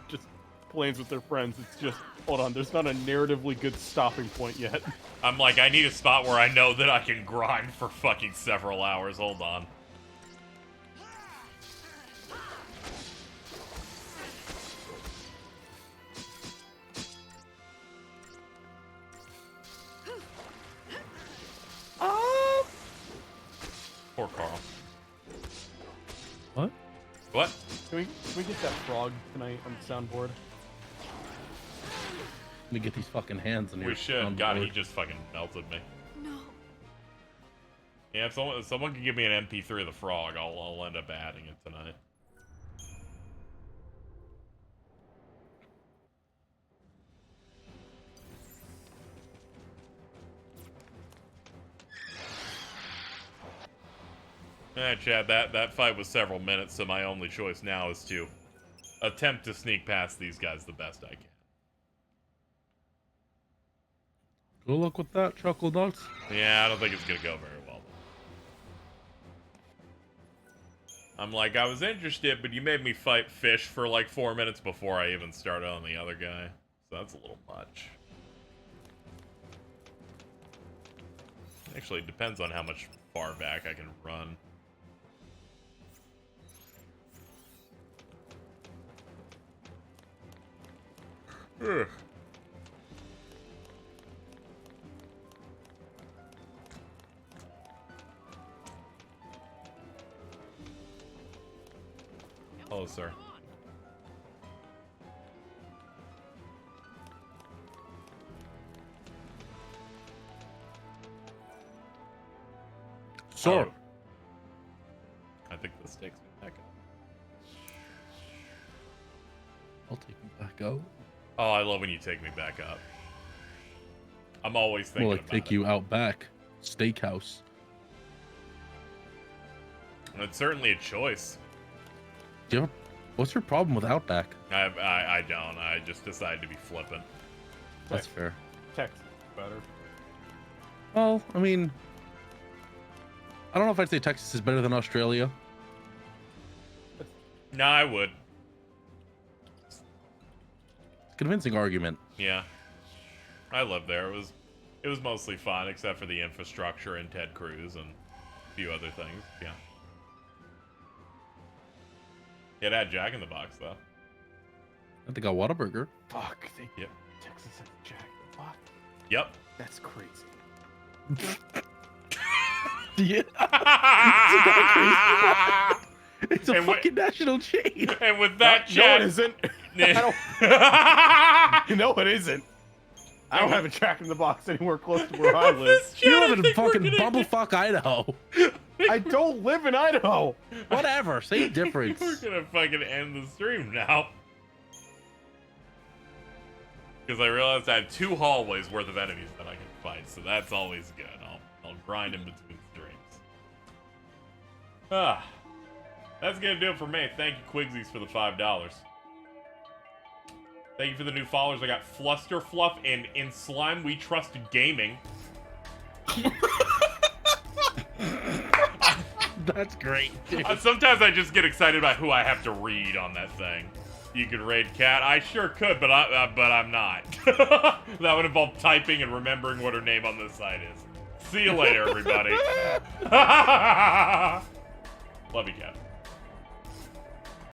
just planes with their friends, it's just, hold on, there's not a narratively good stopping point yet. I'm like, I need a spot where I know that I can grind for fucking several hours. Hold on. Poor Carl. What? What? Can we get that frog tonight on the soundboard? Let me get these fucking hands in here. We should. God, he just fucking melted me. No. Yeah, if someone can give me an MP3 of the frog, I'll end up adding it tonight. Chad, that fight was several minutes, so my only choice now is to attempt to sneak past these guys the best I can. Good luck with that, Chuckle Nuts. Yeah, I don't think it's gonna go very well. I'm like, I was interested, but you made me fight fish for like 4 minutes before I even started on the other guy. So that's a little much. Actually, it depends on how much far back I can run. Ugh. Hello, sir. Sure. Oh. I think this takes me back up. I'll take you back out. Oh, I love when you take me back up. I'm always thinking Well, I about take it. you out back. Steakhouse. And it's certainly a choice. Do you ever, what's your problem with Outback? I don't. I just decided to be flippant. That's fair. Texas better. Well, I mean, I don't know if I'd say Texas is better than Australia. No, I would. Convincing argument. Yeah. I lived there. It was mostly fun, except for the infrastructure and Ted Cruz and a few other things. Yeah. It had Jack in the Box though. I think I want a burger. Fuck. Yep. Texas has Jack in the Box. Yep. That's crazy. Yeah. It's a fucking national chain. And with that, no, Jack, it isn't. No, it isn't. I don't have a Jack in the Box anywhere close to where I live. You live in fucking Bumblefuck, Idaho. I don't live in Idaho. Whatever, same difference. We're gonna fucking end the stream now. Because I realized I have 2 hallways worth of enemies that I can fight, so that's always good. I'll grind in between streams. That's gonna do it for me. Thank you, Quigsies, for the $5. Thank you for the new followers. I got Fluster Fluff and In Slime We Trust Gaming. That's great, dude. Sometimes I just get excited about who I have to read on that thing. You could raid Cat. I sure could, but I'm not. That would involve typing and remembering what her name on this site is. See you later, everybody. Love you, Cat.